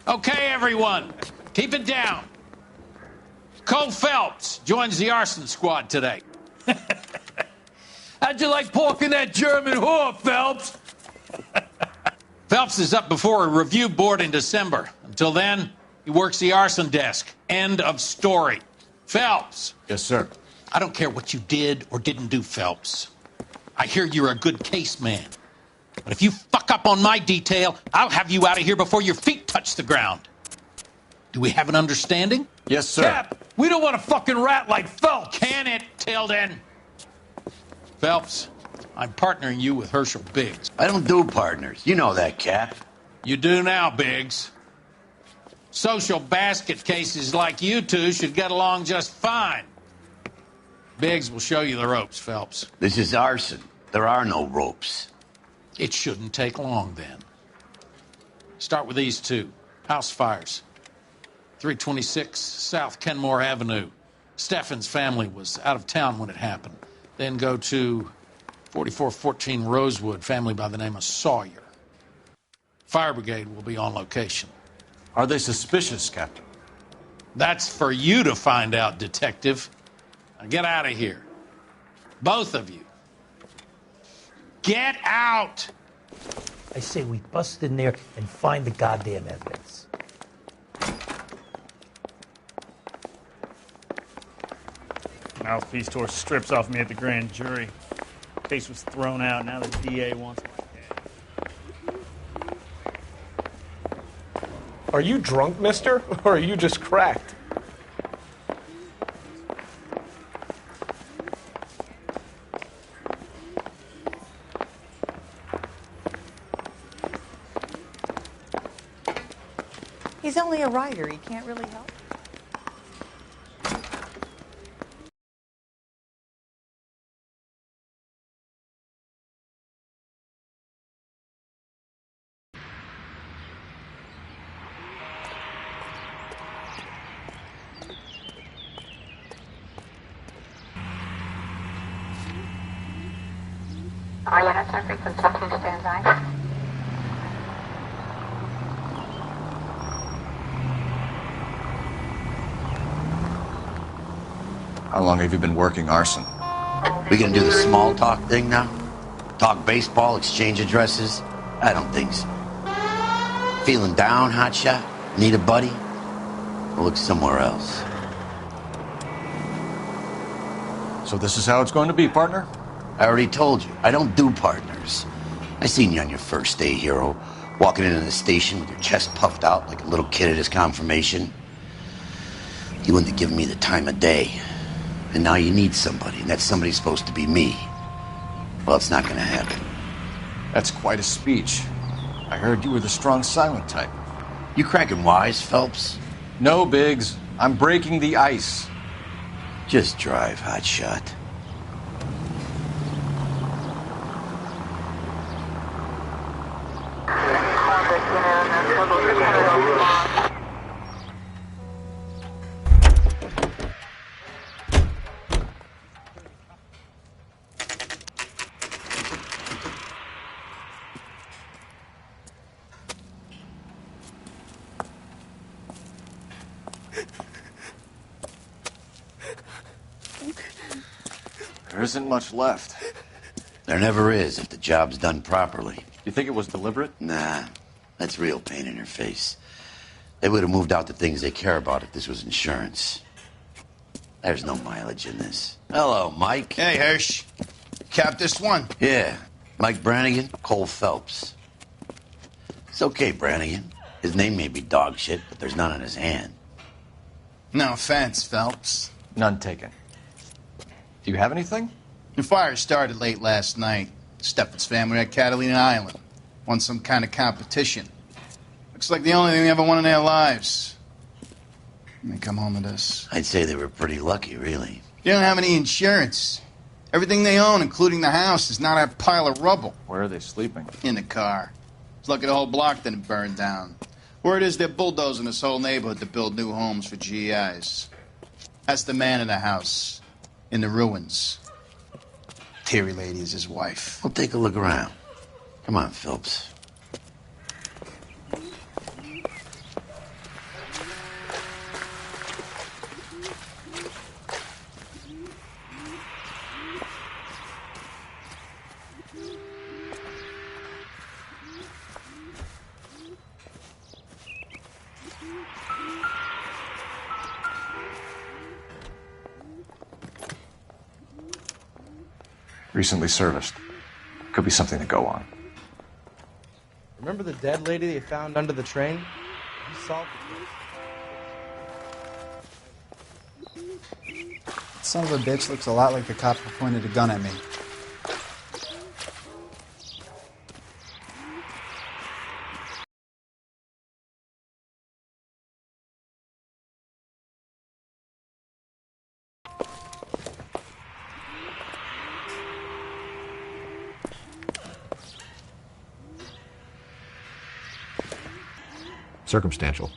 Okay, everyone, keep it down. Cole Phelps joins the arson squad today. How'd you like pork in that German whore, Phelps? Phelps is up before a review board in December. Until then, he works the arson desk. End of story. Phelps. Yes, sir. I don't care what you did or didn't do, Phelps. I hear you're a good case man. But if you fuck up on my detail, I'll have you out of here before your feet touch the ground. Do we have an understanding? Yes, sir. Cap, we don't want a fucking rat like Phelps. Can it, Tilden? Phelps, I'm partnering you with Herschel Biggs. I don't do partners. You know that, Cap. You do now, Biggs. Social basket cases like you two should get along just fine. Biggs will show you the ropes, Phelps. This is arson. There are no ropes. It shouldn't take long, then. Start with these two. House fires. 326 South Kenmore Avenue. Steffen's family was out of town when it happened. Then go to 4414 Rosewood, family by the name of Sawyer. Fire brigade will be on location. Are they suspicious, Captain? That's for you to find out, Detective. Now get out of here. Both of you. Get out! I say we bust in there and find the goddamn evidence. Mouthpiece tore strips off me at the grand jury. Case was thrown out. Now the DA wants my head. Are you drunk, mister? Or are you just cracked? He's only a writer. He can't really help. All units are frequency 2 stand by. How long have you been working arson? We gonna do the small talk thing now? Talk baseball, exchange addresses? I don't think so. Feeling down, hotshot? Need a buddy? We'll look somewhere else. So this is how it's going to be, partner? I already told you, I don't do partners. I seen you on your first day, hero, walking into the station with your chest puffed out like a little kid at his confirmation. You wouldn't have given me the time of day. And now you need somebody, and that somebody's supposed to be me. Well, it's not gonna happen. That's quite a speech. I heard you were the strong silent type. You cracking wise, Phelps? No, Biggs. I'm breaking the ice. Just drive, hotshot. There isn't much left. There never is if the job's done properly. You think it was deliberate? Nah, that's real pain in your face. They would have moved out the things they care about if this was insurance. There's no mileage in this. Hello, Mike. Hey, Hirsch. Cap this one. Yeah, Mike Brannigan, Cole Phelps. It's okay, Brannigan. His name may be dog shit, but there's none on his hand. No offense, Phelps. None taken. Do you have anything? The fire started late last night. Steffen's family at Catalina Island. Won some kind of competition. Looks like the only thing they ever won in their lives. And they come home to this. I'd say they were pretty lucky, really. They don't have any insurance. Everything they own, including the house, is not a pile of rubble. Where are they sleeping? In the car. It's lucky the whole block didn't burn down. Word is they're bulldozing this whole neighborhood to build new homes for GIs. That's the man in the house. In the ruins. Terry lady is his wife. We'll take a look around. Come on, Phelps. Recently serviced. Could be something to go on. Remember the dead lady they found under the train? He solved the case. Son of a bitch looks a lot like the cop who pointed a gun at me. Circumstantial.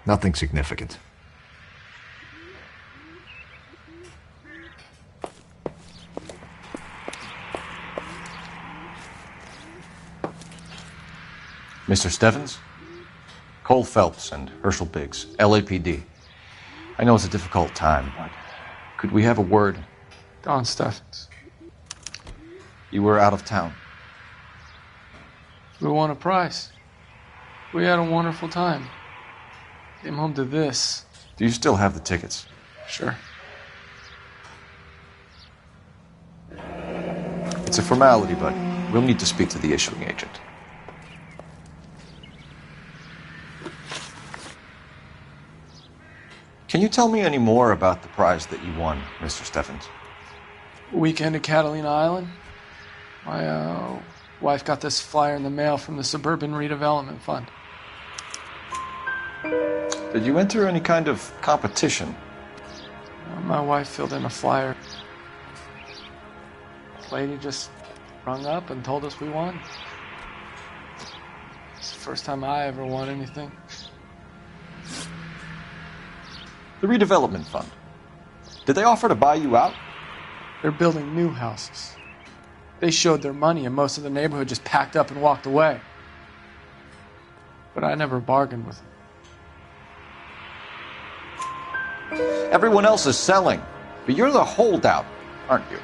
Nothing significant. Mr. Stevens? Cole Phelps and Herschel Biggs, LAPD. I know it's a difficult time, but could we have a word? Don Steffens. You were out of town. We won a prize. We had a wonderful time. Came home to this. Do you still have the tickets? Sure. It's a formality, but we'll need to speak to the issuing agent. Can you tell me any more about the prize that you won, Mr. Steffens? Weekend at Catalina Island. My wife got this flyer in the mail from the Suburban Redevelopment Fund. Did you enter any kind of competition? My wife filled in a flyer. Lady just rung up and told us we won. It's the first time I ever won anything. The redevelopment fund. Did they offer to buy you out? They're building new houses. They showed their money and most of the neighborhood just packed up and walked away. But I never bargained with them. Everyone else is selling, but you're the holdout, aren't you?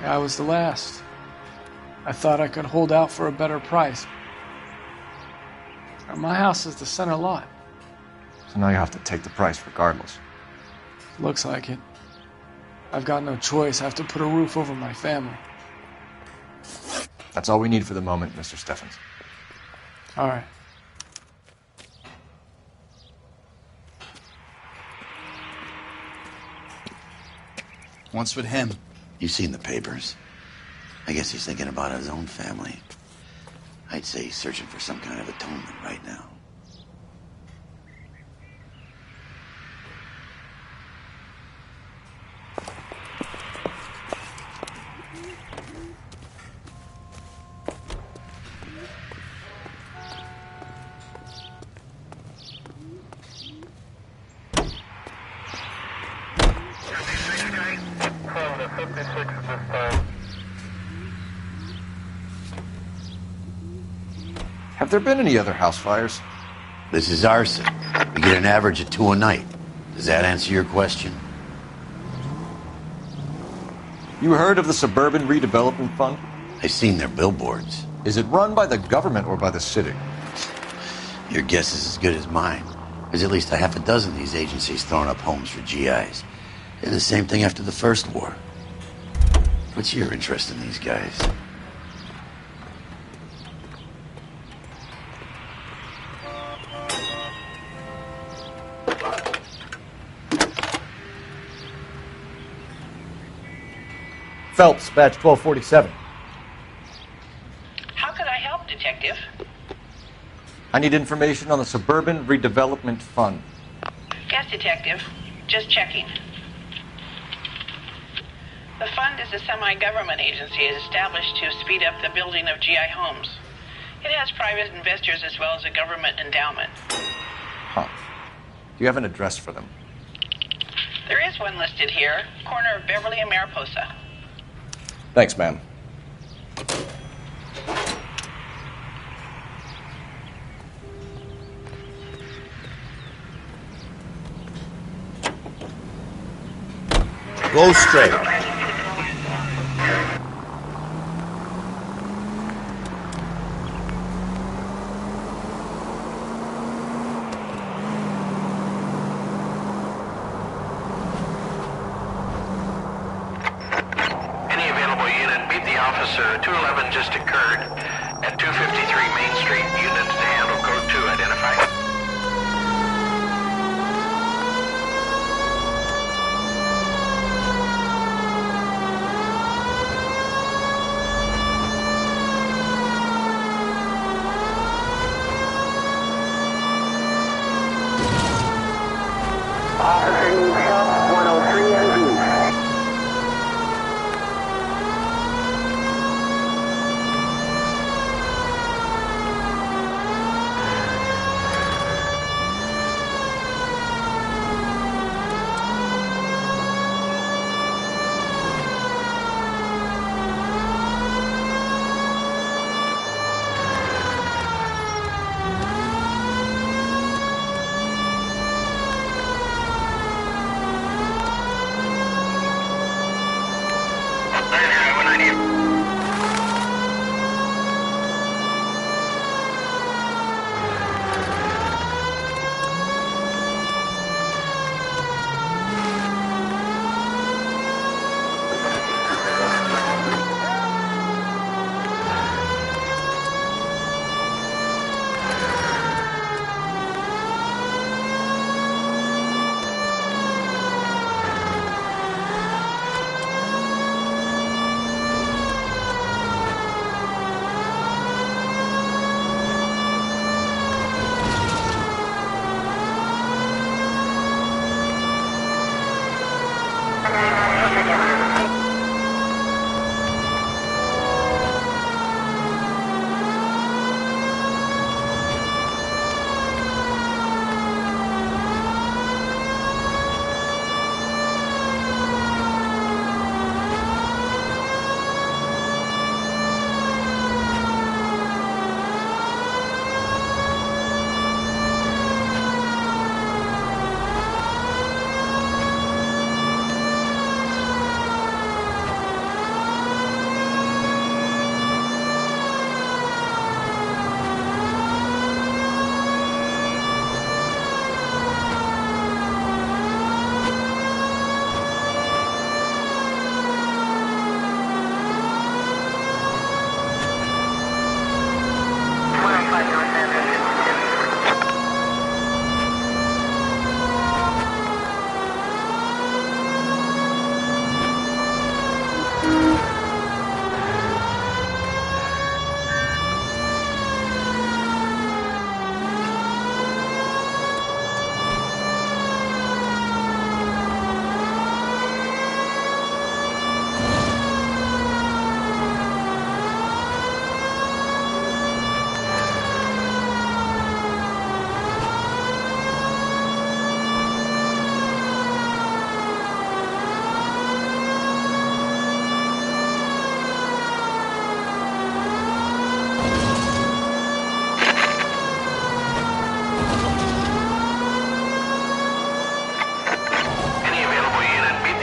I was the last. I thought I could hold out for a better price. My house is the center lot. So now you have to take the price regardless. Looks like it. I've got no choice. I have to put a roof over my family. That's all we need for the moment, Mr. Steffens. All right. What's with him? You've seen the papers. I guess he's thinking about his own family. I'd say he's searching for some kind of atonement right now. Have there been any other house fires? This is arson. We get an average of 2 a night. Does that answer your question? You heard of the Suburban Redevelopment Fund? I've seen their billboards. Is it run by the government or by the city? Your guess is as good as mine. There's at least a half a dozen of these agencies throwing up homes for GIs. They did the same thing after the first war. What's your interest in these guys? Phelps, badge 1247. How can I help, Detective? I need information on the Suburban Redevelopment Fund. Yes, Detective. Just checking. The fund is a semi-government agency established to speed up the building of GI homes. It has private investors as well as a government endowment. Huh. Do you have an address for them? There is one listed here, corner of Beverly and Mariposa. Thanks, ma'am. Go straight. Any available unit, meet the officer. 211 just occurred at 253 Main Street. Units to handle code 2 identified. Officer needs help, 103 MD.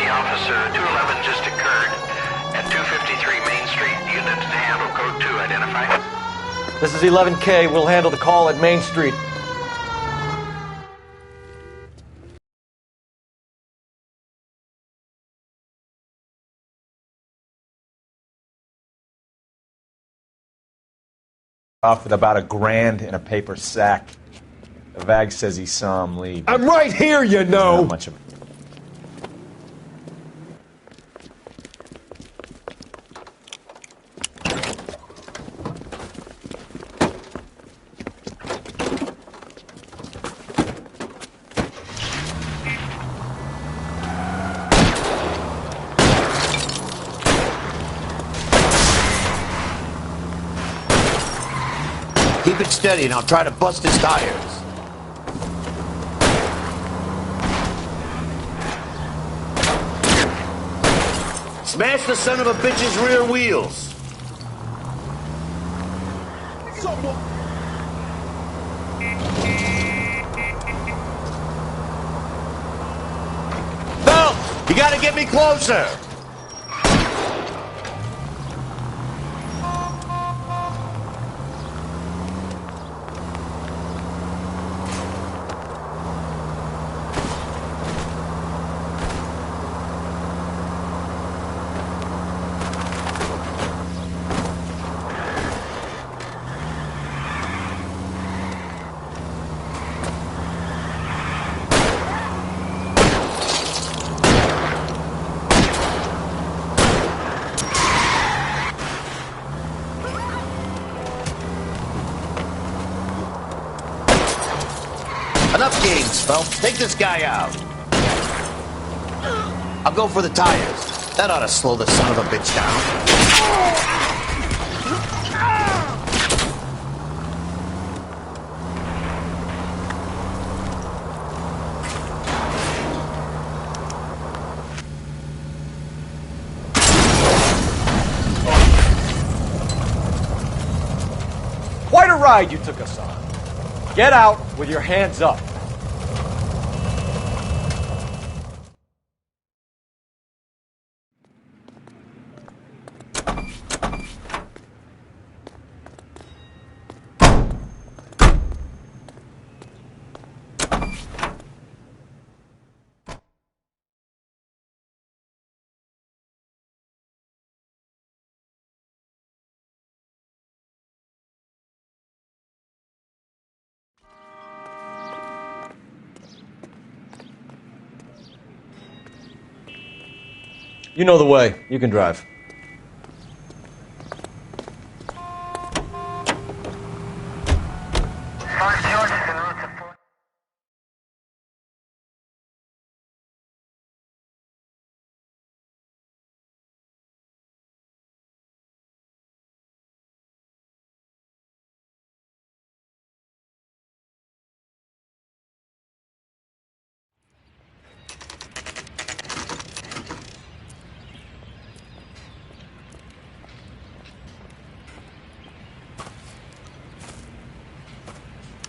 Officer, 211 just occurred at 253 Main Street. Units to handle code 2 identified. This is 11K. We'll handle the call at Main Street. Off with about $1,000 in a paper sack. The VAG says he saw him leave. I'm right here, you know. Not much of Keep it steady and I'll try to bust his tires. Smash the son of a bitch's rear wheels. Phelps, you gotta get me closer. Enough games, Phelps. Take this guy out. I'll go for the tires. That ought to slow the son of a bitch down. Quite a ride you took us on. Get out with your hands up. You know the way. You can drive.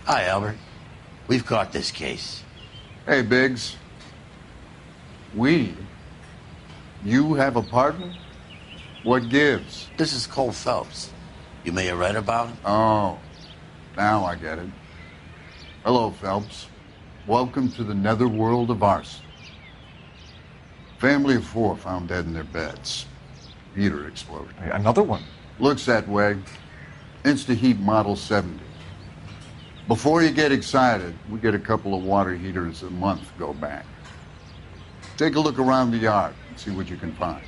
Hi, Albert. We've caught this case. Hey, Biggs. You have a partner? What gives? This is Cole Phelps. You may have read about him? Oh, now I get it. Hello, Phelps. Welcome to the netherworld of arson. Family of 4 found dead in their beds. Heater exploded. Another one? Looks that way. Insta-Heat Model 70. Before you get excited, we get a couple of water heaters a month go back. Take a look around the yard and see what you can find.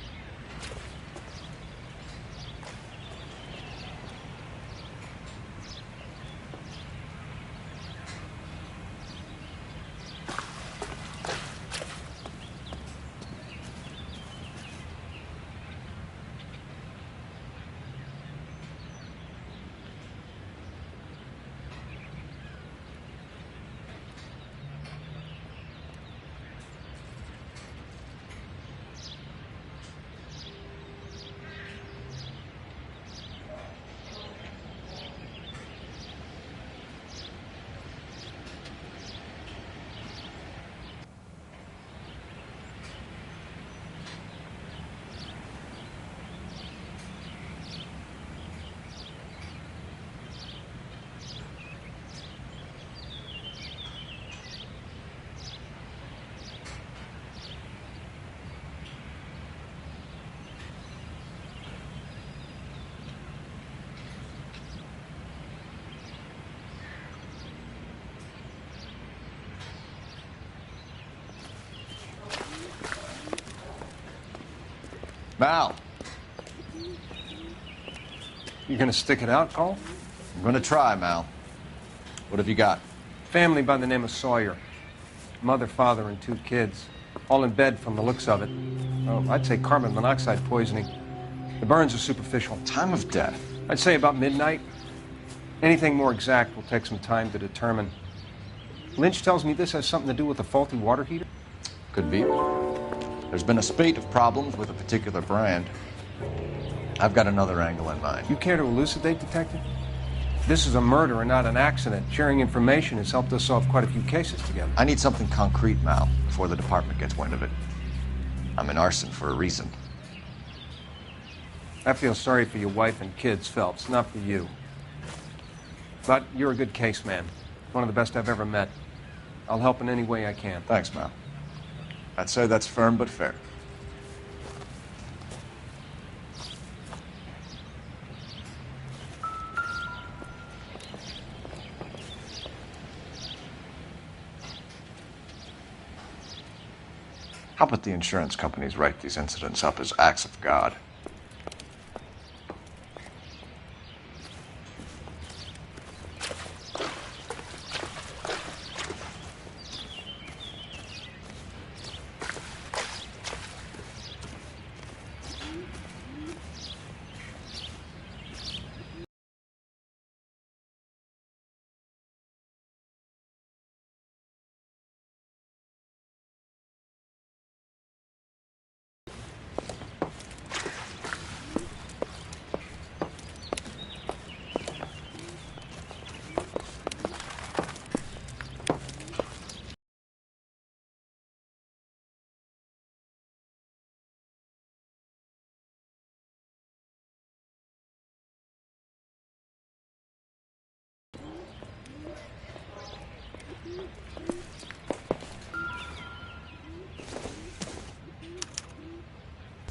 Mal. You gonna stick it out, Cole? I'm gonna try, Mal. What have you got? Family by the name of Sawyer. Mother, father, and 2 kids. All in bed from the looks of it. Oh, I'd say carbon monoxide poisoning. The burns are superficial. Time of death? I'd say about midnight. Anything more exact will take some time to determine. Lynch tells me this has something to do with a faulty water heater? Could be. There's been a spate of problems with a particular brand. I've got another angle in mind. You care to elucidate, Detective? This is a murder and not an accident. Sharing information has helped us solve quite a few cases together. I need something concrete, Mal, before the department gets wind of it. I'm in arson for a reason. I feel sorry for your wife and kids, Phelps, not for you. But you're a good case man. One of the best I've ever met. I'll help in any way I can. Thanks, Mal. I'd say that's firm but fair. How about the insurance companies write these incidents up as acts of God?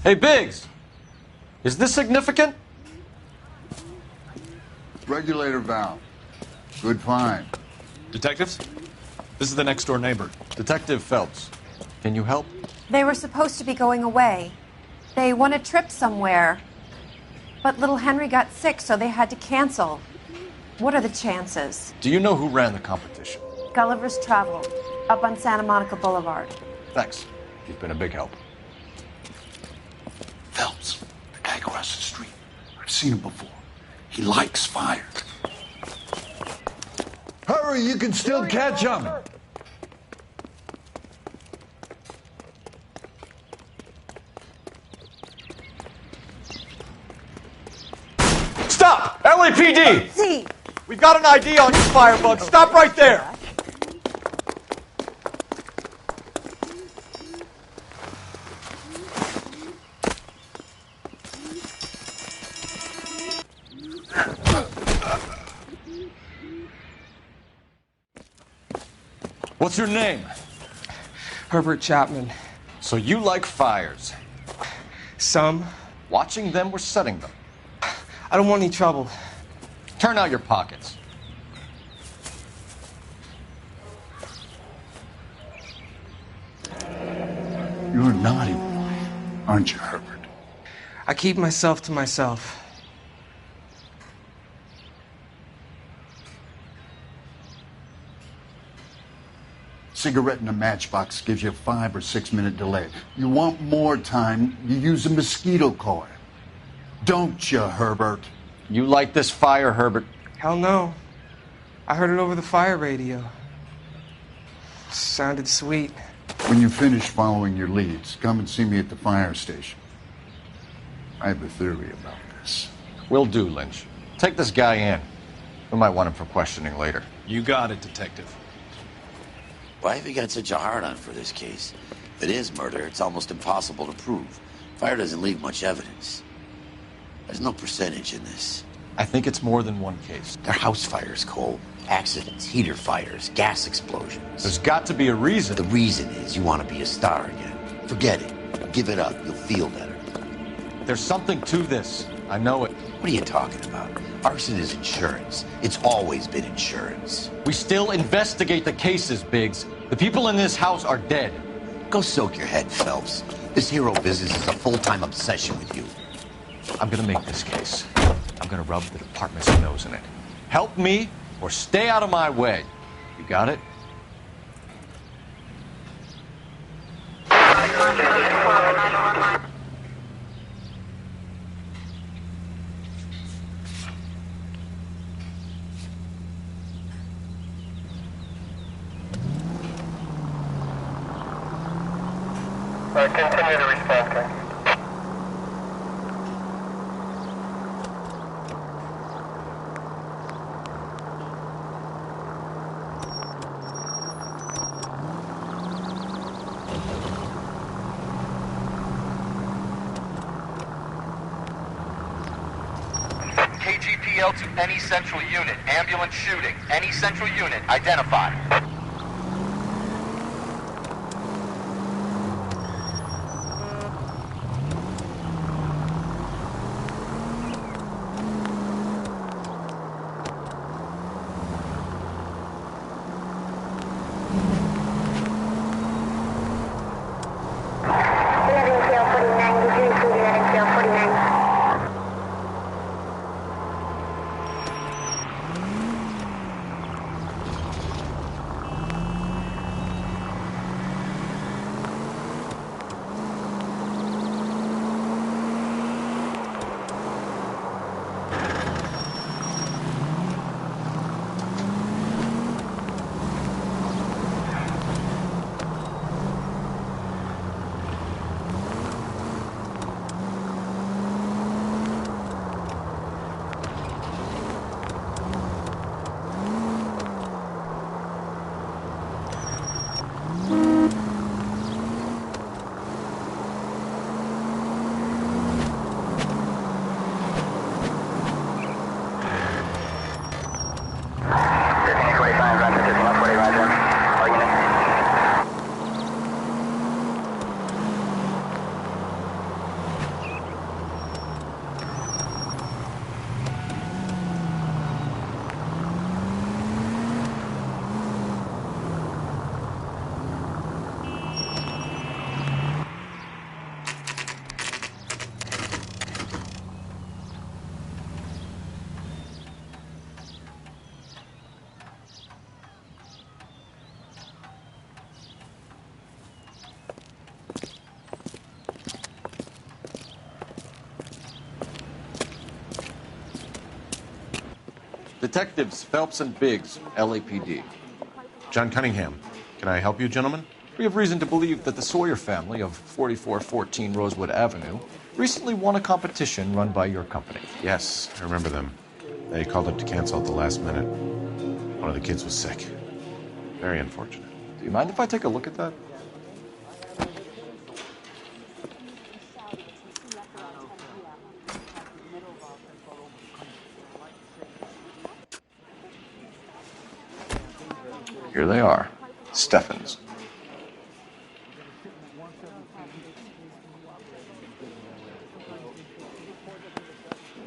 Hey, Biggs! Is this significant? Regulator valve. Good find. Detectives? This is the next door neighbor. Detective Phelps. Can you help? They were supposed to be going away. They won a trip somewhere. But little Henry got sick, so they had to cancel. What are the chances? Do you know who ran the competition? Gulliver's Travel, up on Santa Monica Boulevard. Thanks. You've been a big help. Phelps, the guy across the street. I've seen him before. He likes fire. Hurry, you can still catch him. Stop! LAPD! See. We've got an ID on you, Firebug. Stop right there! What's your name? Herbert Chapman. So you like fires? Some. Watching them or setting them? I don't want any trouble. Turn out your pockets. You're a naughty boy, aren't you, Herbert? I keep myself to myself. Cigarette in a matchbox gives you a 5 or 6 minute delay. You want more time, you use a mosquito coil. Don't you, Herbert? You like this fire, Herbert? Hell no. I heard it over the fire radio. Sounded sweet. When you finish following your leads, come and see me at the fire station. I have a theory about this. Will do, Lynch. Take this guy in. We might want him for questioning later. You got it, Detective. Why have you got such a hard-on for this case? If it is murder, it's almost impossible to prove. Fire doesn't leave much evidence. There's no percentage in this. I think it's more than one case. They're house fires, Cole. Accidents, heater fires, gas explosions. There's got to be a reason. The reason is you want to be a star again. Forget it. Give it up. You'll feel better. There's something to this. I know it. What are you talking about? Arson is insurance. It's always been insurance. We still investigate the cases, Biggs. The people in this house are dead. Go soak your head, Phelps. This hero business is a full-time obsession with you. I'm gonna make this case. I'm gonna rub the department's nose in it. Help me or stay out of my way. You got it? Continue to respond, Ken. KGPL to any central unit. Ambulance shooting. Any central unit. Identify. Detectives Phelps and Biggs, LAPD. John Cunningham. Can I help you, gentlemen? We have reason to believe that the Sawyer family of 4414 Rosewood Avenue recently won a competition run by your company. Yes, I remember them. They called up to cancel at the last minute. One of the kids was sick. Very unfortunate. Do you mind if I take a look at that? Here they are. Steffens.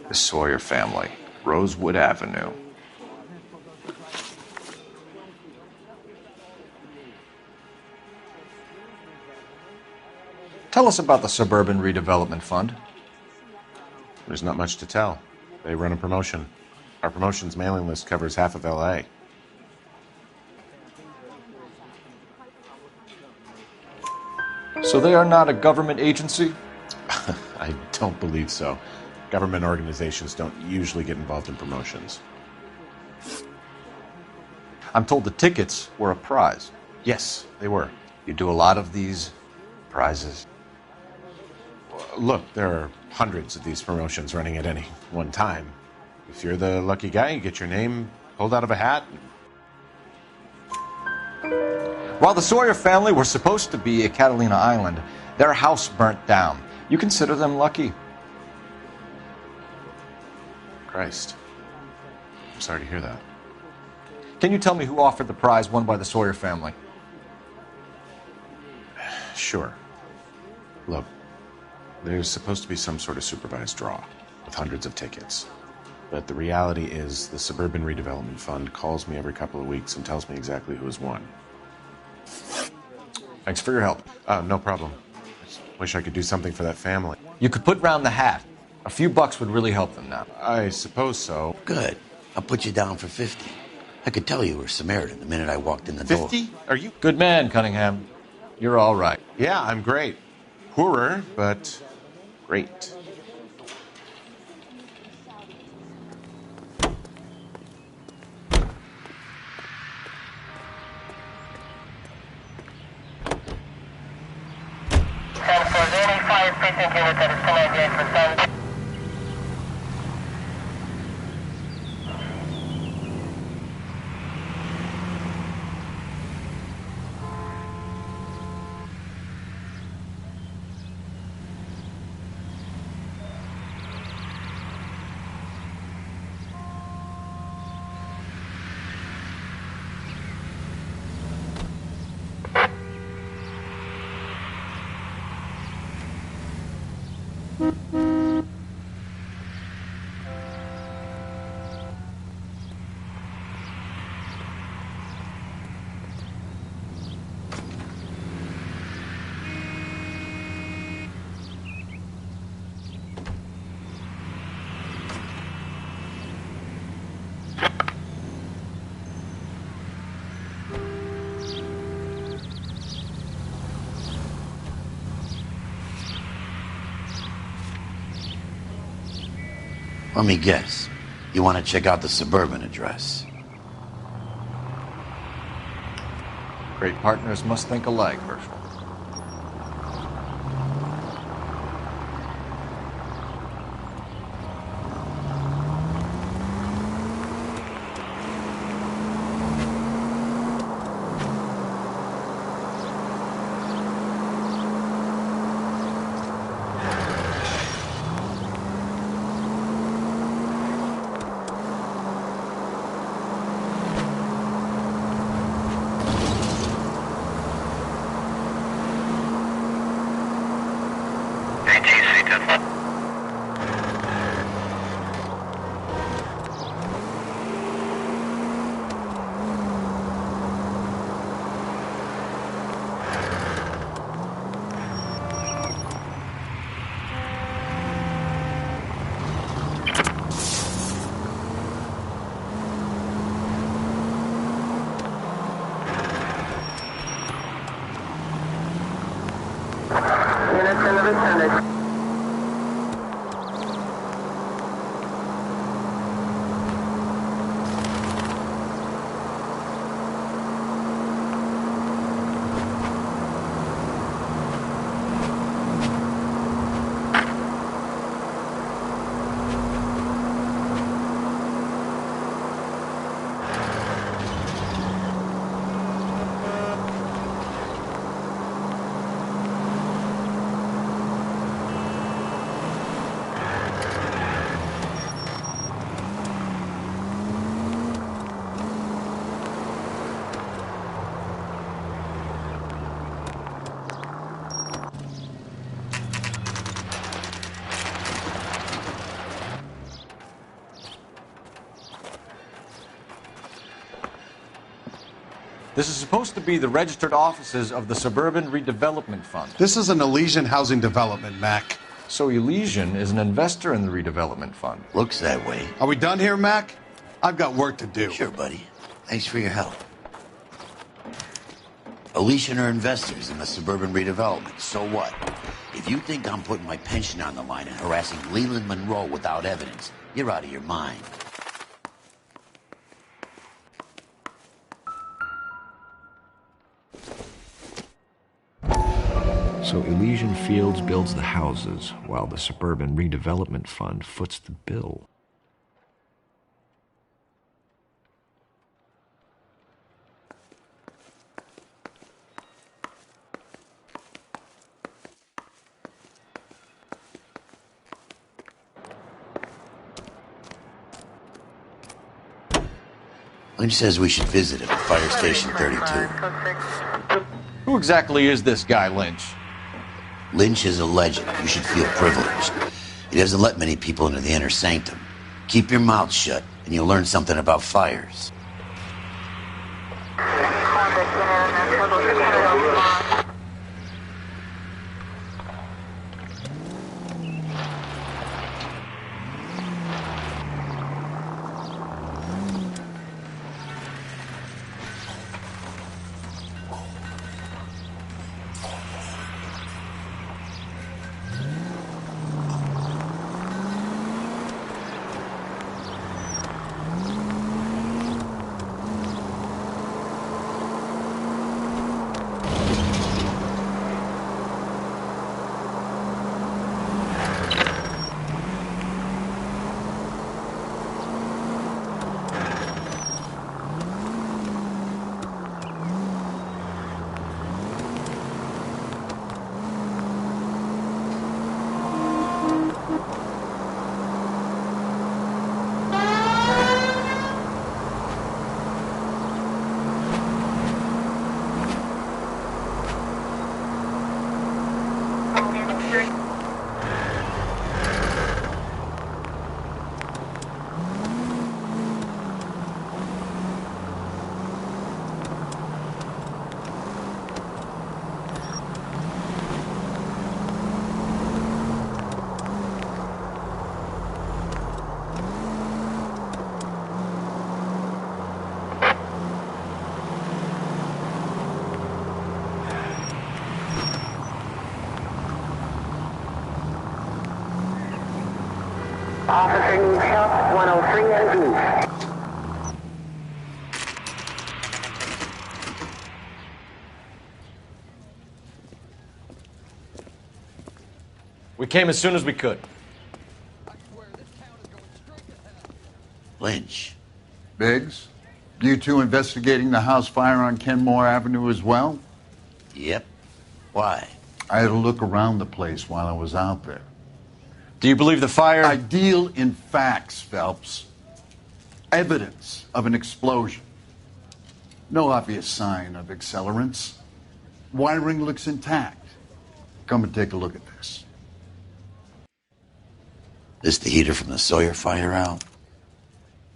The Sawyer family, Rosewood Avenue. Tell us about the Suburban Redevelopment Fund. There's not much to tell. They run a promotion. Our promotion's mailing list covers half of LA. So they are not a government agency? I don't believe so. Government organizations don't usually get involved in promotions. I'm told the tickets were a prize. Yes, they were. You do a lot of these prizes? Look, there are hundreds of these promotions running at any one time. If you're the lucky guy, you get your name pulled out of a hat. While the Sawyer family were supposed to be at Catalina Island, their house burnt down. You consider them lucky? Christ. I'm sorry to hear that. Can you tell me who offered the prize won by the Sawyer family? Sure. Look, there's supposed to be some sort of supervised draw with hundreds of tickets. But the reality is the Suburban Redevelopment Fund calls me every couple of weeks and tells me exactly who has won. Thanks for your help. No problem. I just wish I could do something for that family. You could put round the hat. A few bucks would really help them now. I suppose so. Good. I'll put you down for 50. I could tell you were Samaritan the minute I walked in the door. 50? Are you... Good man, Cunningham. You're all right. Yeah, I'm great. Poorer, but great. highest precinct unit that is still engaged for salvage. Let me guess. You want to check out the suburban address? Great partners must think alike, Herschel. Units in the vicinity. This is supposed to be the registered offices of the Suburban Redevelopment Fund. This is an Elysian housing development, Mac. So Elysian is an investor in the redevelopment fund. Looks that way. Are we done here, Mac? I've got work to do. Sure, buddy. Thanks for your help. Elysian are investors in the suburban redevelopment. So what? If you think I'm putting my pension on the line and harassing Leland Monroe without evidence, you're out of your mind. So Elysian Fields builds the houses, while the Suburban Redevelopment Fund foots the bill. Lynch says we should visit him at Fire Station 32. Who exactly is this guy, Lynch? Lynch is a legend. You should feel privileged. He doesn't let many people into the inner sanctum. Keep your mouth shut, and you'll learn something about fires. Officer needs help, 103 and east. We came as soon as we could. Lynch. Biggs, you two investigating the house fire on Kenmore Avenue as well? Yep. Why? I had a look around the place while I was out there. Do you believe the fire? I deal in facts, Phelps. Evidence of an explosion. No obvious sign of accelerants. Wiring looks intact. Come and take a look at this. This the heater from the Sawyer fire out?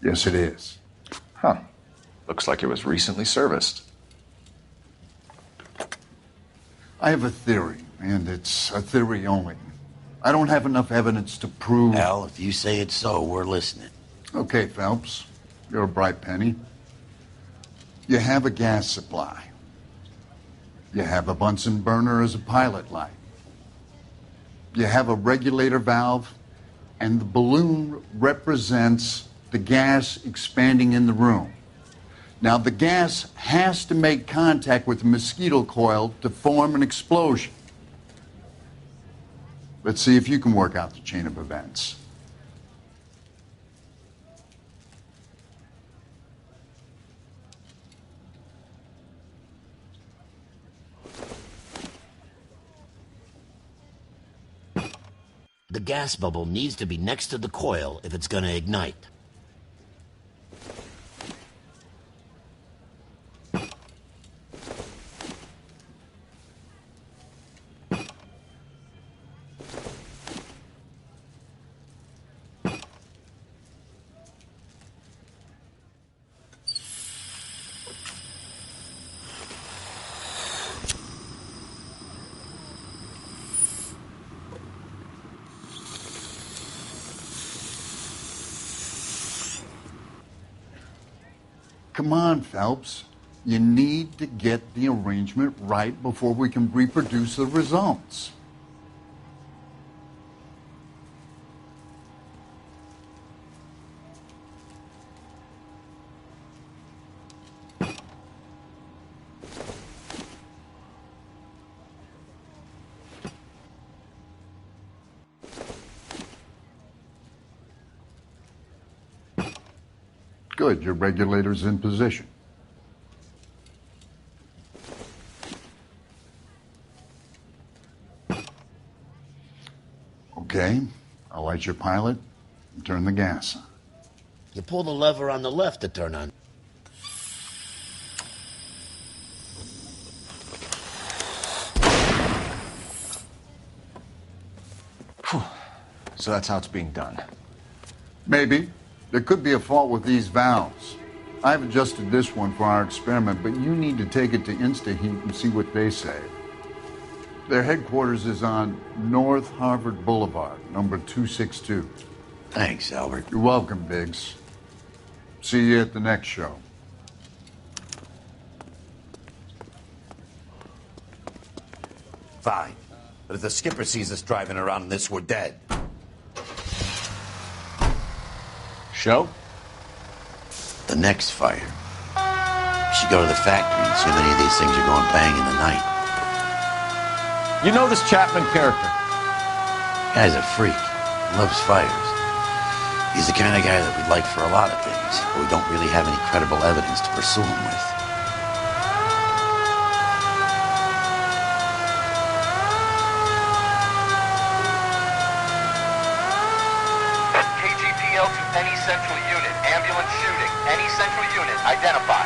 Yes, it is. Huh. Looks like it was recently serviced. I have a theory, and it's a theory only. I don't have enough evidence to prove... Al, if you say it's so, we're listening. Okay, Phelps. You're a bright penny. You have a gas supply. You have a Bunsen burner as a pilot light. You have a regulator valve, and the balloon represents the gas expanding in the room. Now, the gas has to make contact with the mosquito coil to form an explosion. Let's see if you can work out the chain of events. The gas bubble needs to be next to the coil if it's going to ignite. Come on, Phelps. You need to get the arrangement right before we can reproduce the results. Good, your regulator's in position. Okay, I'll light your pilot and turn the gas on. You pull the lever on the left to turn on. Whew. So that's how it's being done. Maybe. There could be a fault with these valves. I've adjusted this one for our experiment, but you need to take it to InstaHeat and see what they say. Their headquarters is on North Harvard Boulevard, number 262. Thanks, Albert. You're welcome, Biggs. See you at the next show. Fine. But if the skipper sees us driving around in this, we're dead. Show? The next fire. We should go to the factory and see if any of these things are going bang in the night. You know this Chapman character? Guy's a freak. Loves fires. He's the kind of guy that we'd like for a lot of things, but we don't really have any credible evidence to pursue him with. KGPL to any central unit. Ambulance shooting. Any central unit. Identify.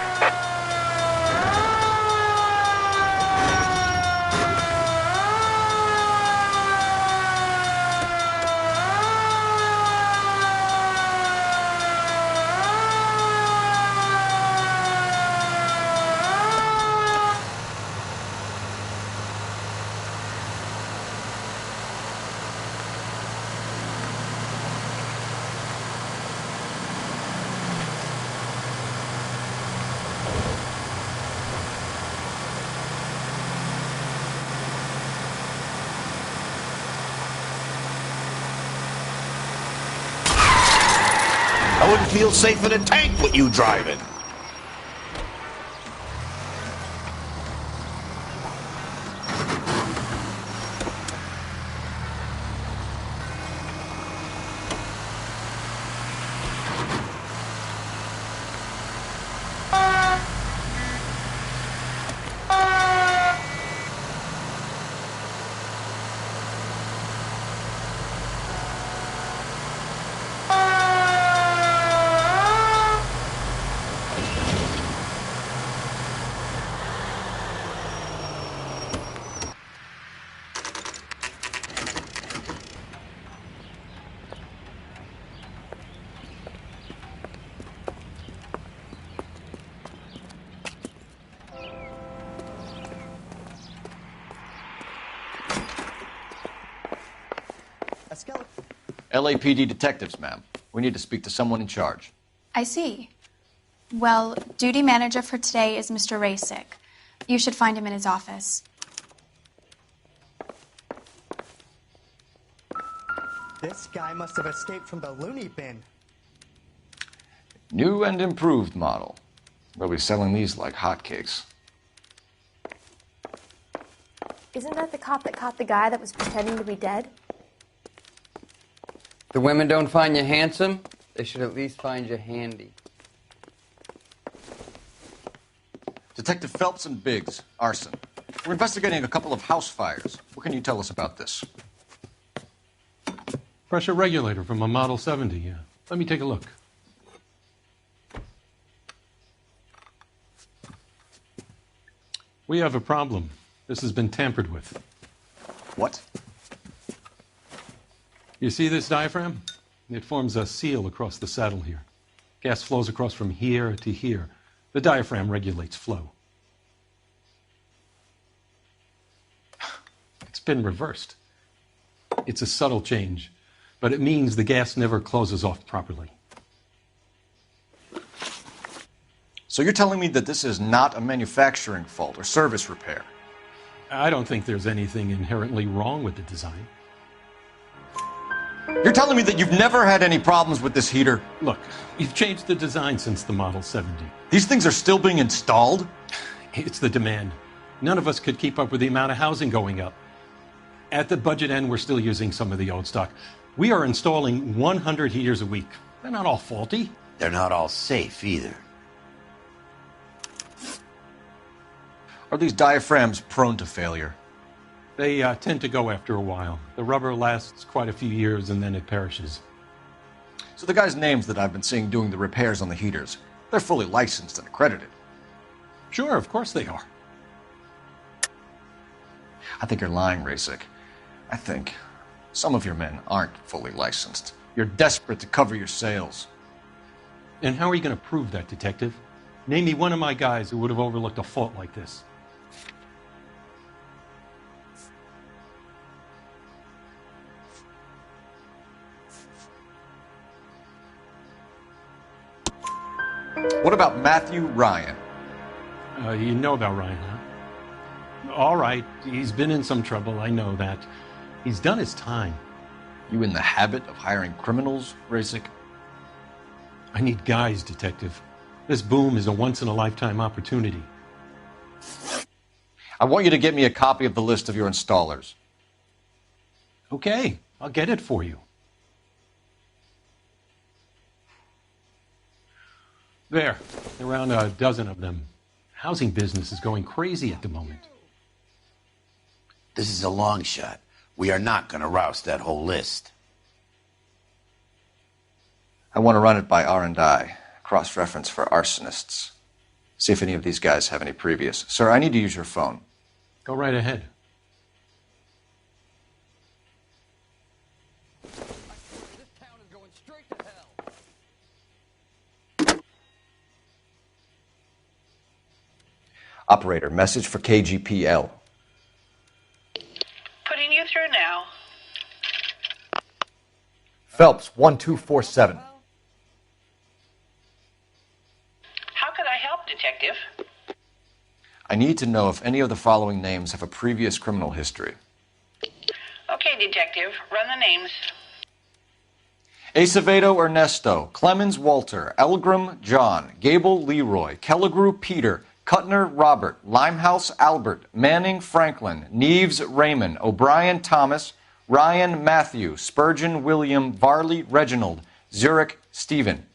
I wouldn't feel safe in a tank with you driving. LAPD detectives, ma'am. We need to speak to someone in charge. I see. Well, duty manager for today is Mr. Rasick. You should find him in his office. This guy must have escaped from the loony bin. New and improved model. They'll be selling these like hotcakes. Isn't that the cop that caught the guy that was pretending to be dead? The women don't find you handsome, they should at least find you handy. Detective Phelps and Biggs, arson. We're investigating a couple of house fires. What can you tell us about this? Pressure regulator from a Model 70, yeah. Let me take a look. We have a problem. This has been tampered with. What? You see this diaphragm? It forms a seal across the saddle here. Gas flows across from here to here. The diaphragm regulates flow. It's been reversed. It's a subtle change, but it means the gas never closes off properly. So you're telling me that this is not a manufacturing fault or service repair? I don't think there's anything inherently wrong with the design. You're telling me that you've never had any problems with this heater? Look, we've changed the design since the Model 70. These things are still being installed? It's the demand. None of us could keep up with the amount of housing going up. At the budget end, we're still using some of the old stock. We are installing 100 heaters a week. They're not all faulty. They're not all safe either. Are these diaphragms prone to failure? They tend to go after a while. The rubber lasts quite a few years and then it perishes. So the guys' names that I've been seeing doing the repairs on the heaters, they're fully licensed and accredited. Sure, of course they are. I think you're lying, Rasick. I think some of your men aren't fully licensed. You're desperate to cover your sales. And how are you going to prove that, Detective? Name me one of my guys who would have overlooked a fault like this. What about Matthew Ryan? You know about Ryan, huh? All right, he's been in some trouble, I know that. He's done his time. You in the habit of hiring criminals, Rasick? I need guys, Detective. This boom is a once-in-a-lifetime opportunity. I want you to get me a copy of the list of your installers. Okay, I'll get it for you. There, around a dozen of them. Housing business is going crazy at the moment. This is a long shot. We are not going to rouse that whole list. I want to run it by R&I, cross-reference for arsonists. See if any of these guys have any previous. Sir, I need to use your phone. Go right ahead. Operator, message for KGPL. Putting you through now. Phelps, 1247. How could I help, Detective? I need to know if any of the following names have a previous criminal history. Okay, Detective, run the names. Acevedo Ernesto, Clemens Walter, Elgram John, Gable Leroy, Kelligrew Peter, Cutner Robert, Limehouse Albert, Manning Franklin, Neves Raymond, O'Brien Thomas, Ryan Matthew, Spurgeon William, Varley Reginald, Zurich Stephen.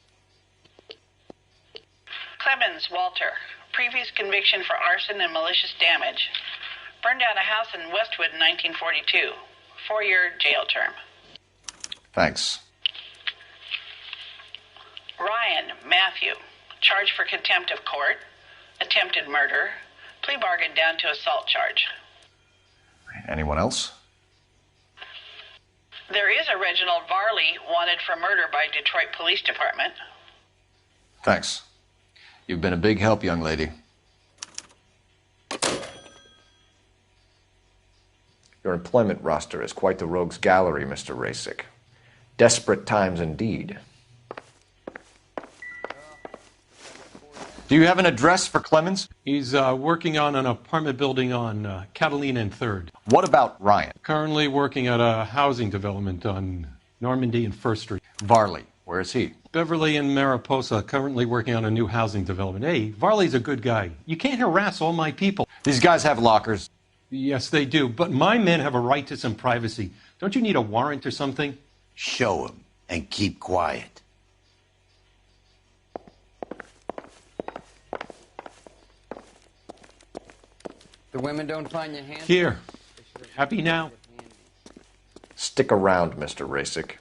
Clemens Walter, previous conviction for arson and malicious damage. Burned down a house in Westwood in 1942. 4-year jail term. Thanks. Ryan Matthew, charged for contempt of court, attempted murder, plea bargain down to assault charge. Anyone else? There is a Reginald Varley wanted for murder by Detroit Police Department. Thanks. You've been a big help, young lady. Your employment roster is quite the rogues gallery, Mr. Rasick. Desperate times indeed. Do you have an address for Clemens? He's working on an apartment building on Catalina and 3rd. What about Ryan? Currently working at a housing development on Normandy and 1st Street. Varley, where is he? Beverly and Mariposa, currently working on a new housing development. Hey, Varley's a good guy. You can't harass all my people. These guys have lockers. Yes, they do, but my men have a right to some privacy. Don't you need a warrant or something? Show him and keep quiet. The women don't find your hands. Here. Happy now? Stick around, Mr. Rasick.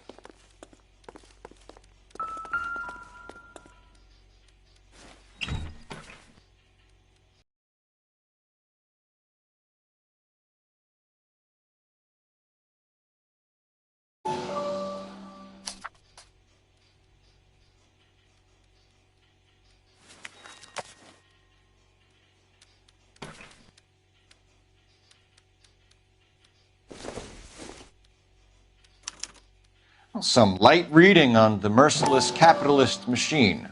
Some light reading on the merciless capitalist machine.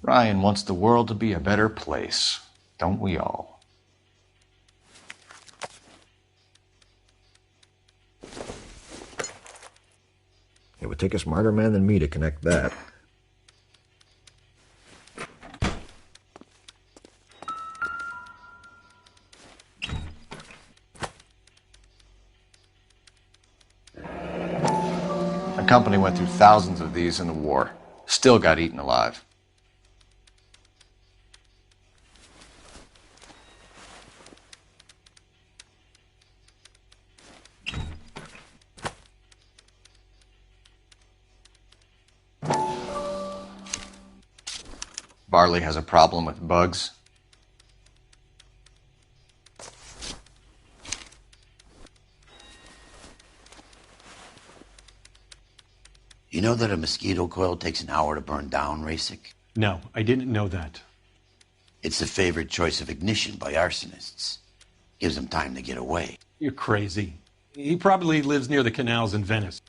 Ryan wants the world to be a better place, don't we all? It would take a smarter man than me to connect that. The company went through thousands of these in the war. Still got eaten alive. Varley has a problem with bugs. You know that a mosquito coil takes an hour to burn down, Rasick? No, I didn't know that. It's the favorite choice of ignition by arsonists. Gives them time to get away. You're crazy. He probably lives near the canals in Venice.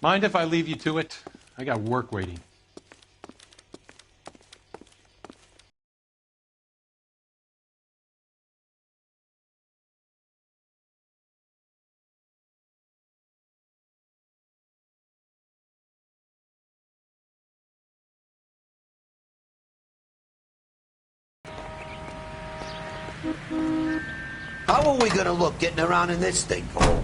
Mind if I leave you to it? I got work waiting. How are we gonna look getting around in this thing, Cole?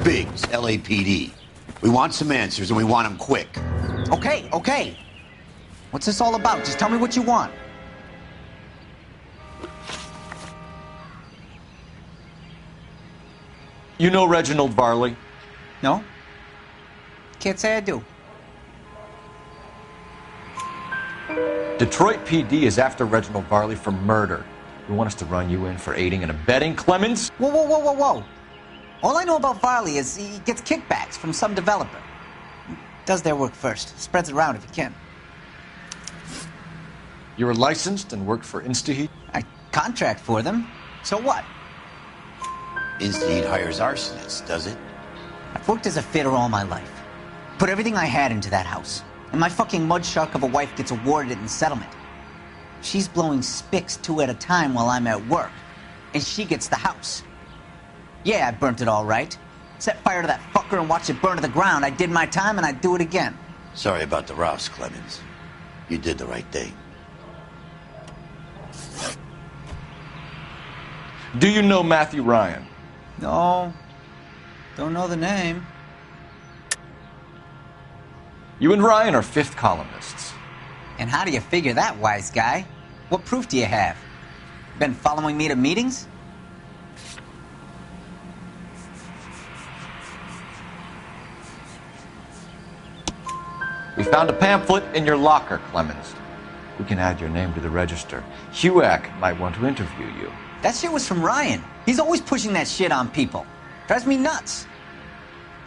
Biggs, LAPD. We want some answers, and we want them quick. Okay. What's this all about? Just tell me what you want. You know Reginald Varley? No? Can't say I do. Detroit PD is after Reginald Varley for murder. You want us to run you in for aiding and abetting Clemens? Whoa. All I know about Varley is he gets kickbacks from some developer. Does their work first. Spreads it around if he can. You were licensed and worked for InstaHeat? I contract for them. So what? InstaHeat hires arsonists, does it? I've worked as a fitter all my life. Put everything I had into that house. And my fucking mud shark of a wife gets awarded it in settlement. She's blowing spics 2 at a time while I'm at work. And she gets the house. Yeah, I burnt it all right. Set fire to that fucker and watched it burn to the ground. I did my time and I'd do it again. Sorry about the Rouse, Clemens. You did the right thing. Do you know Matthew Ryan? No. Don't know the name. You and Ryan are fifth columnists. And how do you figure that, wise guy? What proof do you have? Been following me to meetings? We found a pamphlet in your locker, Clemens. We can add your name to the register. HUAC might want to interview you. That shit was from Ryan. He's always pushing that shit on people. Drives me nuts.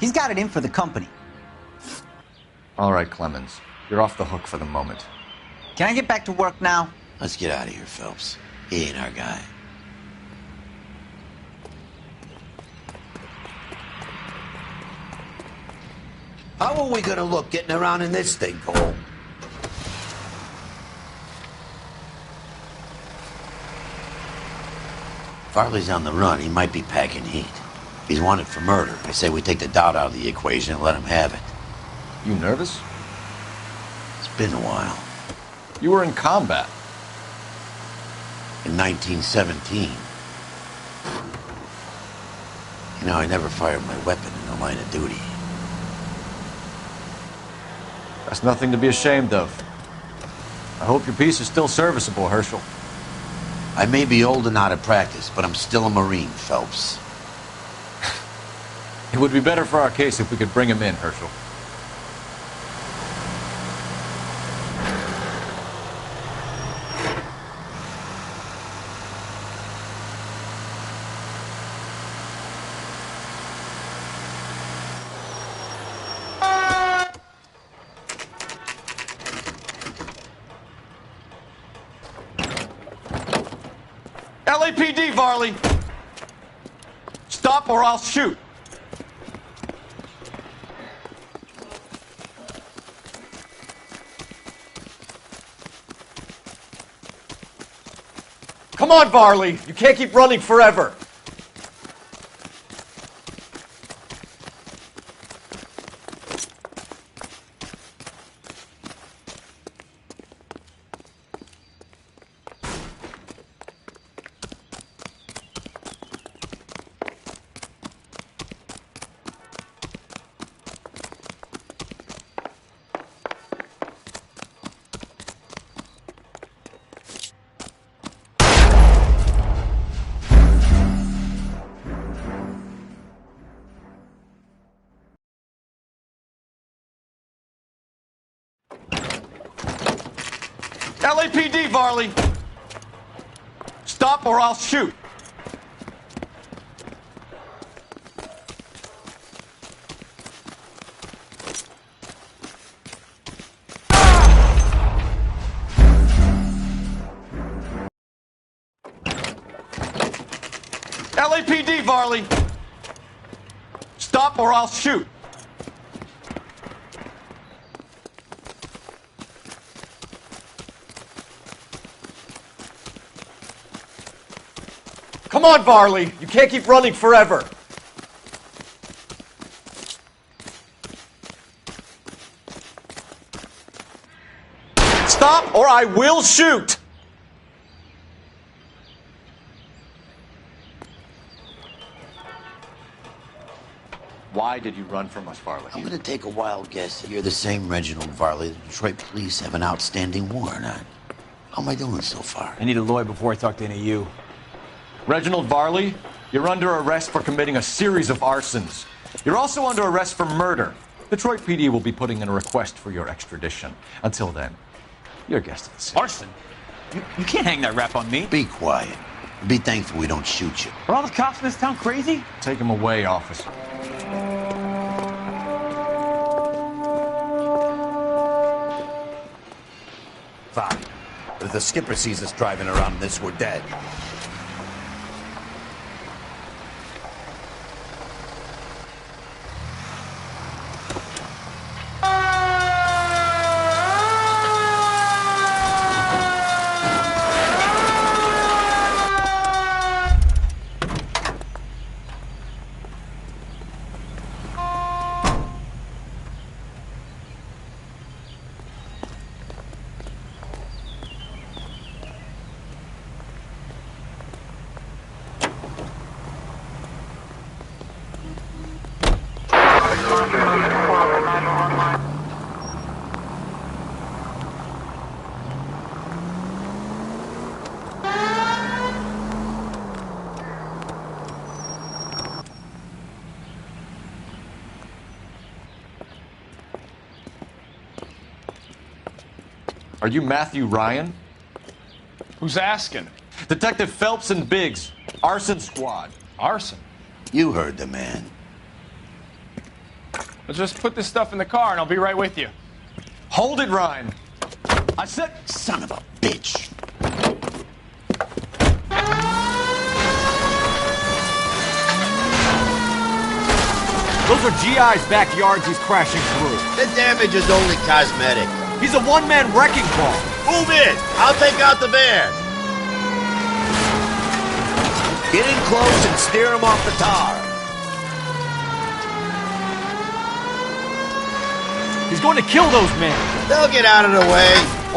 He's got it in for the company. All right, Clemens. You're off the hook for the moment. Can I get back to work now? Let's get out of here, Phelps. He ain't our guy. How are we gonna look getting around in this thing, Cole? Farley's on the run. He might be packing heat. He's wanted for murder. I say we take the doubt out of the equation and let him have it. You nervous? It's been a while. You were in combat. In 1917. You know, I never fired my weapon in the line of duty. That's nothing to be ashamed of. I hope your piece is still serviceable, Herschel. I may be old and out of practice, but I'm still a Marine, Phelps. It would be better for our case if we could bring him in, Herschel. LAPD, Varley! Stop or I'll shoot! Come on, Varley! You can't keep running forever! LAPD, Varley! Stop or I'll shoot! LAPD, Varley! Stop or I'll shoot! Come on, Varley! You can't keep running forever! Stop or I will shoot! Why did you run from us, Varley? I'm gonna take a wild guess that you're the same Reginald Varley the Detroit police have an outstanding warrant on. How am I doing so far? I need a lawyer before I talk to any of you. Reginald Varley, you're under arrest for committing a series of arsons. You're also under arrest for murder. Detroit PD will be putting in a request for your extradition. Until then, you're a guest of the city. Arson? You can't hang that rap on me. Be quiet. Be thankful we don't shoot you. Are all the cops in this town crazy? Take him away, officer. Fine. But if the skipper sees us driving around in this, we're dead. Are you Matthew Ryan? Who's asking? Detective Phelps and Biggs, arson squad. Arson? You heard the man. Let's just put this stuff in the car and I'll be right with you. Hold it, Ryan. I said... Son of a bitch. Those are GI's backyards he's crashing through. The damage is only cosmetic. He's a one-man wrecking ball. Move in! I'll take out the van! Get in close and steer him off the tar. He's going to kill those men. They'll get out of the way.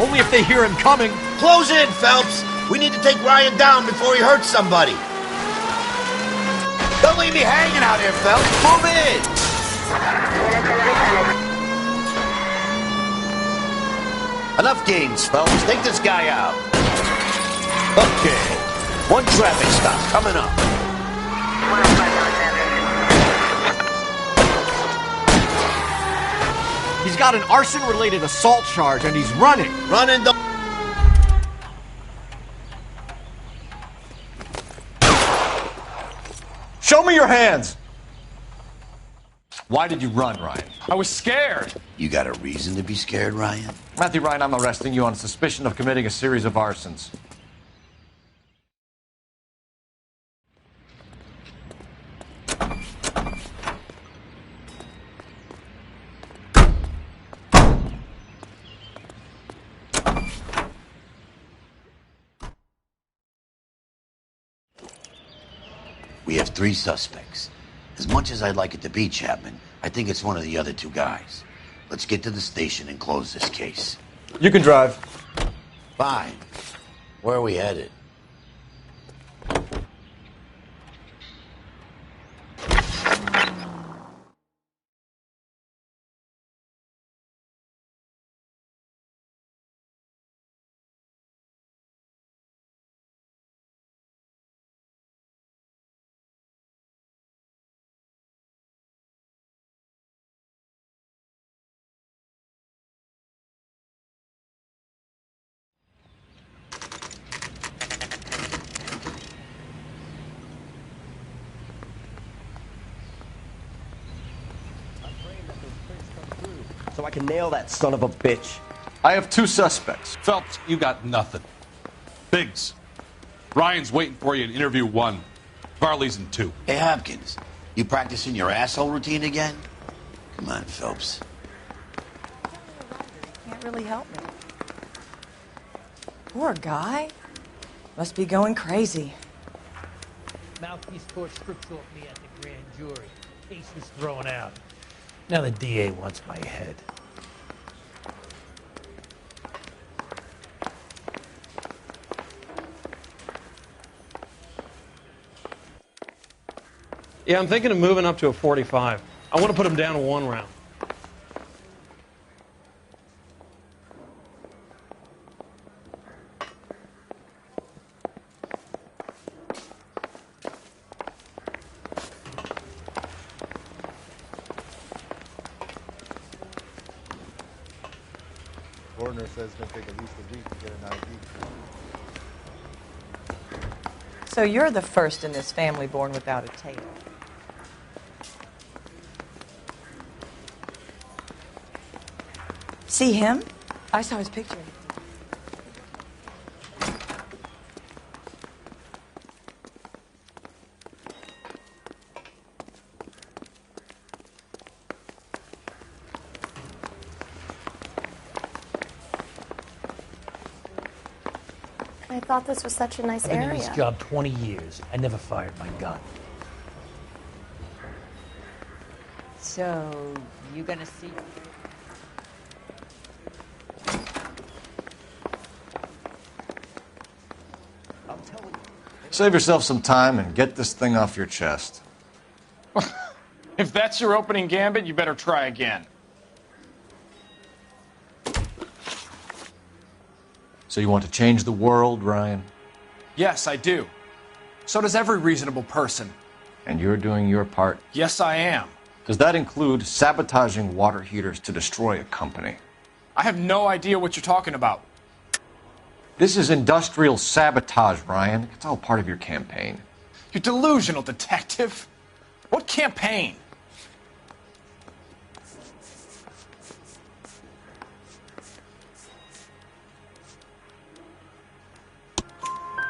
Only if they hear him coming. Close in, Phelps. We need to take Ryan down before he hurts somebody. Don't leave me hanging out here, Phelps. Move in! Enough games, Phelps. Take this guy out. Okay. One traffic stop coming up. He's got an arson-related assault charge, and he's running. Running the... Show me your hands! Why did you run, Ryan? I was scared. You got a reason to be scared, Ryan? Matthew Ryan, I'm arresting you on suspicion of committing a series of arsons. We have 3 suspects. As much as I'd like it to be Chapman, I think it's one of the other 2 guys. Let's get to the station and close this case. You can drive. Fine. Where are we headed? So I can nail that son of a bitch. I have 2 suspects. Phelps, you got nothing. Biggs, Ryan's waiting for you in interview 1. Varley's in 2. Hey, Hopkins, you practicing your asshole routine again? Come on, Phelps. Can't really help me. Poor guy. Must be going crazy. Mouthpiece court stripped off me at the grand jury. Case was thrown out. Now the DA wants my head. Yeah, I'm thinking of moving up to a 45. I want to put him down in 1 round. Coroner says it's going to take at least a week to get an ID. So you're the first in this family born without a tail. See him? I saw his picture. I thought this was such a nice I've been in area. this job 20 years. I never fired my gun. So, you gonna see? Save yourself some time and get this thing off your chest. If that's your opening gambit, you better try again. So you want to change the world, Ryan? Yes, I do. So does every reasonable person. And you're doing your part? Yes, I am. Does that include sabotaging water heaters to destroy a company? I have no idea what you're talking about. This is industrial sabotage, Ryan. It's all part of your campaign. You're delusional, detective. What campaign?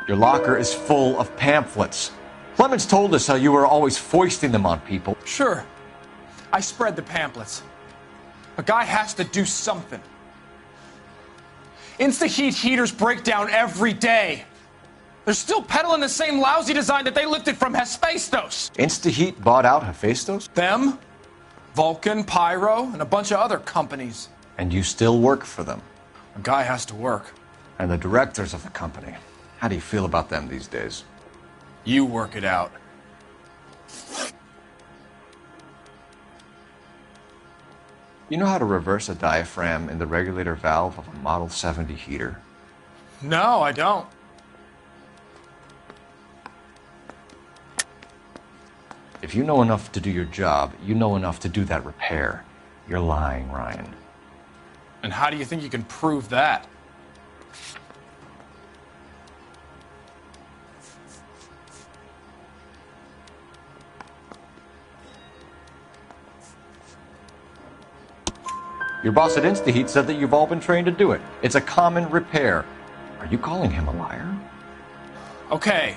Your locker is full of pamphlets. Clemens told us how you were always foisting them on people. Sure. I spread the pamphlets. A guy has to do something. Insta-heat heaters break down every day. They're still peddling the same lousy design that they lifted from Hephaestus. Insta-heat bought out Hephaestus? Them, Vulcan, Pyro, and a bunch of other companies. And you still work for them? A guy has to work. And the directors of the company. How do you feel about them these days? You work it out. You know how to reverse a diaphragm in the regulator valve of a Model 70 heater? No, I don't. If you know enough to do your job, you know enough to do that repair. You're lying, Ryan. And how do you think you can prove that? Your boss at InstaHeat said that you've all been trained to do it. It's a common repair. Are you calling him a liar? Okay,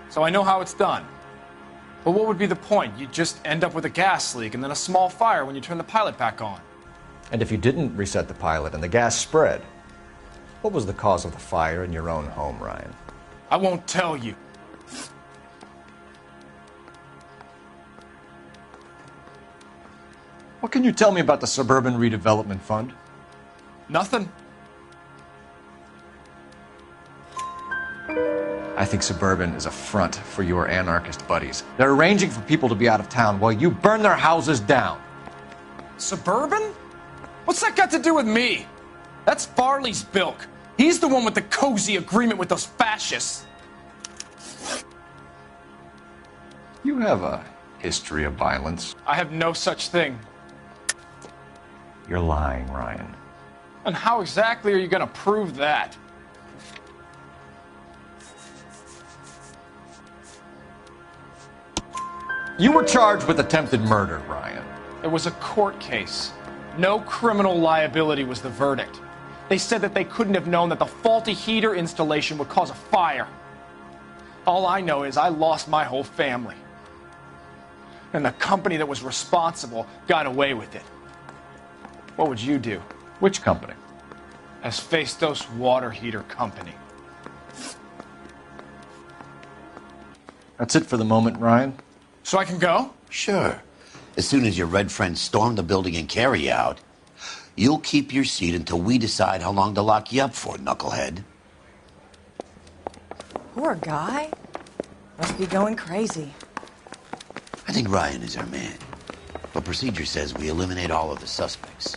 so I know how it's done. But what would be the point? You'd just end up with a gas leak and then a small fire when you turn the pilot back on. And if you didn't reset the pilot and the gas spread, what was the cause of the fire in your own home, Ryan? I won't tell you. What can you tell me about the Suburban Redevelopment Fund? Nothing. I think Suburban is a front for your anarchist buddies. They're arranging for people to be out of town while you burn their houses down. Suburban? What's that got to do with me? That's Farley's bilk. He's the one with the cozy agreement with those fascists. You have a history of violence. I have no such thing. You're lying, Ryan. And how exactly are you going to prove that? You were charged with attempted murder, Ryan. It was a court case. No criminal liability was the verdict. They said that they couldn't have known that the faulty heater installation would cause a fire. All I know is I lost my whole family. And the company that was responsible got away with it. What would you do? Which company? Hephaestus Water Heater Company. That's it for the moment, Ryan. So I can go? Sure. As soon as your red friends storm the building and carry out, you'll keep your seat until we decide how long to lock you up for, knucklehead. Poor guy. Must be going crazy. I think Ryan is our man. But procedure says we eliminate all of the suspects.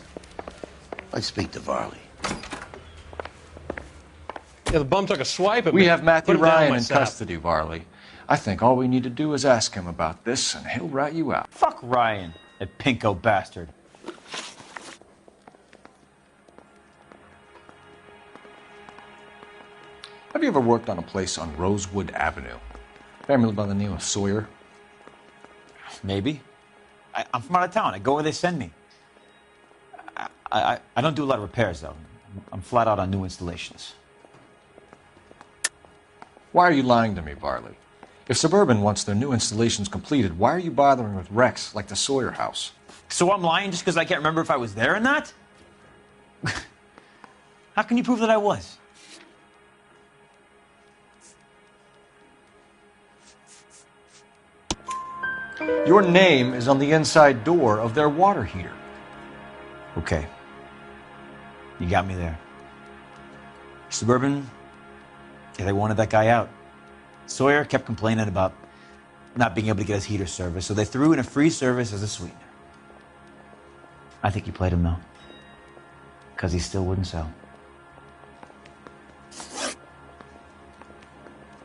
Let's speak to Varley. Yeah, the bum took a swipe at me. We have Matthew Put him down Ryan in myself. custody, Varley. I think all we need to do is ask him about this, and he'll rat you out. Fuck Ryan, that pinko bastard. Have you ever worked on a place on Rosewood Avenue? Family by the name of Sawyer? Maybe. I'm from out of town. I go where they send me. I don't do a lot of repairs, though. I'm flat out on new installations. Why are you lying to me, Varley? If Suburban wants their new installations completed, why are you bothering with wrecks like the Sawyer house? So I'm lying just because I can't remember if I was there or not? How can you prove that I was? Your name is on the inside door of their water heater. Okay. You got me there. Suburban, yeah, they wanted that guy out. Sawyer kept complaining about not being able to get his heater service, so they threw in a free service as a sweetener. I think he played him, though. Because he still wouldn't sell.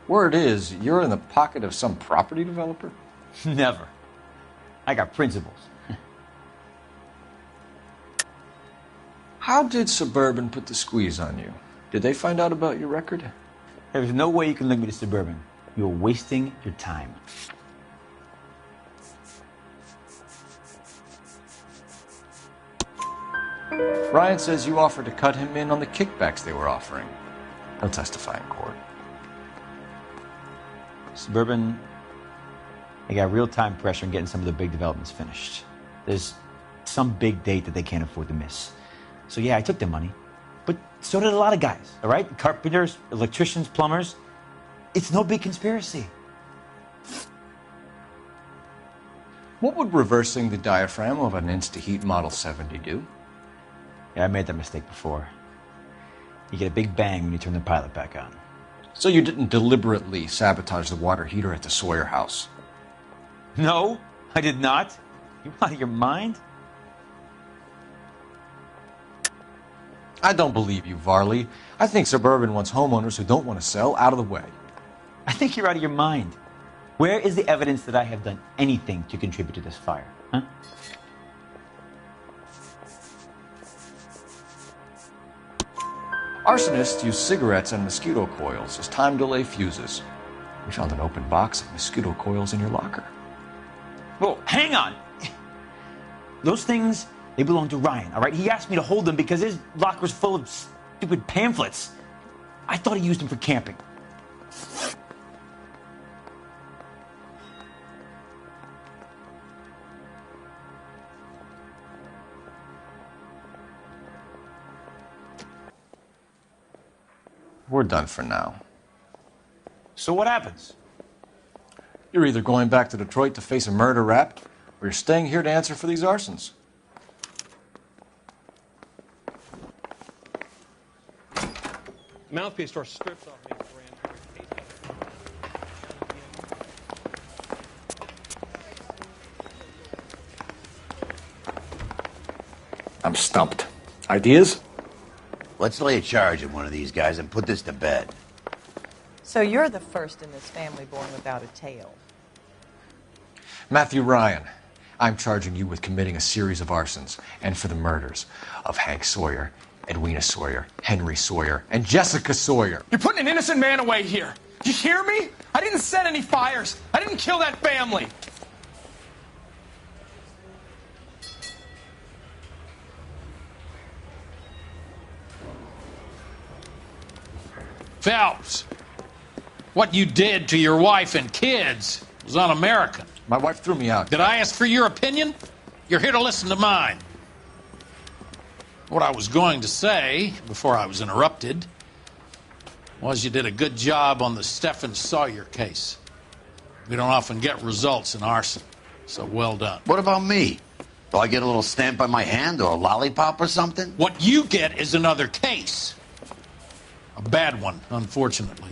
Word is, you're in the pocket of some property developer? Never. I got principles. How did Suburban put the squeeze on you? Did they find out about your record? There's no way you can link me to Suburban. You're wasting your time. Ryan says you offered to cut him in on the kickbacks they were offering. He'll testify in court. Suburban, they got real-time pressure on getting some of the big developments finished. There's some big date that they can't afford to miss. So yeah, I took their money. But so did a lot of guys, all right? Carpenters, electricians, plumbers. It's no big conspiracy. What would reversing the diaphragm of an Insta-Heat Model 70 do? Yeah, I made that mistake before. You get a big bang when you turn the pilot back on. So you didn't deliberately sabotage the water heater at the Sawyer house? No, I did not. You out of your mind? I don't believe you, Varley. I think Suburban wants homeowners who don't want to sell out of the way. I think you're out of your mind. Where is the evidence that I have done anything to contribute to this fire? Huh? Arsonists use cigarettes and mosquito coils as time delay fuses. We found an open box of mosquito coils in your locker. Whoa, hang on. Those things, they belong to Ryan, all right? He asked me to hold them because his locker's full of stupid pamphlets. I thought he used them for camping. We're done for now. So what happens? You're either going back to Detroit to face a murder rap, or you're staying here to answer for these arsons. Mouthpiece store strips off me. I'm stumped. Ideas? Let's lay a charge at one of these guys and put this to bed. So you're the first in this family born without a tail. Matthew Ryan, I'm charging you with committing a series of arsons and for the murders of Hank Sawyer, Edwina Sawyer, Henry Sawyer, and Jessica Sawyer. You're putting an innocent man away here. You hear me? I didn't set any fires. I didn't kill that family. Phelps, what you did to your wife and kids was un-American. My wife threw me out. Did I ask for your opinion? You're here to listen to mine. What I was going to say, before I was interrupted, was you did a good job on the Stephen Sawyer case. We don't often get results in arson, so well done. What about me? Do I get a little stamp on my hand or a lollipop or something? What you get is another case. A bad one, unfortunately.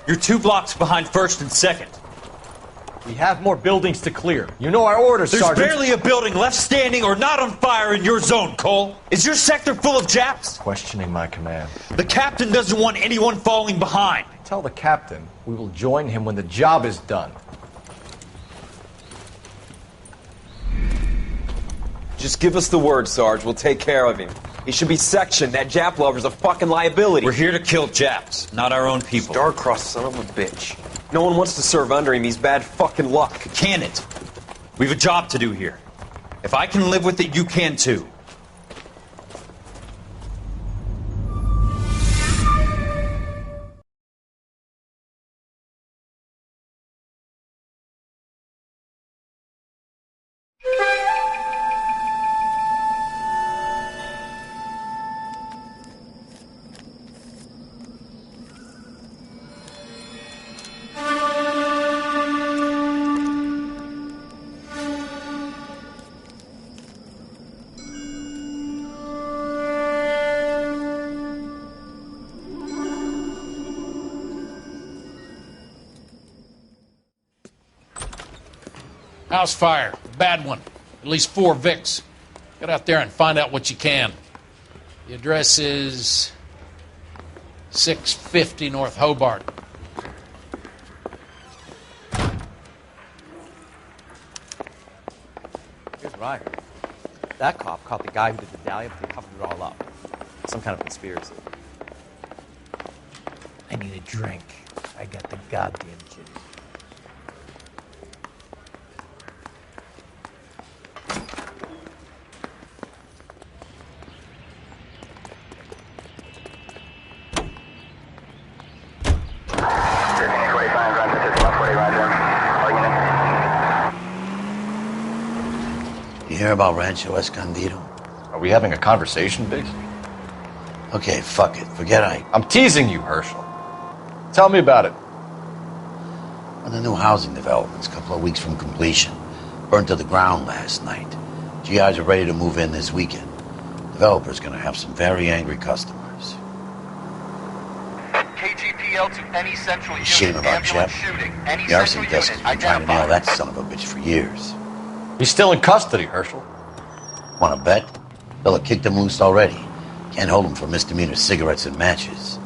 You're 2 blocks behind 1st and 2nd. We have more buildings to clear. You know our orders, There's Sergeant. barely a building left standing or not on fire in your zone, Cole. Is your sector full of Japs? Questioning my command. The captain doesn't want anyone falling behind. Tell the captain we will join him when the job is done. Just give us the word, Sarge. We'll take care of him. He should be sectioned. That Jap lover's a fucking liability. We're here to kill Japs, not our own people. Star-crossed son of a bitch. No one wants to serve under him. He's bad fucking luck. Can it? We have a job to do here. If I can live with it, you can too. House fire. Bad one. At least 4 Vicks. Get out there and find out what you can. The address is 650 North Hobart. Here's Ryder. That cop caught the guy who did the dally-up and covered it all up. Some kind of conspiracy. I need a drink. I got the goddamn jittery. You hear about Rancho Escondido? Are we having a conversation, Biggs? Okay, fuck it. Forget I... I'm teasing you, Herschel. Tell me about it. Well, the new housing development's a couple of weeks from completion. Burned to the ground last night. GIs are ready to move in this weekend. Developer's gonna have some very angry customers. KGPL to any central unit. Shame about Ambulance Jeff. shooting. Any The arson central desk has unit. been trying to nail Identified. that son of a bitch for years. He's still in custody, Herschel. Wanna bet? They'll have kicked him loose already. Can't hold him for misdemeanor cigarettes and matches.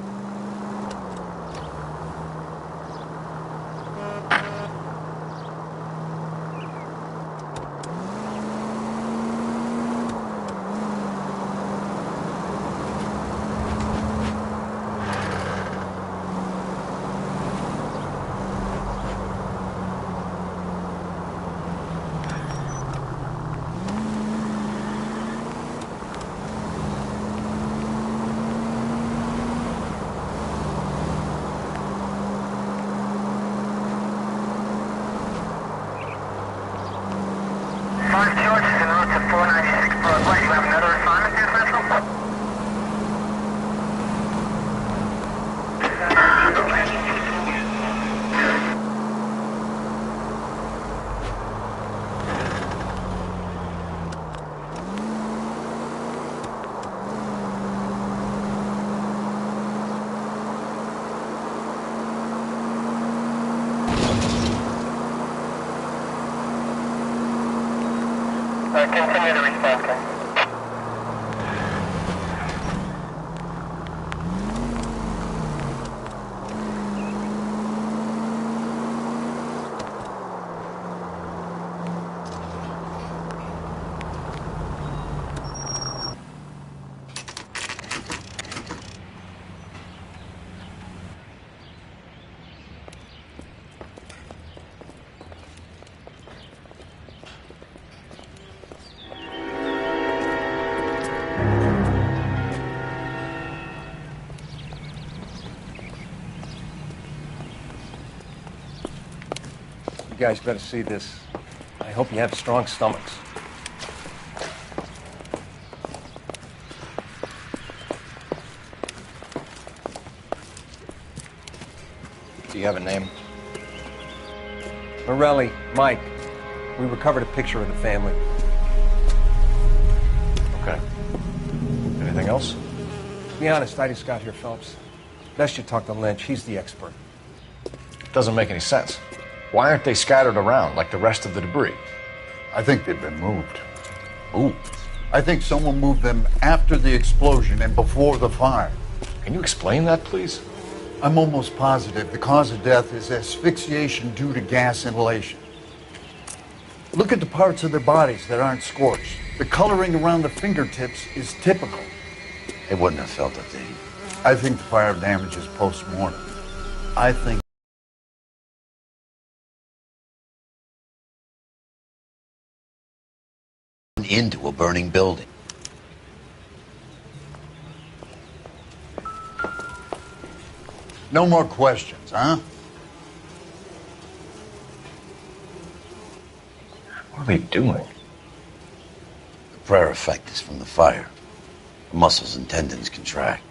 Continue to respond, sir. You guys better see this. I hope you have strong stomachs. Do you have a name? Morelli, Mike. We recovered a picture of the family. Okay. Anything else? To be honest, I just got here, Phelps. Best you talk to Lynch. He's the expert. Doesn't make any sense. Why aren't they scattered around like the rest of the debris? I think they've been moved. Moved? I think someone moved them after the explosion and before the fire. Can you explain that, please? I'm almost positive the cause of death is asphyxiation due to gas inhalation. Look at the parts of their bodies that aren't scorched. The coloring around the fingertips is typical. They wouldn't have felt a thing. I think the fire damage is post-mortem. I think into a burning building. no more questions, huh? What are they doing? The prayer effect is from the fire. The muscles and tendons contract.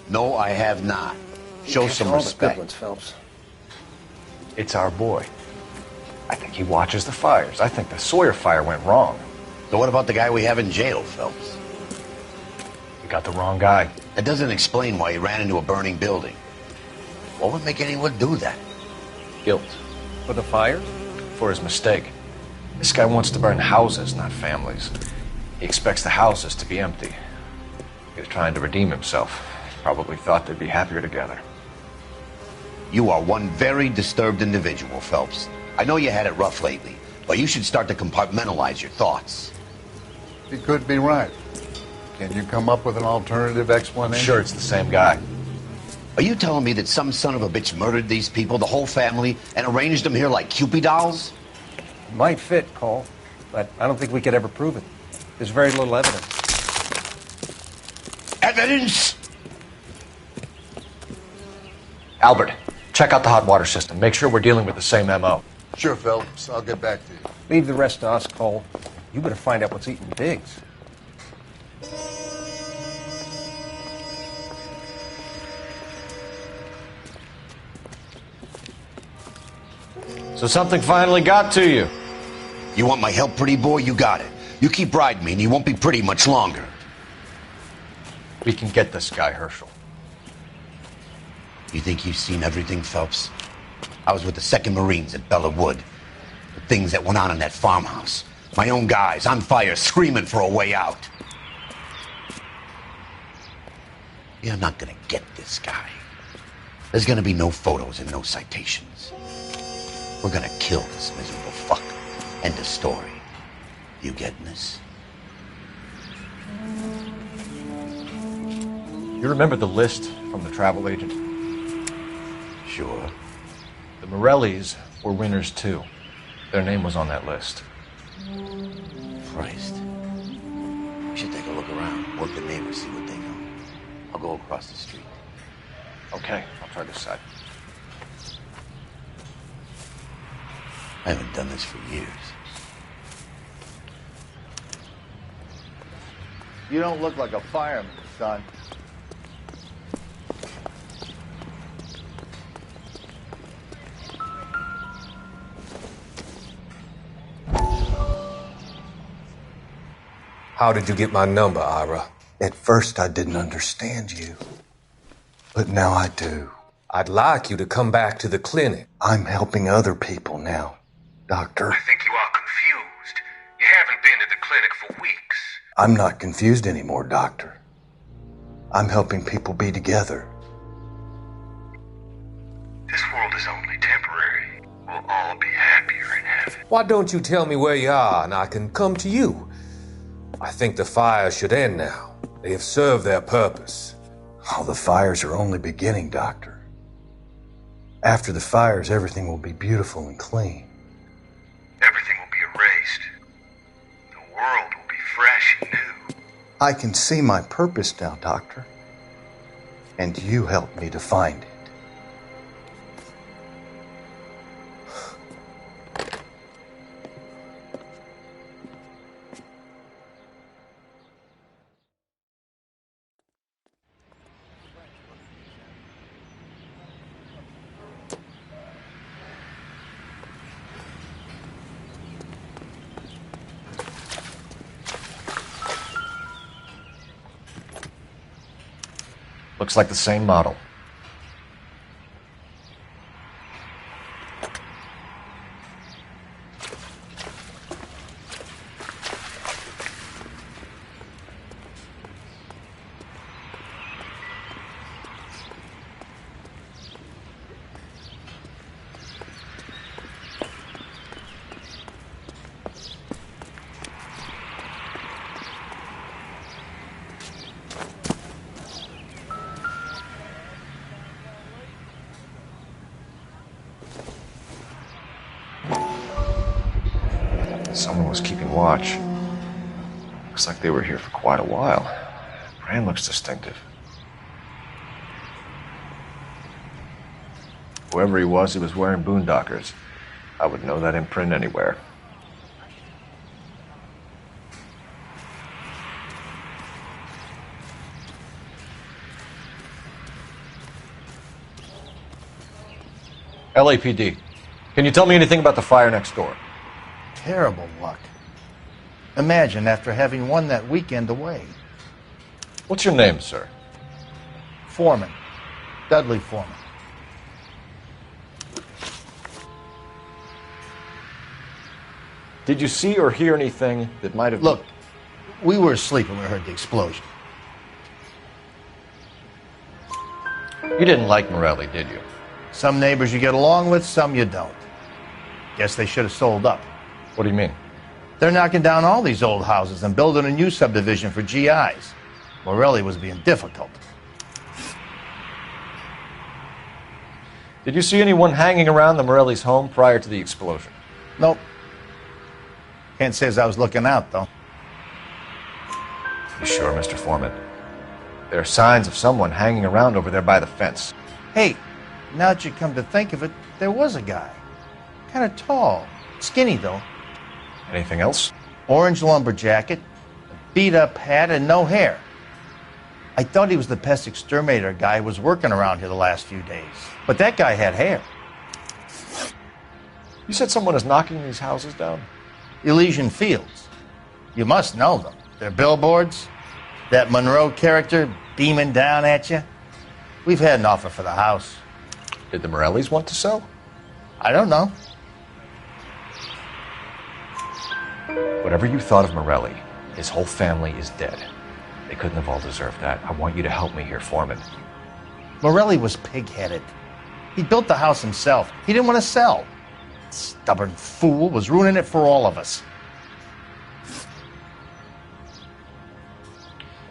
No, I have not. Show some respect. Good ones, Phelps. It's our boy. I think he watches the fires. I think the Sawyer fire went wrong. So what about the guy we have in jail, Phelps? We got the wrong guy. That doesn't explain why he ran into a burning building. What would make anyone do that? Guilt. For the fires? For his mistake. This guy wants to burn houses, not families. He expects the houses to be empty. He's trying to redeem himself. Probably thought they'd be happier together. You are one very disturbed individual, Phelps. I know you had it rough lately, but you should start to compartmentalize your thoughts. He could be right. Can you come up with an alternative explanation? Sure, it's the same guy. Are you telling me that some son of a bitch murdered these people, the whole family, and arranged them here like Cupid dolls? Might fit, Cole, but I don't think we could ever prove it. There's very little evidence. Evidence? Albert, check out the hot water system. Make sure we're dealing with the same MO. Sure, Phelps. I'll get back to you. Leave the rest to us, Cole. You better find out what's eating Biggs. So something finally got to you. You want my help, pretty boy? You got it. You keep riding me and you won't be pretty much longer. We can get this guy, Herschel. You think you've seen everything, Phelps? I was with the 2nd Marines at Bella Wood. The things that went on in that farmhouse. My own guys on fire, screaming for a way out. You're not gonna get this guy. There's gonna be no photos and no citations. We're gonna kill this miserable fuck. End of story. You getting this? You remember the list from the travel agent? Sure. The Morellis were winners too. Their name was on that list. Christ. We should take a look around. Work the neighbors, see what they know. I'll go across the street. Okay, I'll try this side. I haven't done this for years. You don't look like a fireman, son. How did you get my number, Ira? At first, I didn't understand you. But now I do. I'd like you to come back to the clinic. I'm helping other people now, Doctor. I think you are confused. You haven't been to the clinic for weeks. I'm not confused anymore, Doctor. I'm helping people be together. This world is only temporary. We'll all be happier in heaven. Why don't you tell me where you are and I can come to you? I think the fires should end now. They have served their purpose. Oh, the fires are only beginning, Doctor. After the fires, everything will be beautiful and clean. Everything will be erased. The world will be fresh and new. I can see my purpose now, Doctor. And you helped me to find it. Looks like the same model. Someone was keeping watch. Looks like they were here for quite a while. Brand looks distinctive. Whoever he was wearing boondockers. I would know that imprint anywhere. LAPD, can you tell me anything about the fire next door? Terrible luck. Imagine after having won that weekend away. What's your name, sir? Foreman. Dudley Foreman. Did you see or hear anything that might have... Look, we were asleep when we heard the explosion. You didn't like Morelli, did you? Some neighbors you get along with, some you don't. Guess they should have sold up. What do you mean? They're knocking down all these old houses and building a new subdivision for GIs. Morelli was being difficult. Did you see anyone hanging around the Morelli's home prior to the explosion? Nope. Can't say as I was looking out, though. You sure, Mr. Foreman? There are signs of someone hanging around over there by the fence. Hey, now that you come to think of it, there was a guy. Kind of tall. Skinny, though. Anything else? Orange lumber jacket, a beat-up hat, and no hair. I thought he was the pest exterminator guy who was working around here the last few days. But that guy had hair. You said someone is knocking these houses down? Elysian Fields. You must know them. They're billboards. That Monroe character beaming down at you. We've had an offer for the house. Did the Morellis want to sell? I don't know. Whatever you thought of Morelli, his whole family is dead. They couldn't have all deserved that. I want you to help me here, Foreman. Morelli was pig-headed. He built the house himself. He didn't want to sell. Stubborn fool was ruining it for all of us.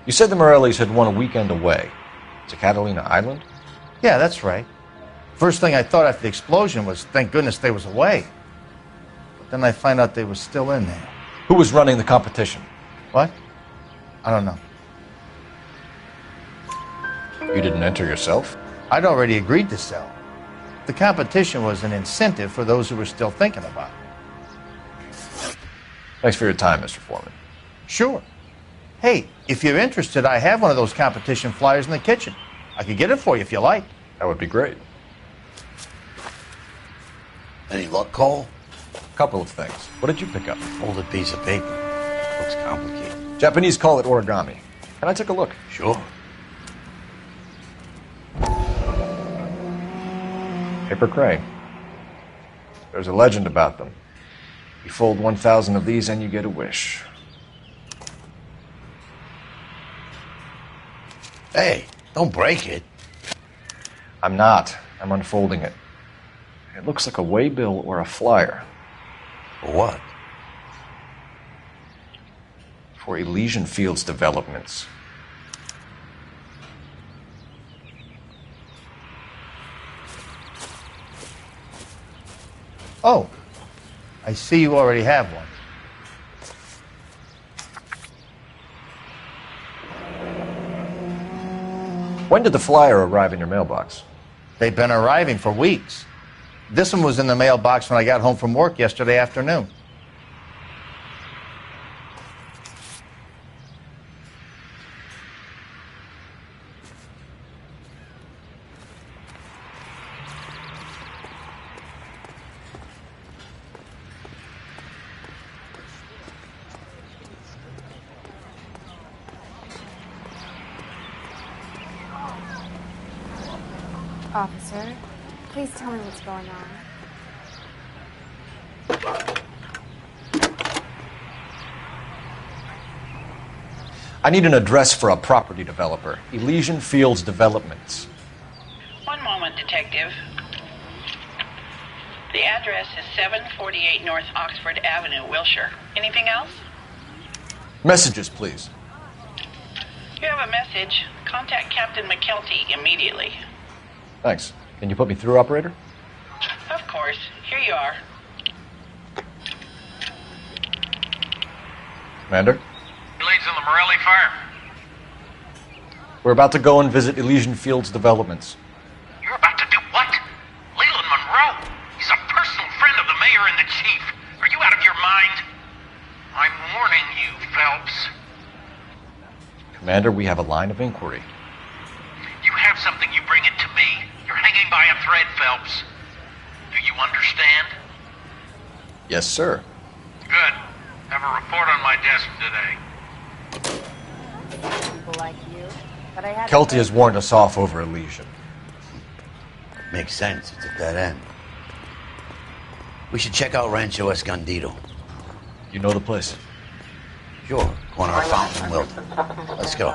You said the Morellis had won a weekend away to Catalina Island? Yeah, that's right. First thing I thought after the explosion was, thank goodness they was away. But then I find out they was still in there. Who was running the competition? What? I don't know. You didn't enter yourself? I'd already agreed to sell. The competition was an incentive for those who were still thinking about it. Thanks for your time, Mr. Foreman. Sure. Hey, if you're interested, I have one of those competition flyers in the kitchen. I could get it for you if you like. That would be great. Any luck, Cole? Couple of things. What did you pick up? Folded piece of paper. Looks complicated. Japanese call it origami. Can I take a look? Sure. Paper crane. There's a legend about them. You fold 1,000 of these and you get a wish. Hey, don't break it. I'm not. I'm unfolding it. It looks like a waybill or a flyer. For what? For Elysian Fields developments. Oh, I see you already have one. When did the flyer arrive in your mailbox? They've been arriving for weeks. This one was in the mailbox when I got home from work yesterday afternoon. Officer, please tell me what's going on. I need an address for a property developer. Elysian Fields Developments. One moment, Detective. The address is 748 North Oxford Avenue, Wilshire. Anything else? Messages, please. You have a message. Contact Captain McKelty immediately. Thanks. Can you put me through, operator? Of course. Here you are. Commander? Leads in the Morelli fire. We're about to go and visit Elysian Fields Developments. You're about to do what? Leland Monroe. He's a personal friend of the mayor and the chief. Are you out of your mind? I'm warning you, Phelps. Commander, we have a line of inquiry. You have something, you bring it to me. You're hanging by a thread, Phelps. Do you understand? Yes, sir. Good. Have a report on my desk today. People like you. But I had Kelty has warned us off over Elysian. Makes sense. It's at that end. We should check out Rancho Escondido. You know the place? Sure. Corner of Fountain and Wilton. Let's go.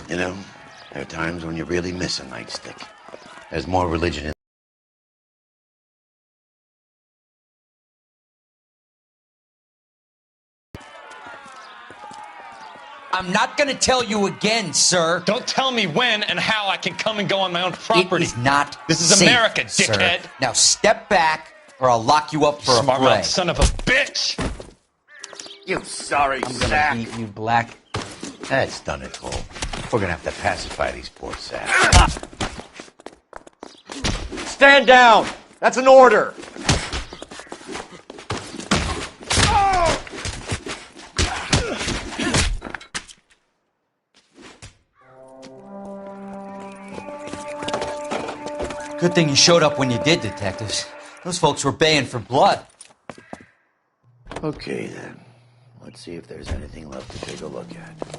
You know, there are times when you really miss a nightstick. There's more religion in I'm not gonna tell you again, sir. Don't tell me when and how I can come and go on my own property. It is not This is safe, America, sir. dickhead. Now step back, or I'll lock you up for a Smart fray. mouth son of a bitch! You sorry I'm gonna sack. beat you black. That's done it, Cole. We're gonna have to pacify these poor sacks. Stand down! That's an order! Good thing you showed up when you did, detectives. Those folks were baying for blood. Okay, then. Let's see if there's anything left to take a look at.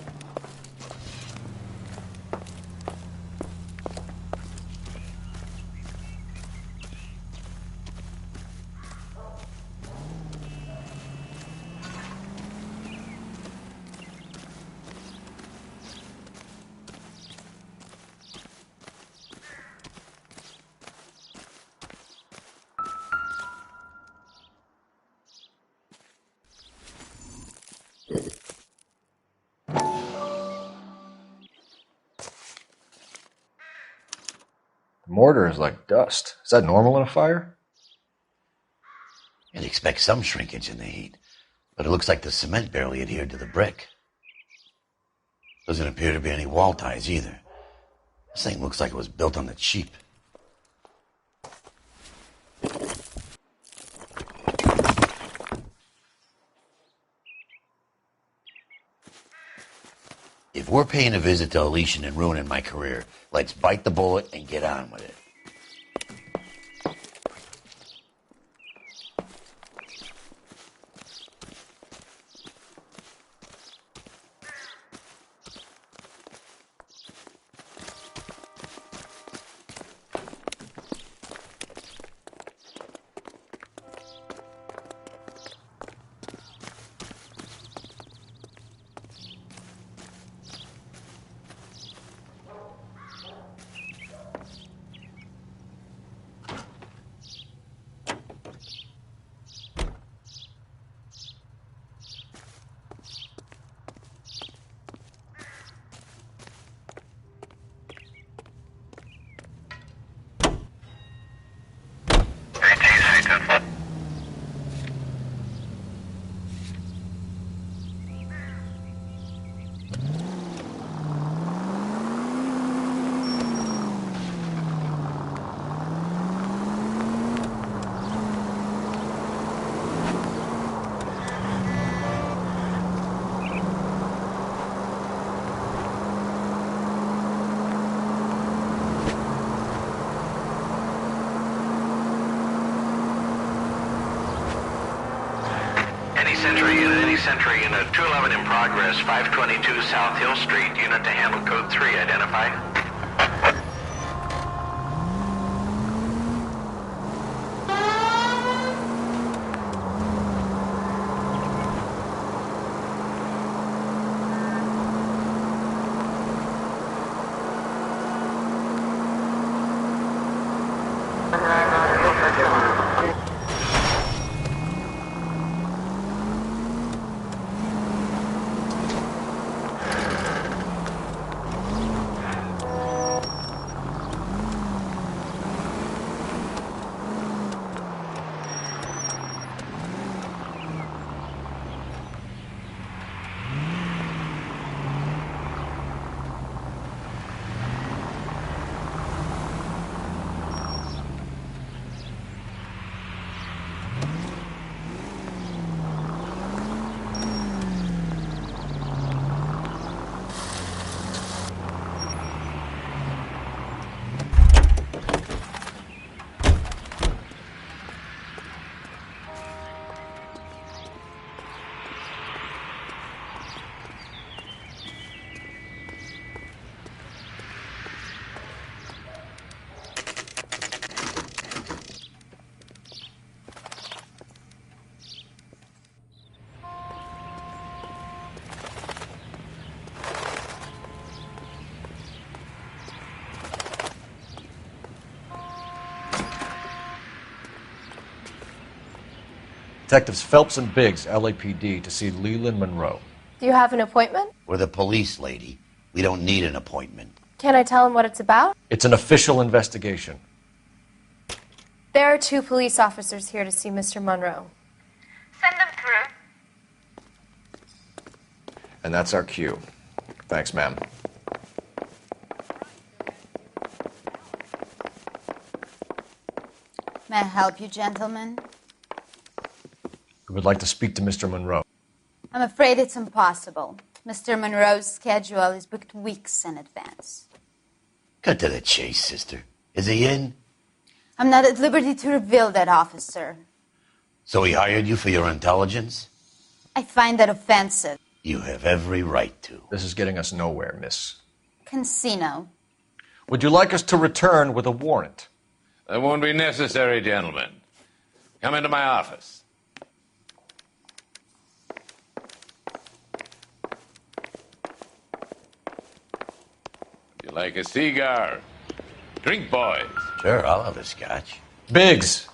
The mortar is like dust. Is that normal in a fire? You'd expect some shrinkage in the heat, but it looks like the cement barely adhered to the brick. Doesn't appear to be any wall ties either. This thing looks like it was built on the cheap. If we're paying a visit to Elysian and ruining my career, let's bite the bullet and get on with it. Sentry unit 211 in progress, 522 South Hill Street, unit to handle code 3, identify. Detectives Phelps and Biggs, LAPD, to see Leland Monroe. Do you have an appointment? We're the police, lady. We don't need an appointment. Can I tell him what it's about? It's an official investigation. There are 2 police officers here to see Mr. Monroe. Send them through. And that's our cue. Thanks, ma'am. May I help you, gentlemen? We would like to speak to Mr. Monroe. I'm afraid it's impossible. Mr. Monroe's schedule is booked weeks in advance. Cut to the chase, sister. Is he in? I'm not at liberty to reveal that, officer. So he hired you for your intelligence? I find that offensive. You have every right to. This is getting us nowhere, miss. Casino. Would you like us to return with a warrant? That won't be necessary, gentlemen. Come into my office. You like a cigar? Drink, boys. Sure, I'll have a scotch. Biggs.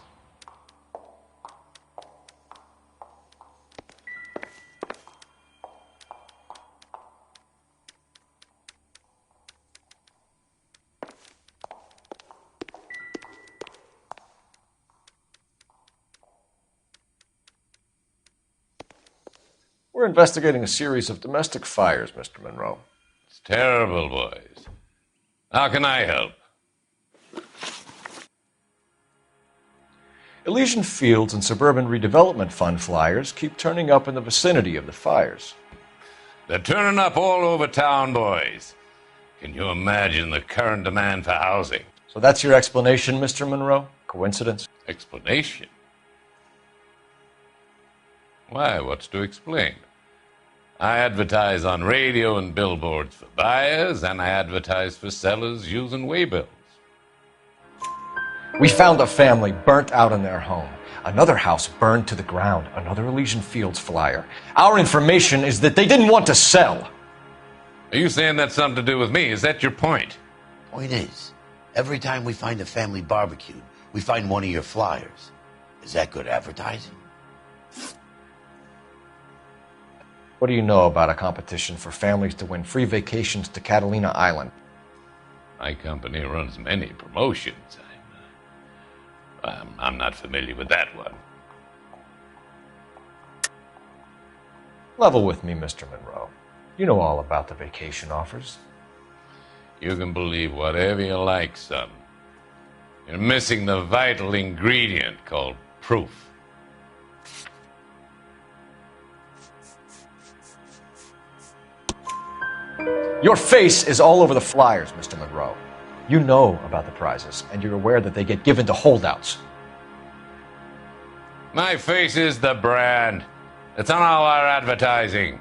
We're investigating a series of domestic fires, Mr. Monroe. It's terrible, boys. How can I help? Elysian Fields and Suburban Redevelopment Fund flyers keep turning up in the vicinity of the fires. They're turning up all over town, boys. Can you imagine the current demand for housing? So that's your explanation, Mr. Monroe? Coincidence? Explanation? Why, what's to explain? I advertise on radio and billboards for buyers, and I advertise for sellers using waybills. We found a family burnt out in their home. Another house burned to the ground. Another Elysian Fields flyer. Our information is that they didn't want to sell. Are you saying that's something to do with me? Is that your point? Point is, every time we find a family barbecued, we find one of your flyers. Is that good advertising? What do you know about a competition for families to win free vacations to Catalina Island? My company runs many promotions. I'm not familiar with that one. Level with me, Mr. Monroe. You know all about the vacation offers. You can believe whatever you like, son. You're missing the vital ingredient called proof. Your face is all over the flyers, Mr. Monroe. You know about the prizes, and you're aware that they get given to holdouts. My face is the brand. It's on all our advertising.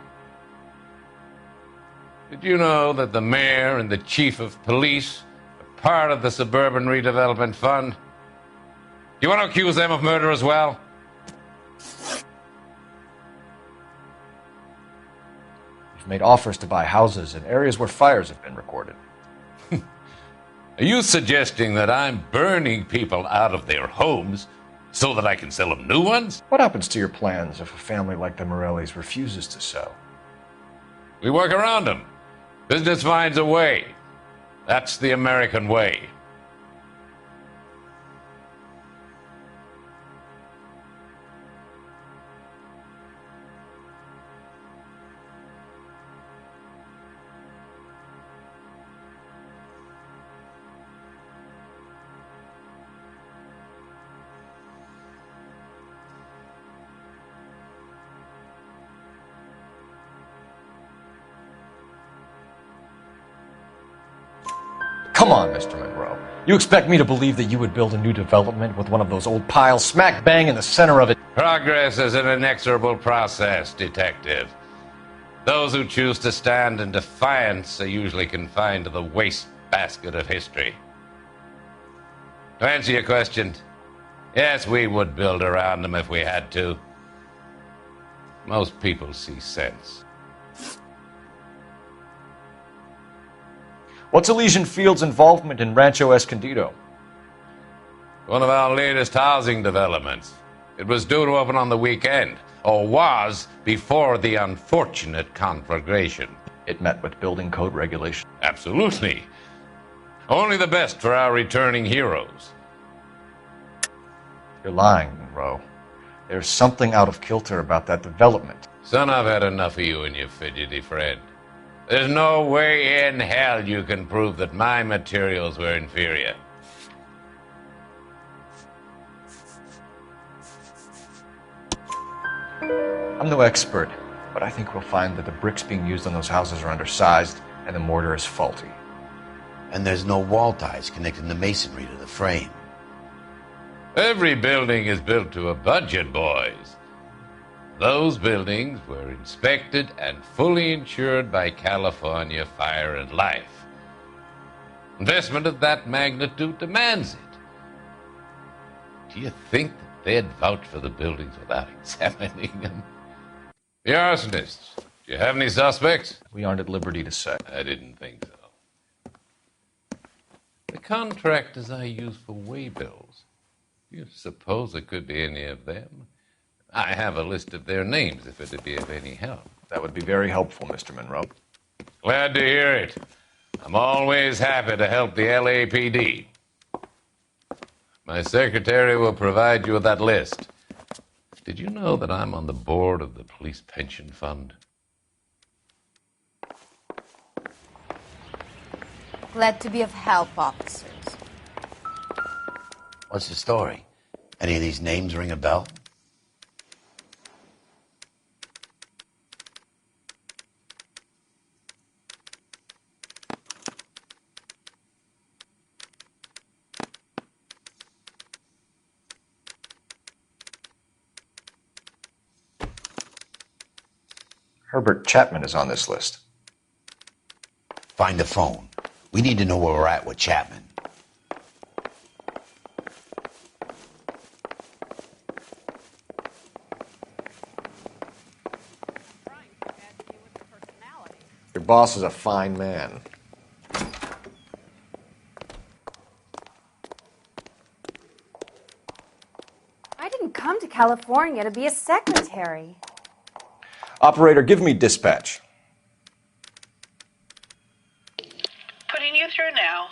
Did you know that the mayor and the chief of police are part of the Suburban Redevelopment Fund? Do you want to accuse them of murder as well? You've made offers to buy houses in areas where fires have been recorded. Are you suggesting that I'm burning people out of their homes so that I can sell them new ones? What happens to your plans if a family like the Morellis refuses to sell? We work around them. Business finds a way. That's the American way. Come on, Mr. Monroe. You expect me to believe that you would build a new development with one of those old piles smack bang in the center of it? Progress is an inexorable process, detective. Those who choose to stand in defiance are usually confined to the wastebasket of history. To answer your question, yes, we would build around them if we had to. Most people see sense. What's Elysian Fields' involvement in Rancho Escondido? One of our latest housing developments. It was due to open on the weekend, or was before the unfortunate conflagration. It met with building code regulation. Absolutely. Only the best for our returning heroes. You're lying, Monroe. There's something out of kilter about that development. Son, I've had enough of you and your fidgety friend. There's no way in hell you can prove that my materials were inferior. I'm no expert, but I think we'll find that the bricks being used on those houses are undersized and the mortar is faulty. And there's no wall ties connecting the masonry to the frame. Every building is built to a budget, boys. Those buildings were inspected and fully insured by California Fire and Life. Investment of that magnitude demands it. Do you think that they'd vouch for the buildings without examining them? The arsonists, do you have any suspects? We aren't at liberty to say. I didn't think so. The contractors I use for waybills, do you suppose it could be any of them? I have a list of their names if it'd be of any help. That would be very helpful, Mr. Monroe. Glad to hear it. I'm always happy to help the LAPD. My secretary will provide you with that list. Did you know that I'm on the board of the Police Pension Fund? Glad to be of help, officers. What's the story? Any of these names ring a bell? Herbert Chapman is on this list. Find the phone. We need to know where we're at with Chapman. Your boss is a fine man. I didn't come to California to be a secretary. Operator, give me dispatch. Putting you through now.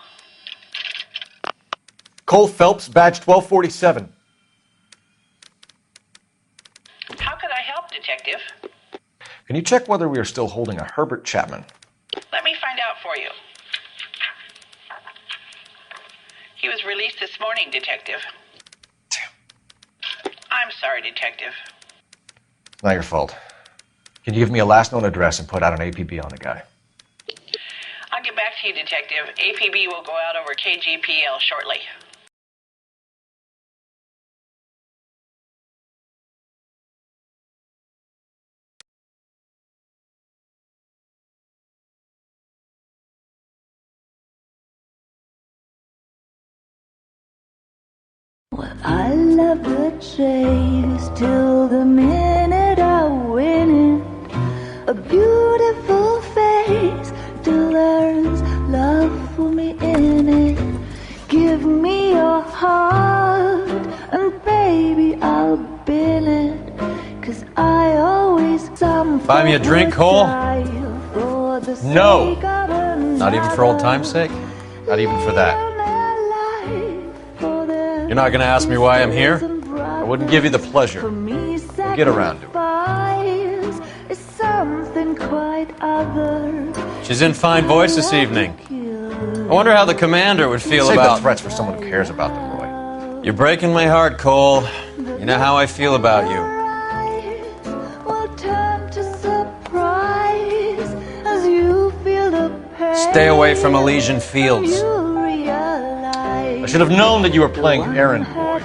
Cole Phelps, badge 1247. How could I help, Detective? Can you check whether we are still holding a Herbert Chapman? Let me find out for you. He was released this morning, Detective. Damn. I'm sorry, Detective. It's not your fault. Can you give me a last known address and put out an APB on the guy? I'll get back to you, Detective. APB will go out over KGPL shortly. I love the chase till the minute I win it. A beautiful face till there's love for me in it. Give me your heart and baby I'll bin it. 'Cause I always Buy me a drink, Cole? No. Not even for old time's sake? Not even for that. You're not going to ask me why I'm here? I wouldn't give you the pleasure. We'll get around to it. Something quite other. She's in fine voice this evening. I wonder how the commander would feel Save about... the threats for someone who cares about them, Roy. You're breaking my heart, Cole. You know how I feel about you. Stay away from Elysian Fields. I should have known that you were playing errand boy.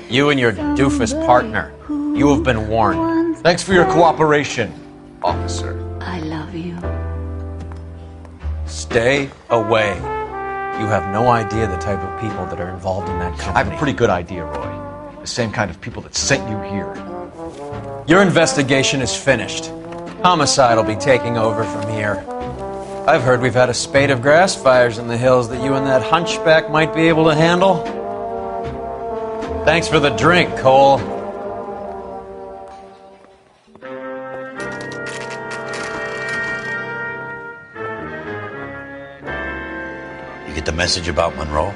You and your doofus partner. You have been warned. Thanks for your cooperation, officer. I love you. Stay away. You have no idea the type of people that are involved in that company. I have a pretty good idea, Roy. The same kind of people that sent you here. Your investigation is finished. Homicide will be taking over from here. I've heard we've had a spate of grass fires in the hills that you and that hunchback might be able to handle. Thanks for the drink, Cole. You get the message about Monroe?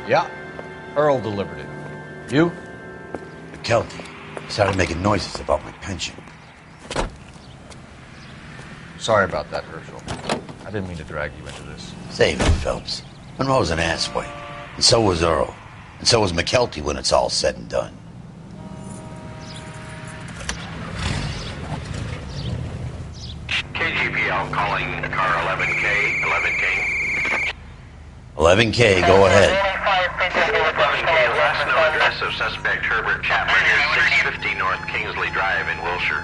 Yeah. Earl delivered it. You? McKelty started making noises about my pension. Sorry about that, Herschel. I didn't mean to drag you into this. Save it, Phelps. Monroe's an asswipe. And so was Earl. And so was McKelty when it's all said and done. KGPL calling car 11K. 11K, go ahead. 11K, last known address of suspect Herbert Chapman is 650 North Kingsley Drive in Wilshire.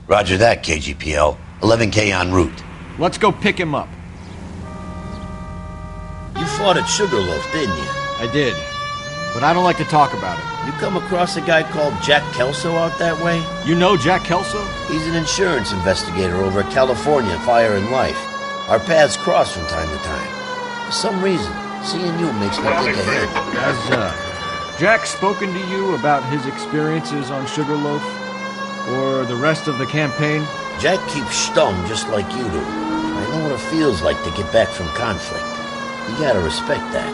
Roger that, KGPL. 11K en route. Let's go pick him up. You fought at Sugarloaf, didn't you? I did, but I don't like to talk about it. You come across a guy called Jack Kelso out that way? You know Jack Kelso? He's an insurance investigator over at California Fire and Life. Our paths cross from time to time. For some reason, seeing you makes me think of him. Has Jack spoken to you about his experiences on Sugarloaf? Or the rest of the campaign? Jack keeps stum just like you do. I know what it feels like to get back from conflict. You gotta respect that.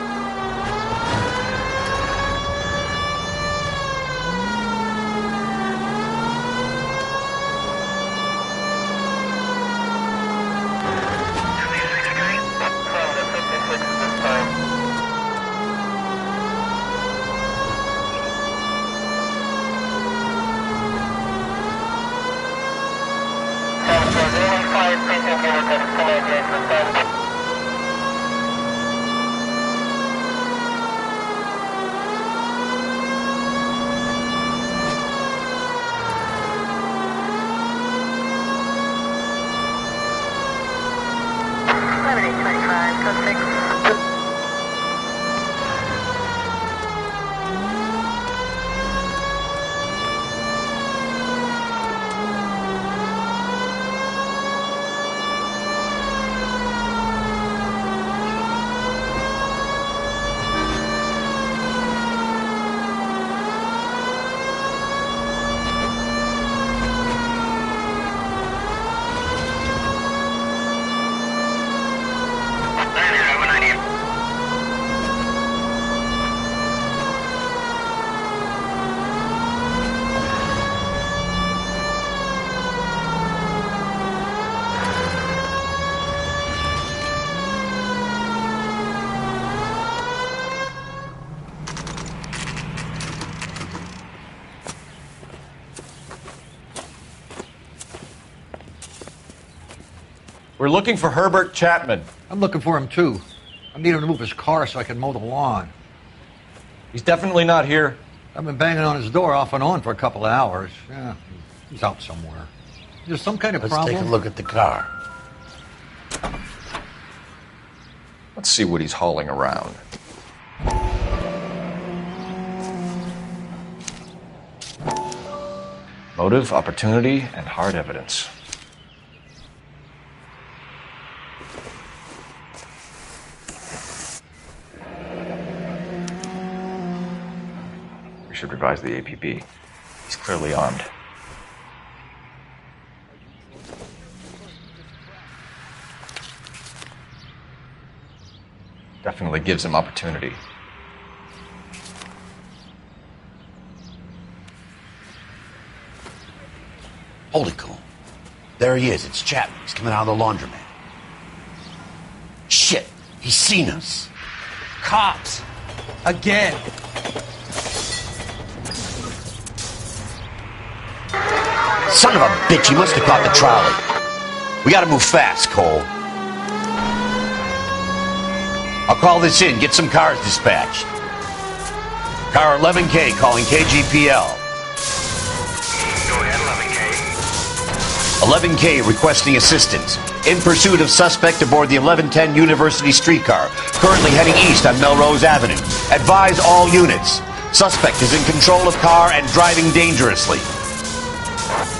We're looking for Herbert Chapman. I'm looking for him, too. I need him to move his car so I can mow the lawn. He's definitely not here. I've been banging on his door off and on for a couple of hours. Yeah, he's out somewhere. There's some kind of problem. Let's take a look at the car. Let's see what he's hauling around. Motive, opportunity, and hard evidence. We should revise the APB. He's clearly armed. Definitely gives him opportunity. Hold it, Cole. There he is. It's Chapman. He's coming out of the laundromat. Shit. He's seen us. Cops. Again. Son of a bitch. He must have caught the trolley. We gotta move fast, Cole. I'll call this in. Get some cars dispatched. Car 11K calling KGPL. Go ahead, 11K requesting assistance. In pursuit of suspect aboard the 1110 University streetcar, currently heading east on Melrose Avenue. Advise all units. Suspect is in control of car and driving dangerously.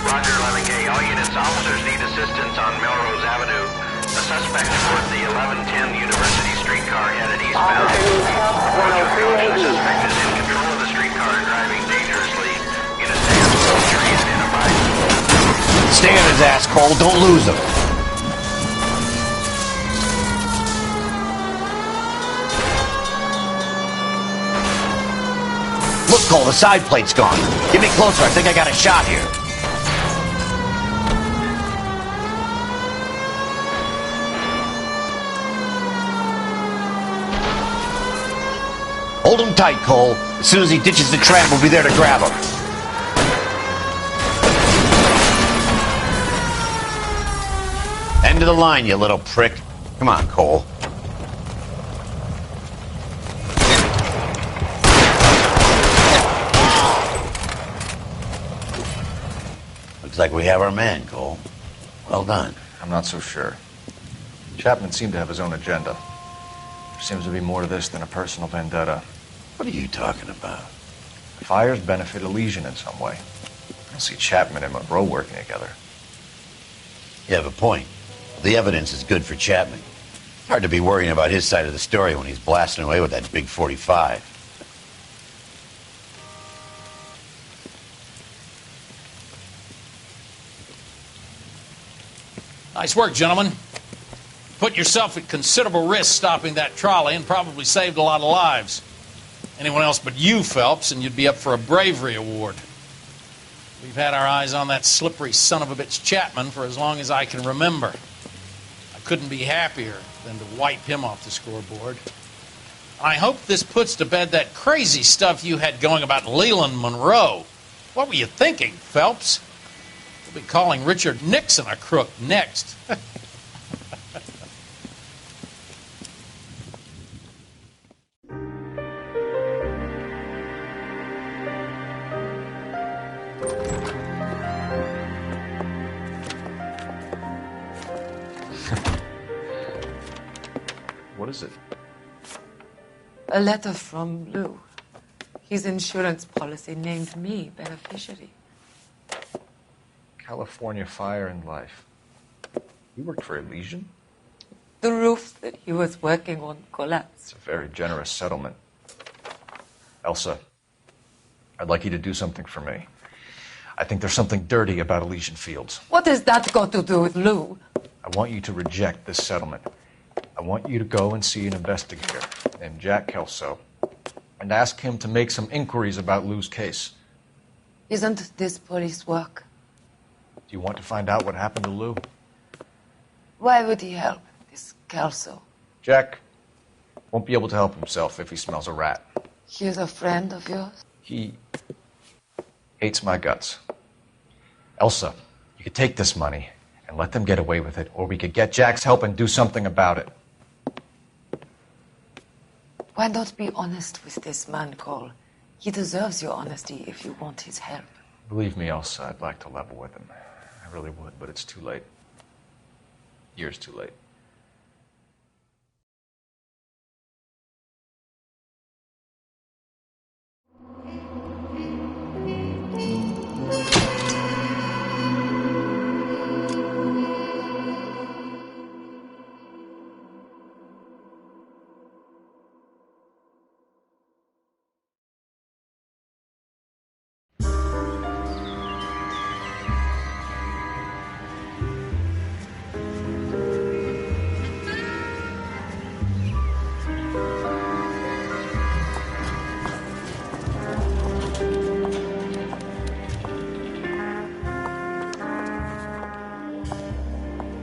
Roger, 11K. All units, officers need assistance on Melrose Avenue. The suspect aboard the 1110 University streetcar headed eastbound. The suspect is in control of the streetcar and driving dangerously. Units stay identified. Stay on his ass, Cole. Don't lose him. Look, Cole, the side plate's gone. Get me closer. I think I got a shot here. Hold him tight, Cole. As soon as he ditches the tram, we'll be there to grab him. End of the line, you little prick. Come on, Cole. Looks like we have our man, Cole. Well done. I'm not so sure. Chapman seemed to have his own agenda. There seems to be more to this than a personal vendetta. What are you talking about? The fires benefit Elysian in some way. I don't see Chapman and Monroe working together. You have a point. The evidence is good for Chapman. Hard to be worrying about his side of the story when he's blasting away with that big 45. Nice work, gentlemen. Put yourself at considerable risk stopping that trolley and probably saved a lot of lives. Anyone else but you, Phelps, and you'd be up for a bravery award. We've had our eyes on that slippery son of a bitch Chapman for as long as I can remember. I couldn't be happier than to wipe him off the scoreboard. I hope this puts to bed that crazy stuff you had going about Leland Monroe. What were you thinking, Phelps? We'll be calling Richard Nixon a crook next. What is it? A letter from Lou. His insurance policy named me beneficiary. California Fire and Life. You worked for Elysian? The roof that he was working on collapsed. It's a very generous settlement. Elsa, I'd like you to do something for me. I think there's something dirty about Elysian Fields. What has that got to do with Lou? I want you to reject this settlement. I want you to go and see an investigator named Jack Kelso and ask him to make some inquiries about Lou's case. Isn't this police work? Do you want to find out what happened to Lou? Why would he help this Kelso? Jack won't be able to help himself if he smells a rat. He is a friend of yours? He hates my guts. Elsa, you could take this money and let them get away with it, or we could get Jack's help and do something about it. Why not be honest with this man, Cole? He deserves your honesty if you want his help. Believe me, Elsa, I'd like to level with him. I really would, but it's too late. Years too late.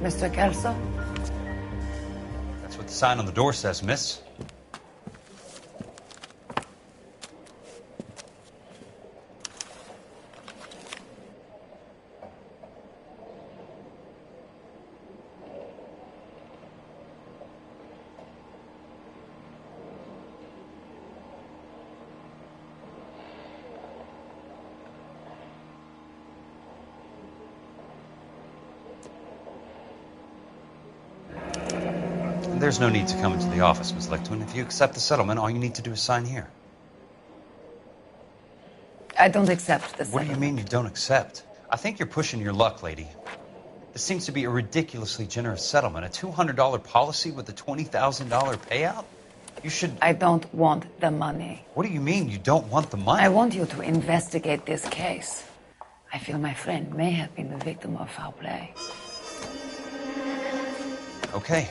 Mr. Kelso? That's what the sign on the door says, miss. There's no need to come into the office, Miss Lichtwin. If you accept the settlement, all you need to do is sign here. I don't accept the settlement. What do you mean you don't accept? I think you're pushing your luck, lady. This seems to be a ridiculously generous settlement. A $200 policy with a $20,000 payout? You should... I don't want the money. What do you mean you don't want the money? I want you to investigate this case. I feel my friend may have been the victim of foul play. Okay.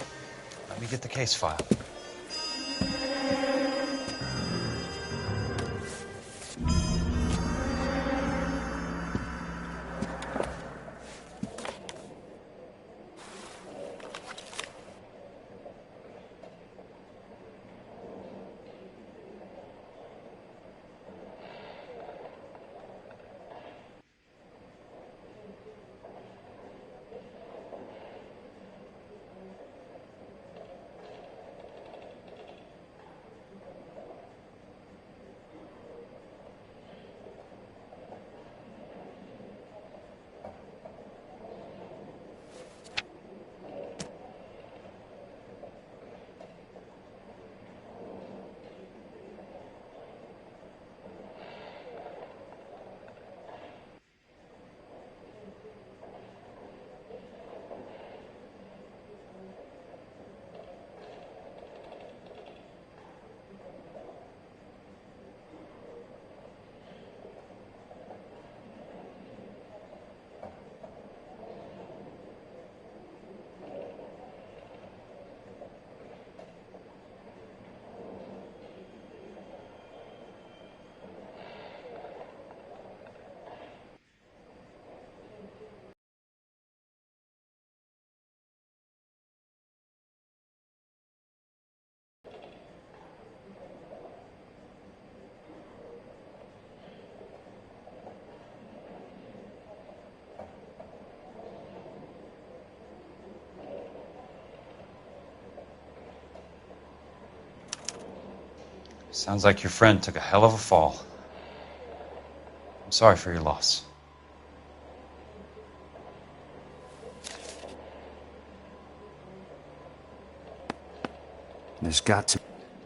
Let me get the case file. Sounds like your friend took a hell of a fall. I'm sorry for your loss. There's got to...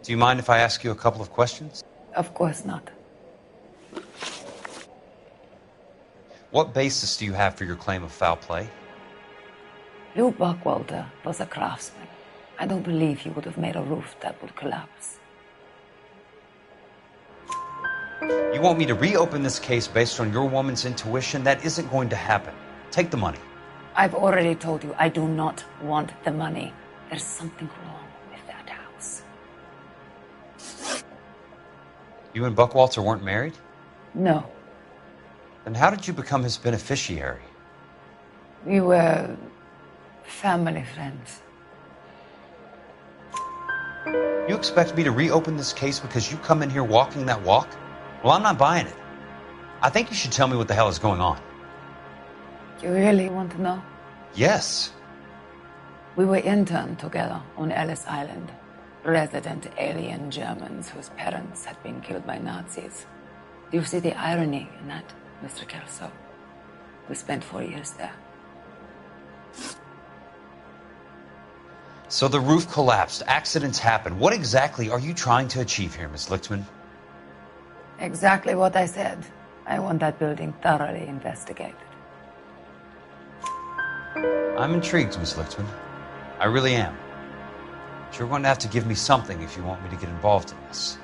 Do you mind if I ask you a couple of questions? Of course not. What basis do you have for your claim of foul play? Lou Buckwalter was a craftsman. I don't believe he would have made a roof that would collapse. You want me to reopen this case based on your woman's intuition? That isn't going to happen. Take the money. I've already told you I do not want the money. There's something wrong with that house. You and Buckwalter weren't married? No. Then how did you become his beneficiary? We were family friends. You expect me to reopen this case because you come in here walking that walk? Well, I'm not buying it. I think you should tell me what the hell is going on. You really want to know? Yes. We were interned together on Ellis Island. Resident alien Germans whose parents had been killed by Nazis. Do you see the irony in that, Mr. Kelso? We spent 4 years there. So the roof collapsed, accidents happen. What exactly are you trying to achieve here, Miss Lichtman? Exactly what I said. I want that building thoroughly investigated. I'm intrigued, Miss Lichtman. I really am. But you're going to have to give me something if you want me to get involved in this.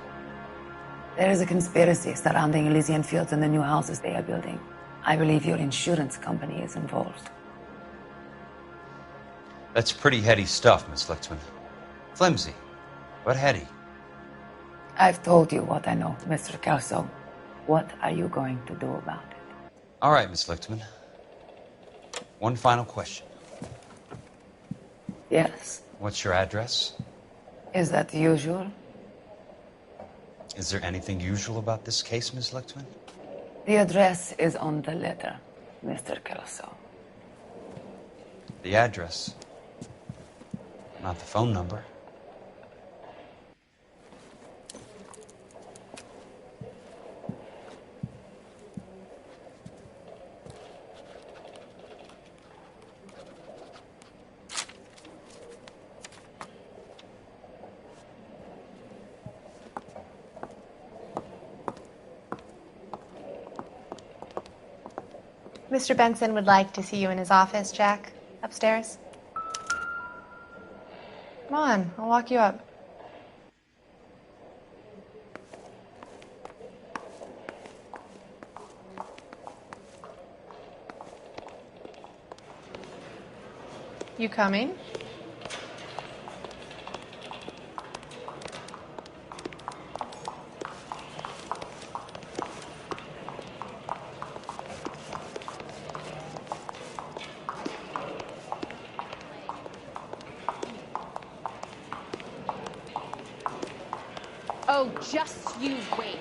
There is a conspiracy surrounding Elysian Fields and the new houses they are building. I believe your insurance company is involved. That's pretty heady stuff, Miss Lichtman. Flimsy, but heady. I've told you what I know, Mr. Kelso. What are you going to do about it? All right, Miss Lichtman. One final question. Yes. What's your address? Is that usual? Is there anything usual about this case, Miss Lichtman? The address is on the letter, Mr. Kelso. The address. Not the phone number. Mr. Benson would like to see you in his office, Jack. Upstairs. Come on, I'll walk you up. You coming? Oh, just you wait.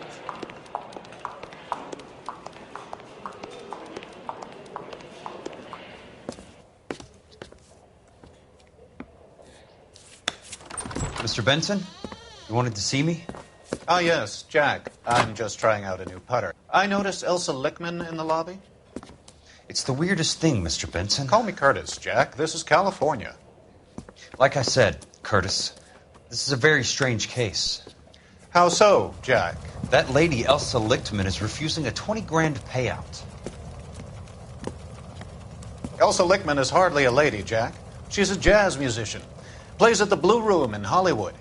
Mr. Benson, you wanted to see me? Ah, yes, Jack. I'm just trying out a new putter. I noticed Elsa Lichtman in the lobby. It's the weirdest thing, Mr. Benson. Call me Curtis, Jack. This is California. Like I said, Curtis, this is a very strange case. How so, Jack? That lady, Elsa Lichtman, is refusing a 20 grand payout. Elsa Lichtman is hardly a lady, Jack. She's a jazz musician. Plays at the Blue Room in Hollywood.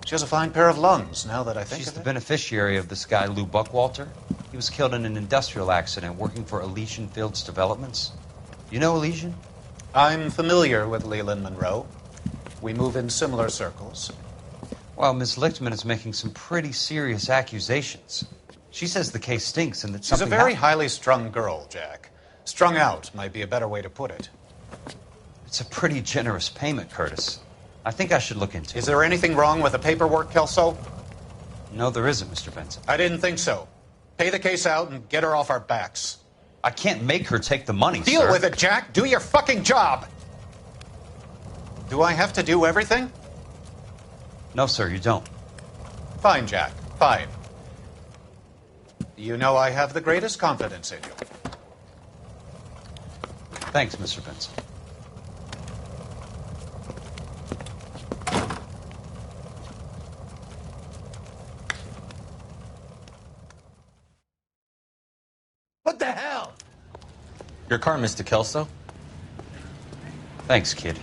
She has a fine pair of lungs, now that I think She's of the it. beneficiary of this guy, Lou Buckwalter. He was killed in an industrial accident working for Elysian Fields Developments. You know Elysian? I'm familiar with Leland Monroe. We move in similar circles. Well, Miss Lichtman is making some pretty serious accusations. She says the case stinks and that She's a something very happened. highly strung girl, Jack. Strung out might be a better way to put it. It's a pretty generous payment, Curtis. I think I should look into it. Is there anything wrong with the paperwork, Kelso? No, there isn't, Mr. Benson. I didn't think so. Pay the case out and get her off our backs. I can't make her take the money, Deal sir. with it, Jack. Do your fucking job. Do I have to do everything? No, sir, you don't. Fine, Jack. Fine. You know I have the greatest confidence in you. Thanks, Mr. Benson. Your car, Mr. Kelso. Thanks, kid.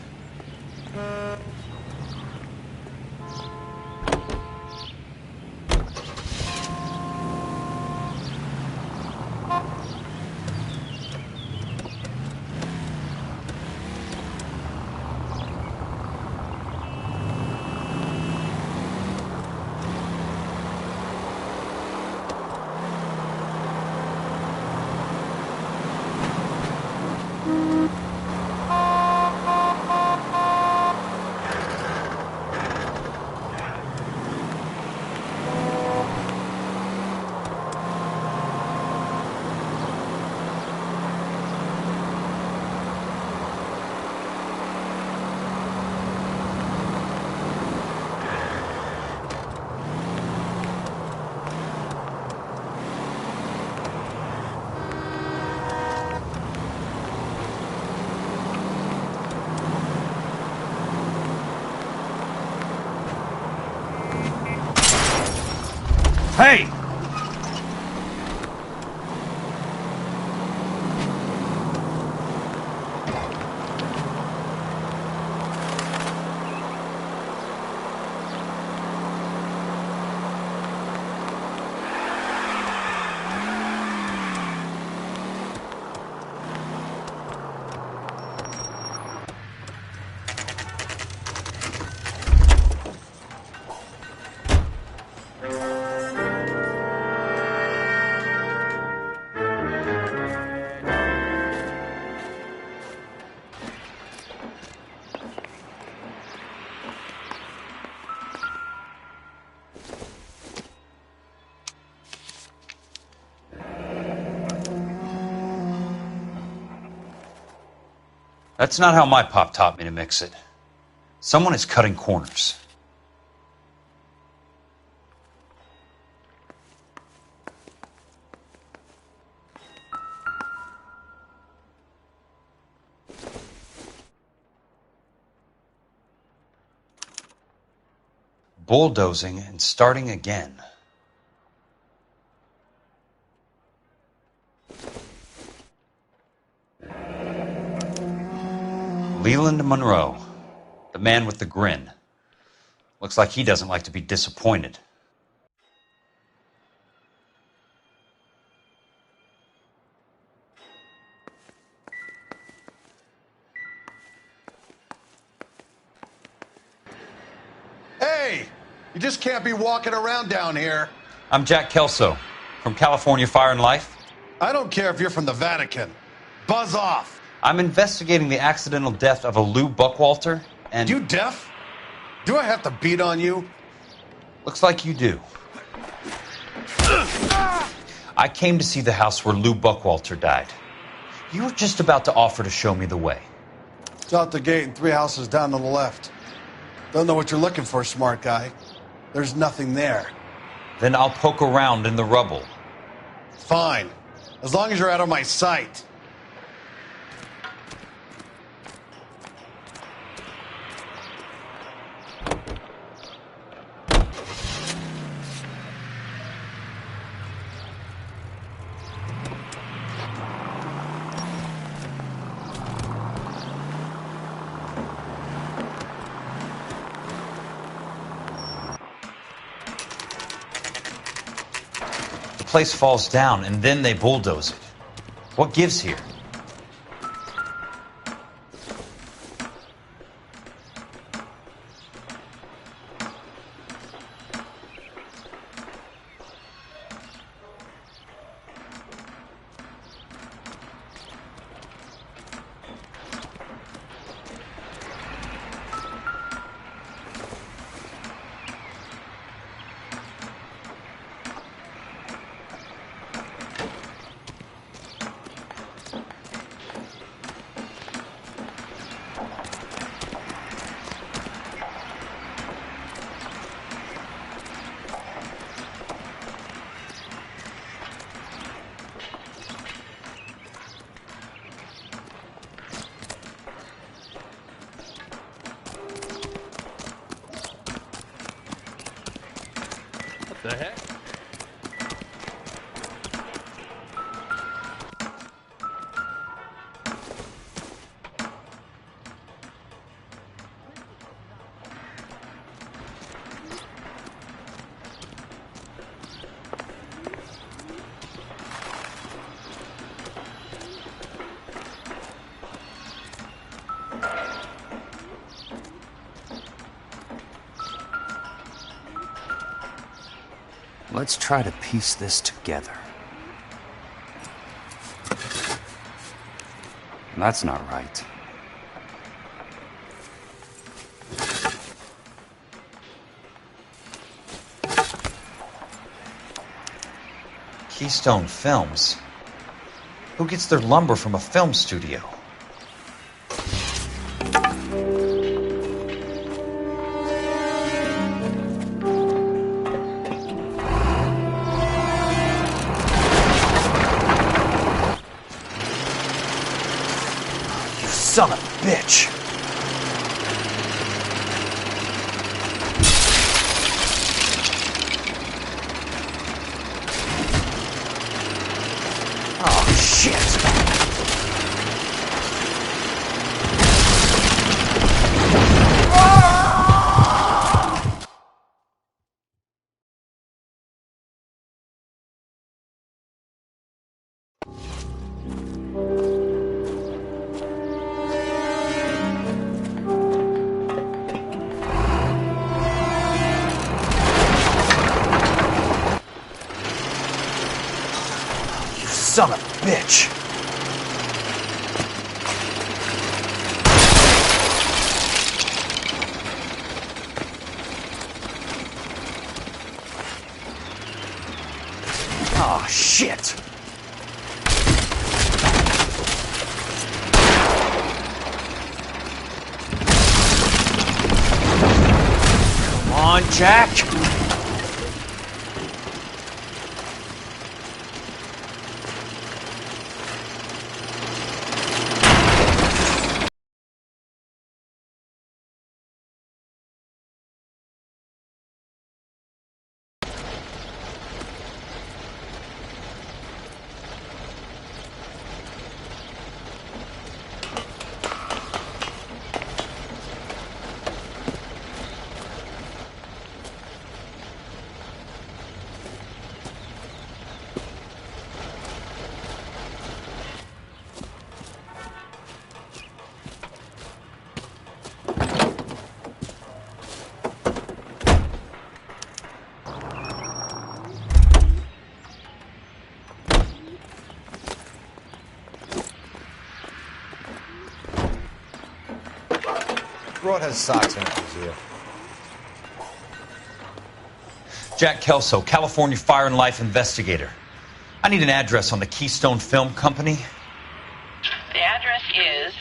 Hey! That's not how my pop taught me to mix it. Someone is cutting corners. Bulldozing and starting again. Leland Monroe, the man with the grin. Looks like he doesn't like to be disappointed. Hey! You just can't be walking around down here. I'm Jack Kelso, from California Fire and Life. I don't care if you're from the Vatican. Buzz off. I'm investigating the accidental death of a Lou Buckwalter, and... You deaf? Do I have to beat on you? Looks like you do. I came to see the house where Lou Buckwalter died. You were just about to offer to show me the way. It's out the gate and 3 houses down to the left. Don't know what you're looking for, smart guy. There's nothing there. Then I'll poke around in the rubble. Fine. As long as you're out of my sight. The place falls down, and then they bulldoze it. What gives here? The heck? Let's try to piece this together. That's not right. Keystone Films? Who gets their lumber from a film studio? You son of a bitch! Son of a bitch! Oh, shit! Come on, Jack! Broad has socks in it, here. Jack Kelso, California Fire and Life investigator. I need an address on the Keystone Film Company. The address is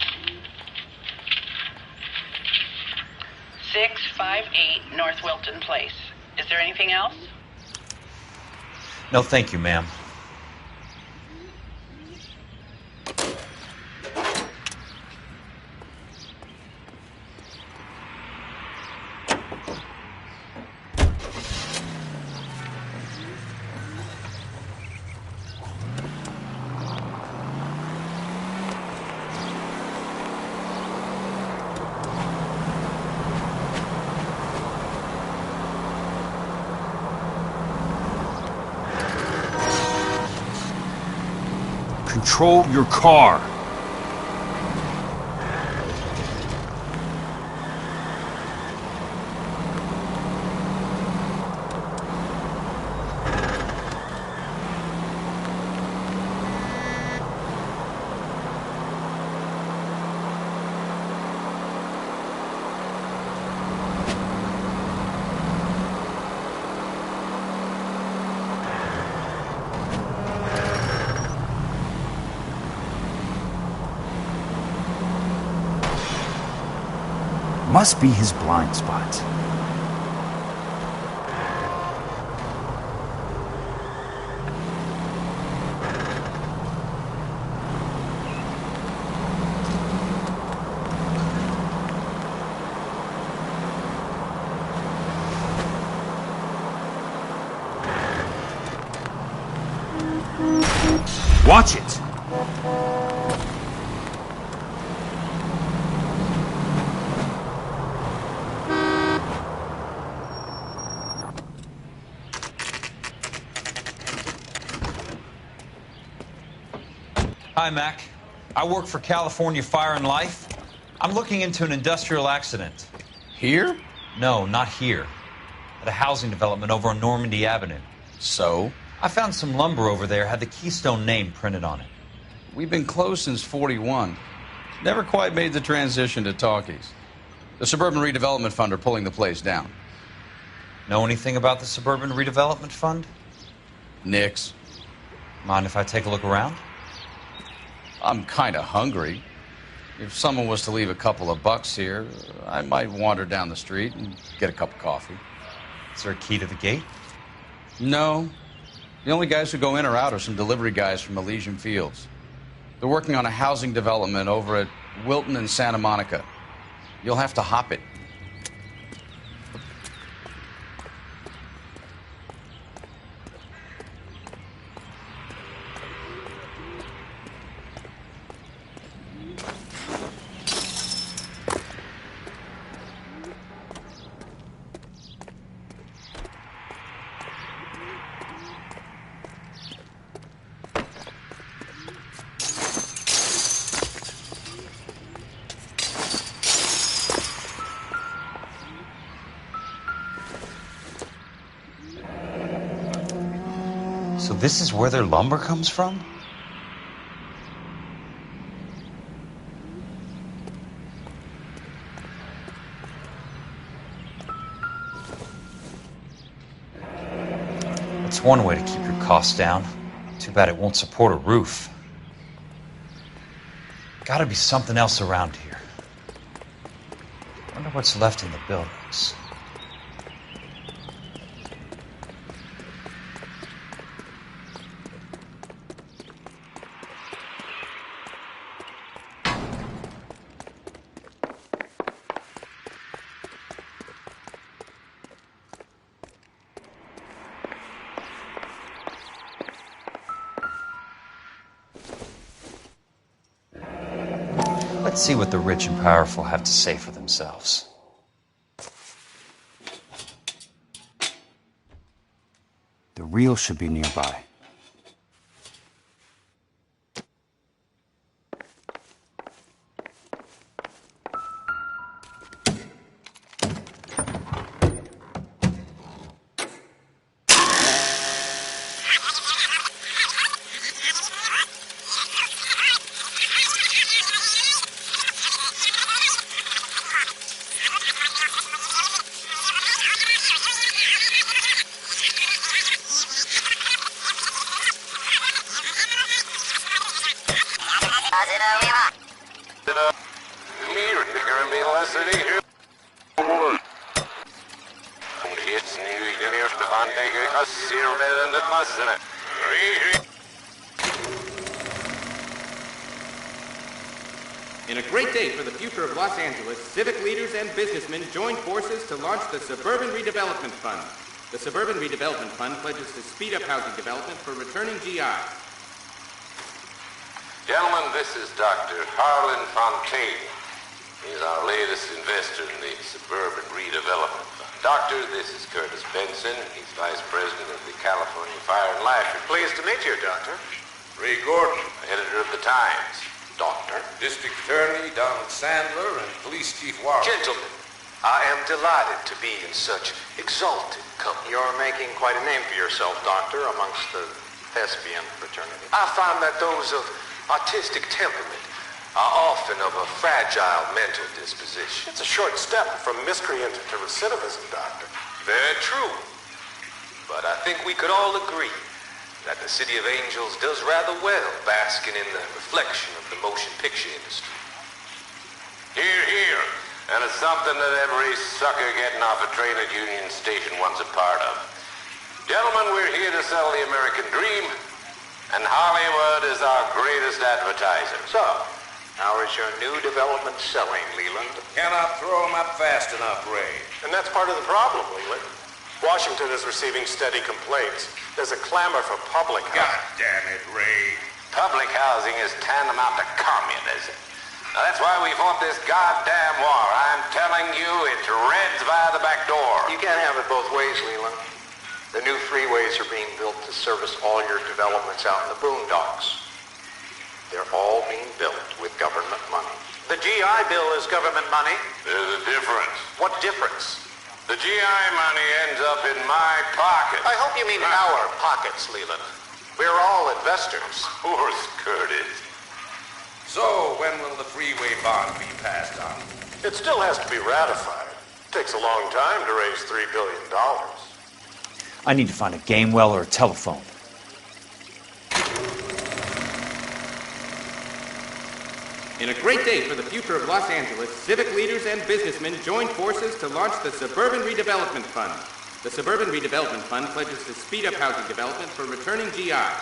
658 North Wilton Place. Is there anything else? No, thank you, ma'am. Control your car. Must be his blind spot. Watch it! Hi, Mac. I work for California Fire and Life. I'm looking into an industrial accident. Here? No, not here. At a housing development over on Normandy Avenue. So? I found some lumber over there, had the Keystone name printed on it. We've been closed since 41. Never quite made the transition to talkies. The Suburban Redevelopment Fund are pulling the place down. Know anything about the Suburban Redevelopment Fund? Nix. Mind if I take a look around? I'm kind of hungry. If someone was to leave a couple of bucks here, I might wander down the street and get a cup of coffee. Is there a key to the gate? No. The only guys who go in or out are some delivery guys from Elysian Fields. They're working on a housing development over at Wilton and Santa Monica. You'll have to hop it. So this is where their lumber comes from? That's one way to keep your costs down. Too bad it won't support a roof. Gotta be something else around here. Wonder what's left in the buildings. Let's see what the rich and powerful have to say for themselves. The real should be nearby. In a great day for the future of Los Angeles, civic leaders and businessmen joined forces to launch the Suburban Redevelopment Fund. The Suburban Redevelopment Fund pledges to speed up housing development for returning GIs. Gentlemen, this is Dr. Harlan Fontaine. He's our latest investor in the Suburban Redevelopment Fund. Doctor, this is Curtis Benson. He's Vice President of the California Fire and Life. Pleased to meet you, Doctor. Ray Gordon, editor of the Times. Doctor. District Attorney Donald Sandler and Police Chief Warren. Gentlemen, I am delighted to be in such exalted company. You're making quite a name for yourself, Doctor, amongst the thespian fraternity. I find that those of artistic temperament are often of a fragile mental disposition. It's a short step from miscreant to recidivism, Doctor. Very true. But I think we could all agree that the City of Angels does rather well basking in the reflection of the motion picture industry. Hear, hear. And it's something that every sucker getting off a train at Union Station wants a part of. Gentlemen, we're here to sell the American dream, and Hollywood is our greatest advertiser. So, how is your new development selling, Leland? Cannot throw them up fast enough, Ray. And that's part of the problem, Leland. Washington is receiving steady complaints. There's a clamor for public housing. God damn it, Ray. Public housing is tantamount to communism. Now, that's why we fought this goddamn war. I'm telling you, it's Reds via the back door. You can't have it both ways, Leland. The new freeways are being built to service all your developments out in the boondocks. They're all being built with government money. The GI Bill is government money. There's a difference. What difference? The GI money ends up in my pocket. I hope you mean our pockets, Leland. We're all investors. Of course, Curtis. So, when will the freeway bond be passed on? It still has to be ratified. It takes a long time to raise $3 billion. I need to find a game well or a telephone. In a great day for the future of Los Angeles, civic leaders and businessmen joined forces to launch the Suburban Redevelopment Fund. The Suburban Redevelopment Fund pledges to speed up housing development for returning GIs.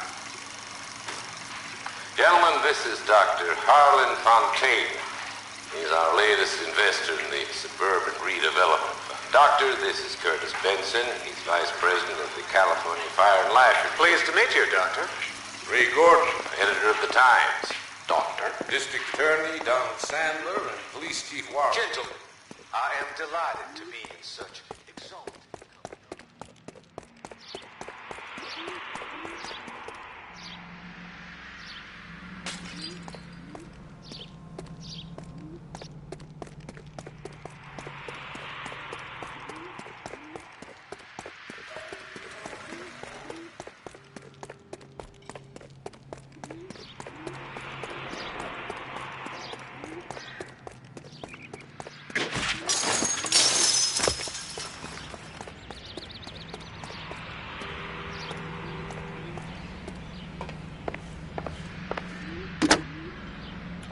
Gentlemen, this is Dr. Harlan Fontaine. He's our latest investor in the Suburban Redevelopment Fund. Doctor, this is Curtis Benson. He's Vice President of the California Fire and Life. Pleased to meet you, Doctor. Ray Gordon, editor of the Times. Doctor. District Attorney Donald Sandler and Police Chief Warren. Gentlemen, I am delighted to be in such exalted.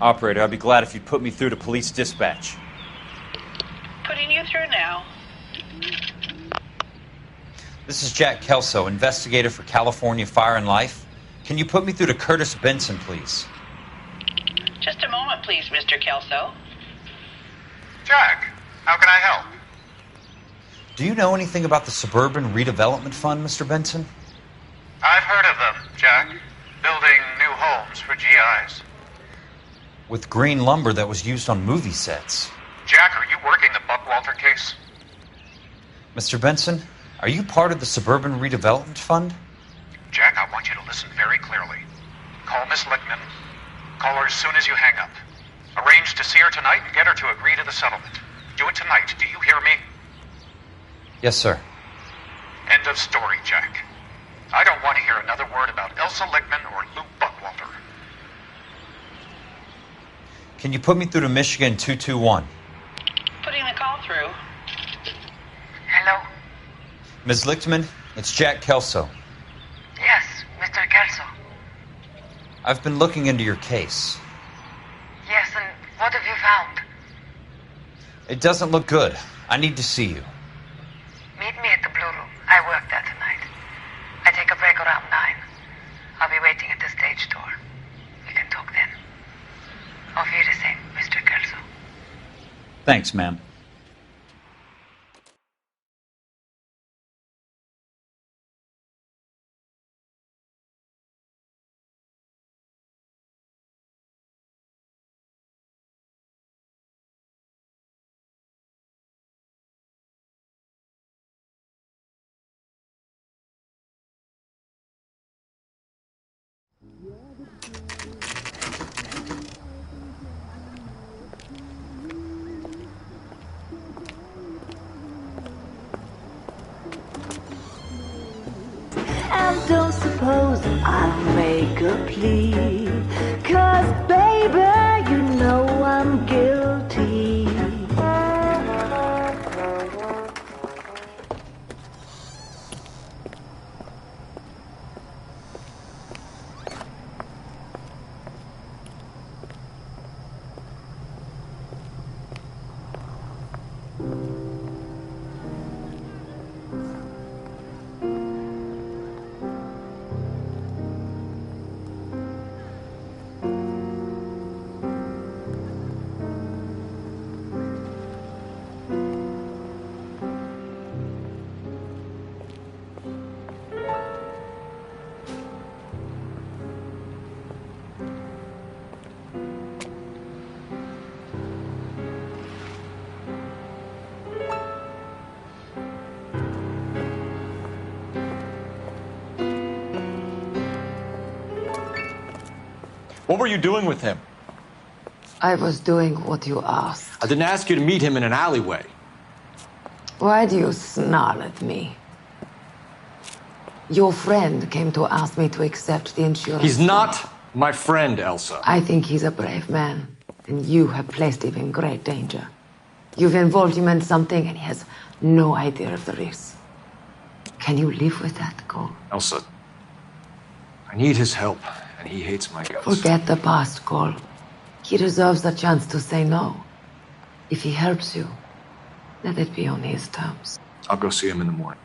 Operator, I'd be glad if you'd put me through to police dispatch. Putting you through now. This is Jack Kelso, investigator for California Fire and Life. Can you put me through to Curtis Benson, please? Just a moment, please, Mr. Kelso. Jack, how can I help? Do you know anything about the Suburban Redevelopment Fund, Mr. Benson? I've heard of them, Jack. Building new homes for GIs. With green lumber that was used on movie sets. Jack, are you working the Buckwalter case? Mr. Benson, are you part of the Suburban Redevelopment Fund? Jack, I want you to listen very clearly. Call Miss Lickman. Call her as soon as you hang up. Arrange to see her tonight and get her to agree to the settlement. Do it tonight. Do you hear me? Yes, sir. End of story, Jack. I don't want to hear another word about Elsa Lickman or Lou Buckwalter. Can you put me through to Michigan 221? Putting the call through. Hello? Ms. Lichtman, it's Jack Kelso. Yes, Mr. Kelso. I've been looking into your case. Yes, and what have you found? It doesn't look good. I need to see you. Meet me at the Blue Room. I work there tonight. I take a break around 9. I'll be waiting at the stage door. We can talk then. Auf Wiedersehen, Mr. Kelso. Thanks, ma'am. And don't suppose I'll make a plea, 'cause baby, you know I'm guilty. What were you doing with him? I was doing what you asked. I didn't ask you to meet him in an alleyway. Why do you snarl at me? Your friend came to ask me to accept the insurance. He's not my friend, Elsa. I think he's a brave man, and you have placed him in great danger. You've involved him in something, and he has no idea of the risks. Can you live with that, Cole? Elsa, I need his help, and he hates my guts. Forget the past, Cole. He deserves a chance to say no. If he helps you, let it be on his terms. I'll go see him in the morning.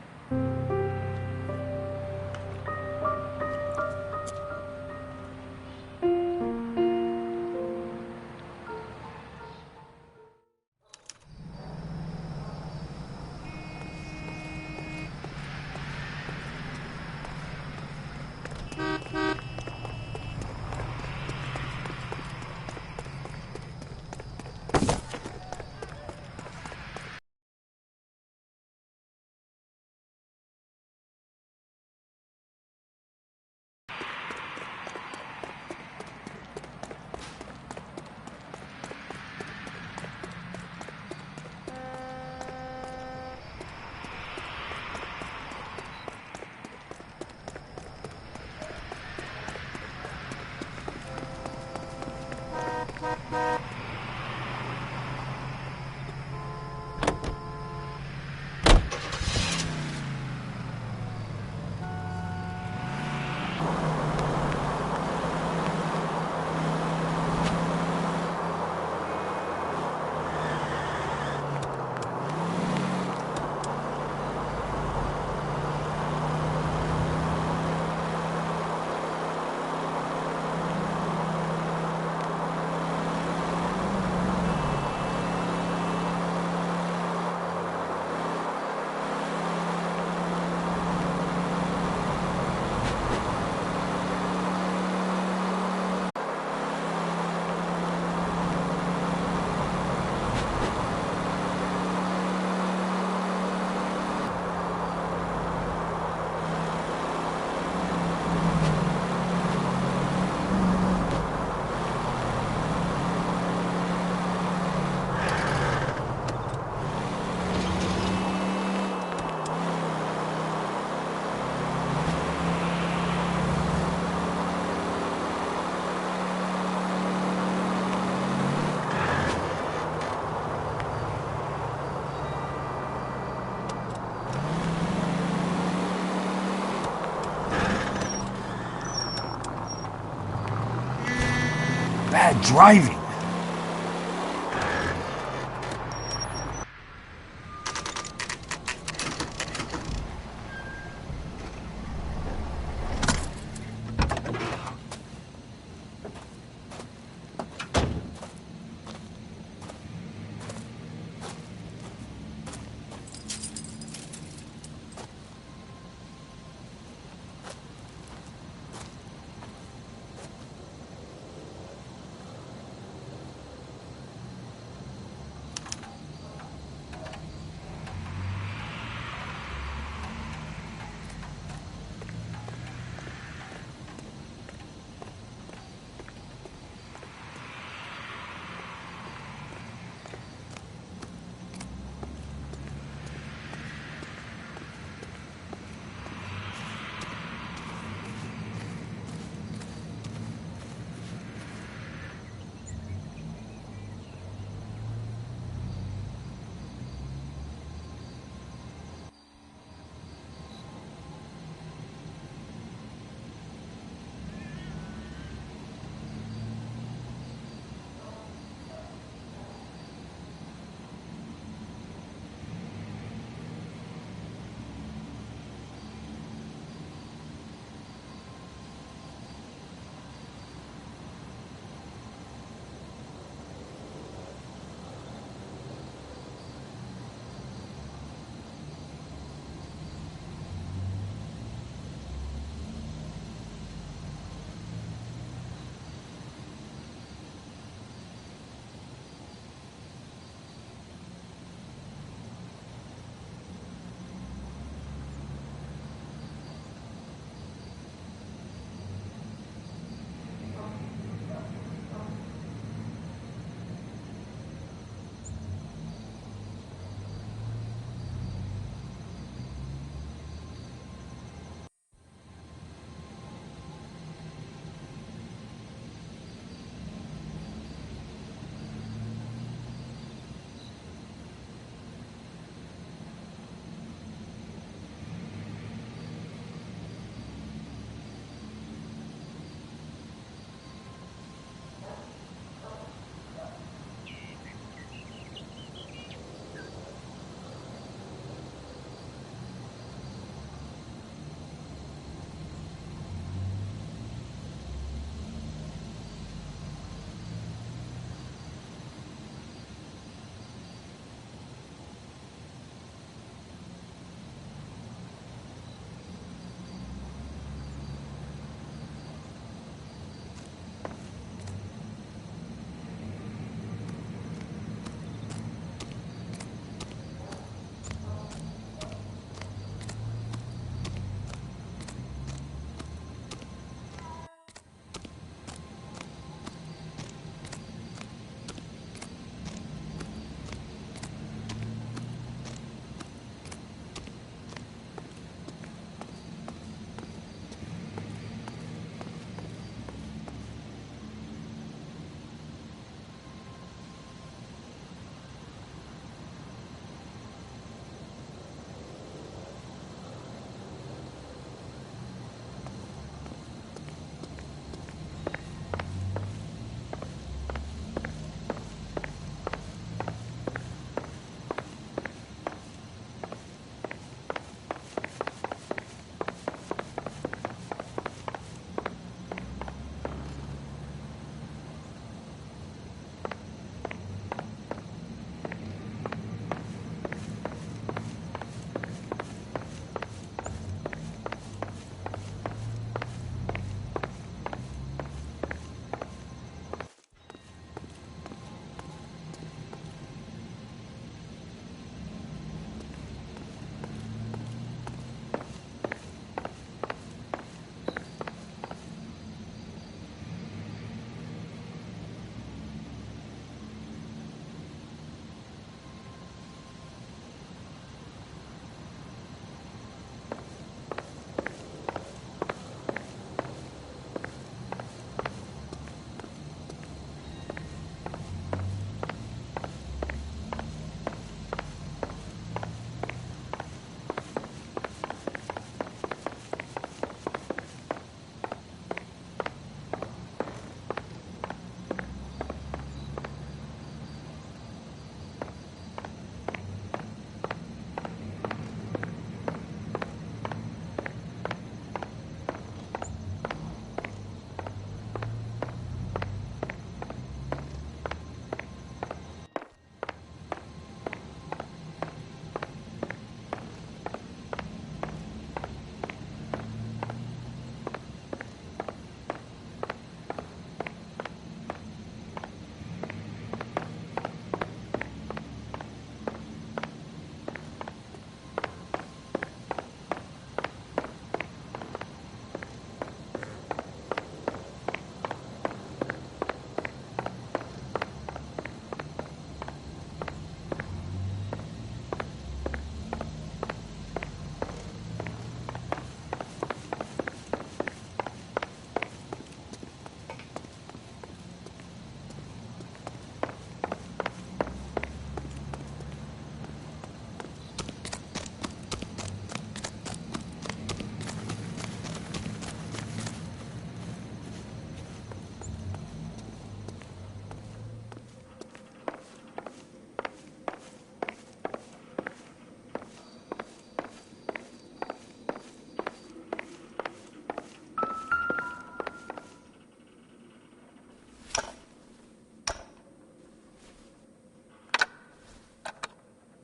Bad driving.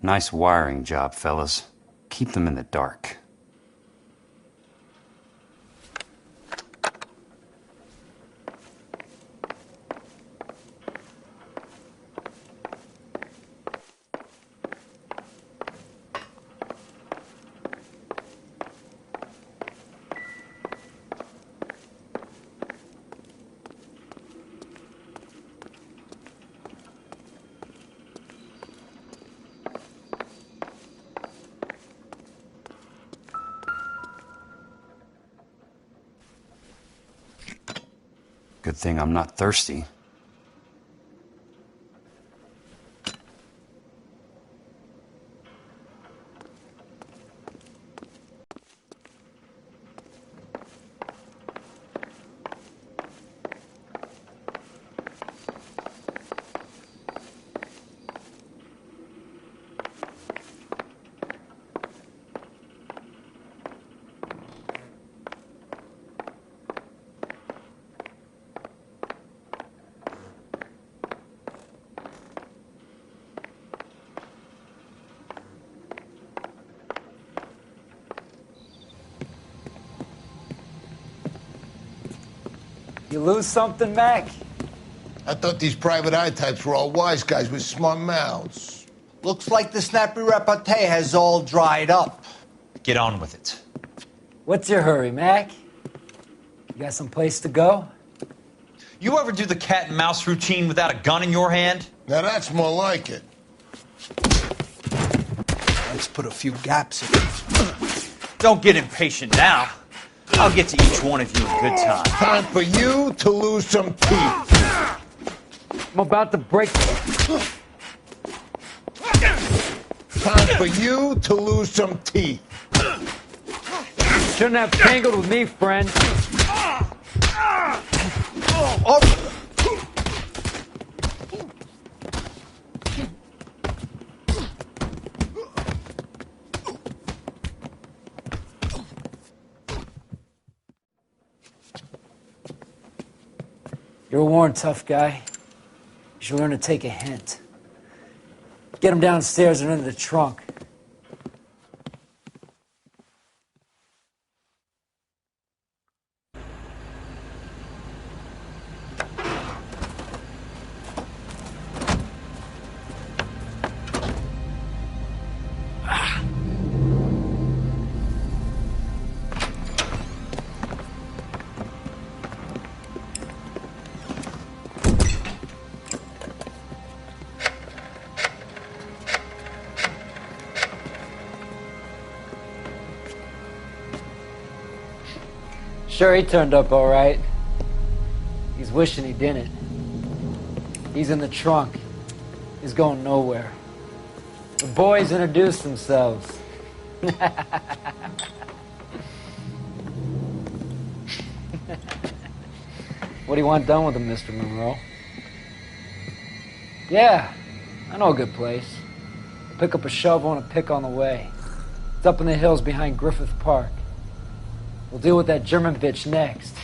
Nice wiring job, fellas. Keep them in the dark. Good thing I'm not thirsty. You lose something, Mac? I thought these private eye types were all wise guys with smart mouths. Looks like the snappy repartee has all dried up. Get on with it. What's your hurry, Mac? You got some place to go? You ever do the cat and mouse routine without a gun in your hand? Now that's more like it. Let's put a few gaps in it. Don't get impatient now. I'll get to each one of you in good time. Time for you to lose some teeth. I'm about to break. Time for you to lose some teeth. Shouldn't have tangled with me, friend. You're a worn, tough guy. You should learn to take a hint. Get him downstairs and into the trunk. Sure, he turned up all right. He's wishing he didn't. He's in the trunk. He's going nowhere. The boys introduced themselves. What do you want done with him, Mr. Monroe? Yeah, I know a good place. I'll pick up a shovel and a pick on the way. It's up in the hills behind Griffith Park. We'll deal with that German bitch next.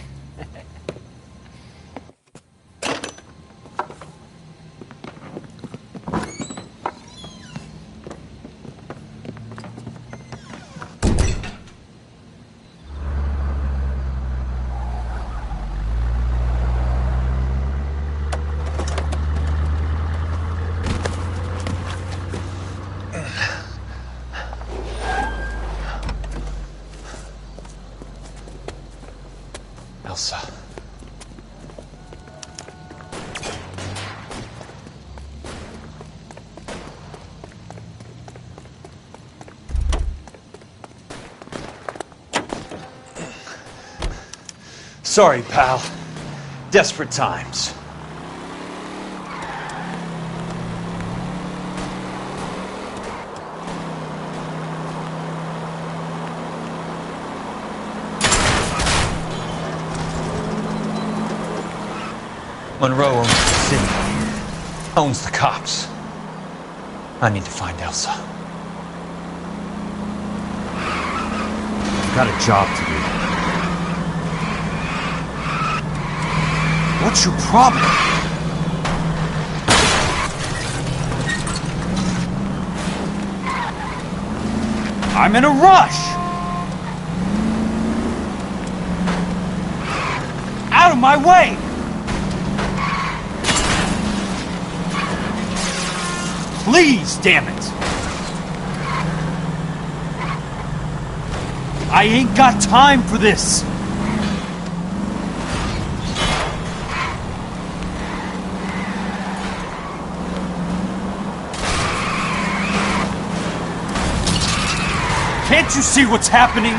Elsa. Sorry, pal. Desperate times. Monroe owns the city, owns the cops. I need to find Elsa. I've got a job to do. What's your problem? I'm in a rush! Out of my way! Please, damn it! I ain't got time for this! Can't you see what's happening?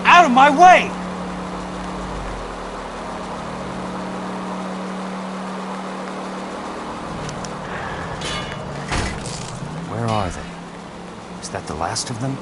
Out of my way! Where are they? Is that the last of them?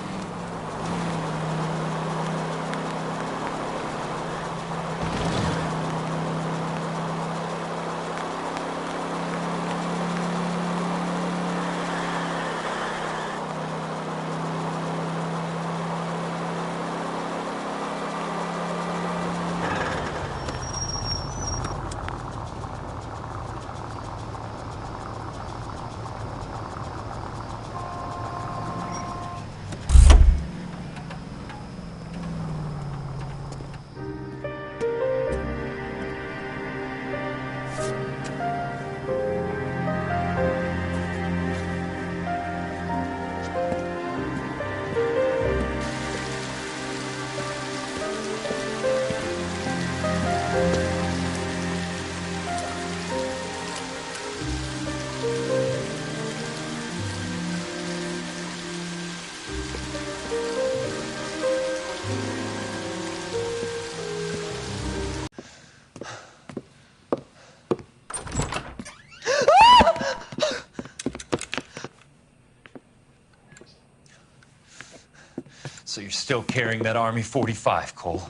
So you're still carrying that Army 45, Cole?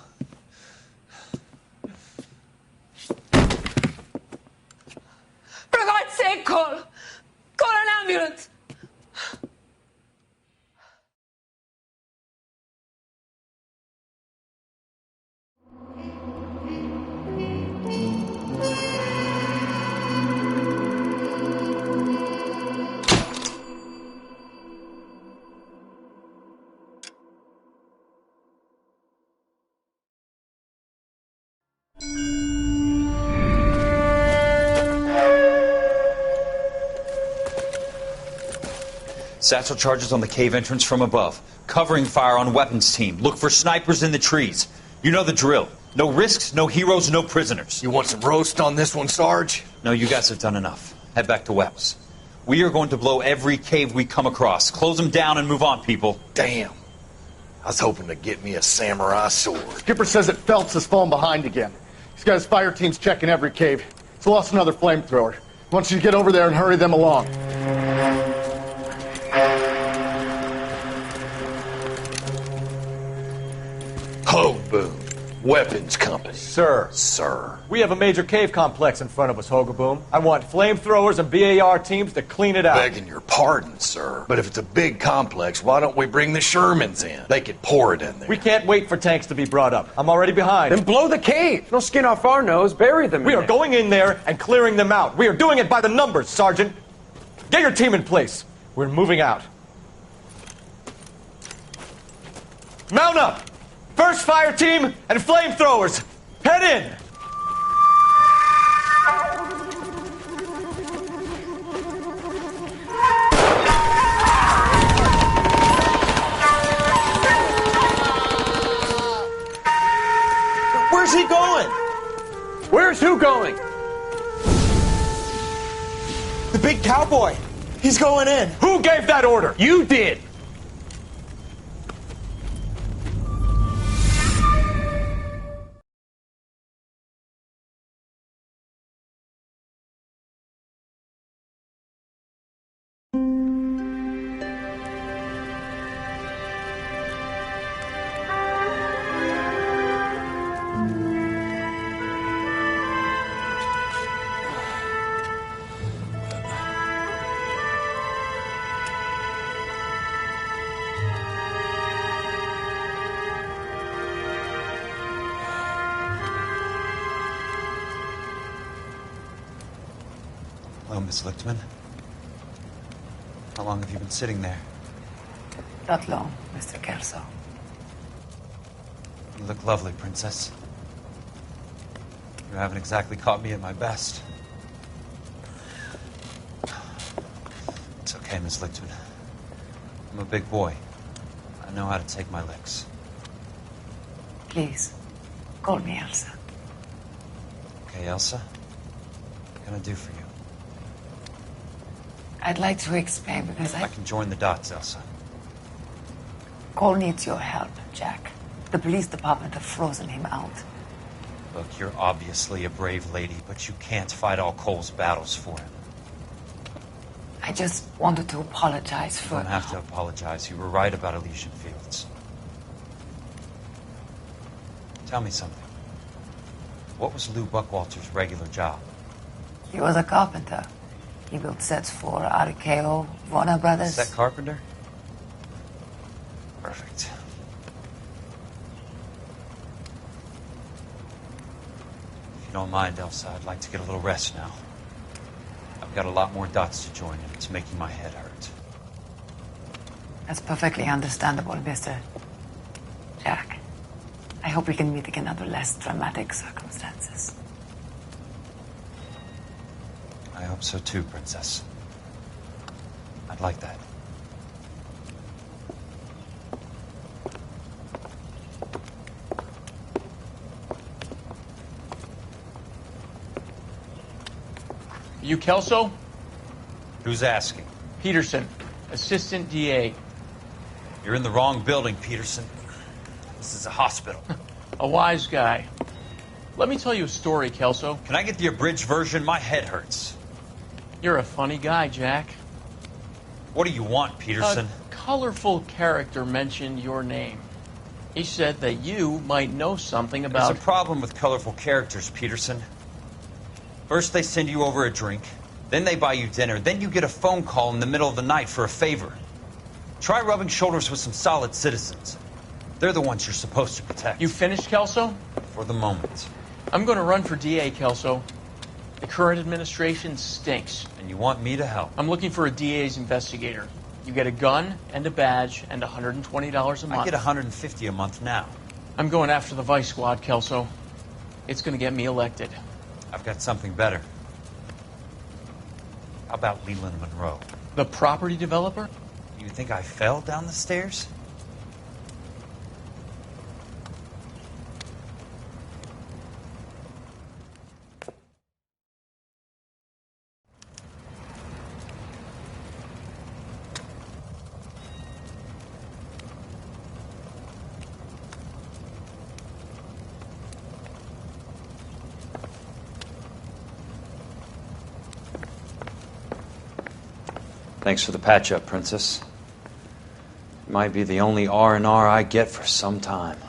For God's sake, Cole! Call an ambulance! Satchel charges on the cave entrance from above. Covering fire on weapons team. Look for snipers in the trees. You know the drill. No risks, no heroes, no prisoners. You want some roast on this one, Sarge? No, you guys have done enough. Head back to Weps. We are going to blow every cave we come across. Close them down and move on, people. Damn. I was hoping to get me a samurai sword. Skipper says that Phelps has fallen behind again. He's got his fire teams checking every cave. He's lost another flamethrower. He wants you to get over there and hurry them along. Hoboom. Weapons Company. Sir. Sir. We have a major cave complex in front of us, Hogaboom. I want flamethrowers and BAR teams to clean it out. Begging your pardon, sir. But if it's a big complex, why don't we bring the Shermans in? They could pour it in there. We can't wait for tanks to be brought up. I'm already behind. Then blow the cave. No skin off our nose. Bury them We are going in there and clearing them out. We are doing it by the numbers, Sergeant. Get your team in place. We're moving out. Mount up! First fire team and flamethrowers. Head in! Where's he going? Where's who going? The big cowboy. He's going in. Who gave that order? You did. Hello, Miss Lichtman. How long have you been sitting there? Not long, Mr. Kelso. You look lovely, Princess. You haven't exactly caught me at my best. It's okay, Miss Lichtman. I'm a big boy. I know how to take my licks. Please, call me Elsa. Okay, Elsa? What can I do for you? I'd like to explain because I can join the dots, Elsa. Cole needs your help, Jack. The police department have frozen him out. Look, you're obviously a brave lady, but you can't fight all Cole's battles for him. I just wanted to apologize for... You don't have to apologize. You were right about Elysian Fields. Tell me something. What was Lou Buckwalter's regular job? He was a carpenter. He built sets for RKO, Warner Brothers. Set carpenter? Perfect. If you don't mind, Elsa, I'd like to get a little rest now. I've got a lot more dots to join, and it's making my head hurt. That's perfectly understandable, Mr. Jack. I hope we can meet again under less dramatic circumstances. I hope so too, Princess. I'd like that. You Kelso? Who's asking? Peterson, Assistant DA. You're in the wrong building, Peterson. This is a hospital. A wise guy. Let me tell you a story, Kelso. Can I get the abridged version? My head hurts. You're a funny guy, Jack. What do you want, Peterson? A colorful character mentioned your name. He said that you might know something about... There's a problem with colorful characters, Peterson. First they send you over a drink, then they buy you dinner, then you get a phone call in the middle of the night for a favor. Try rubbing shoulders with some solid citizens. They're the ones you're supposed to protect. You finished, Kelso? For the moment. I'm going to run for DA, Kelso. The current administration stinks. And you want me to help? I'm looking for a DA's investigator. You get a gun and a badge and $120 a month. I get $150 a month now. I'm going after the Vice Squad, Kelso. It's going to get me elected. I've got something better. How about Leland Monroe? The property developer? You think I fell down the stairs? Thanks for the patch-up, Princess. It might be the only R&R I get for some time.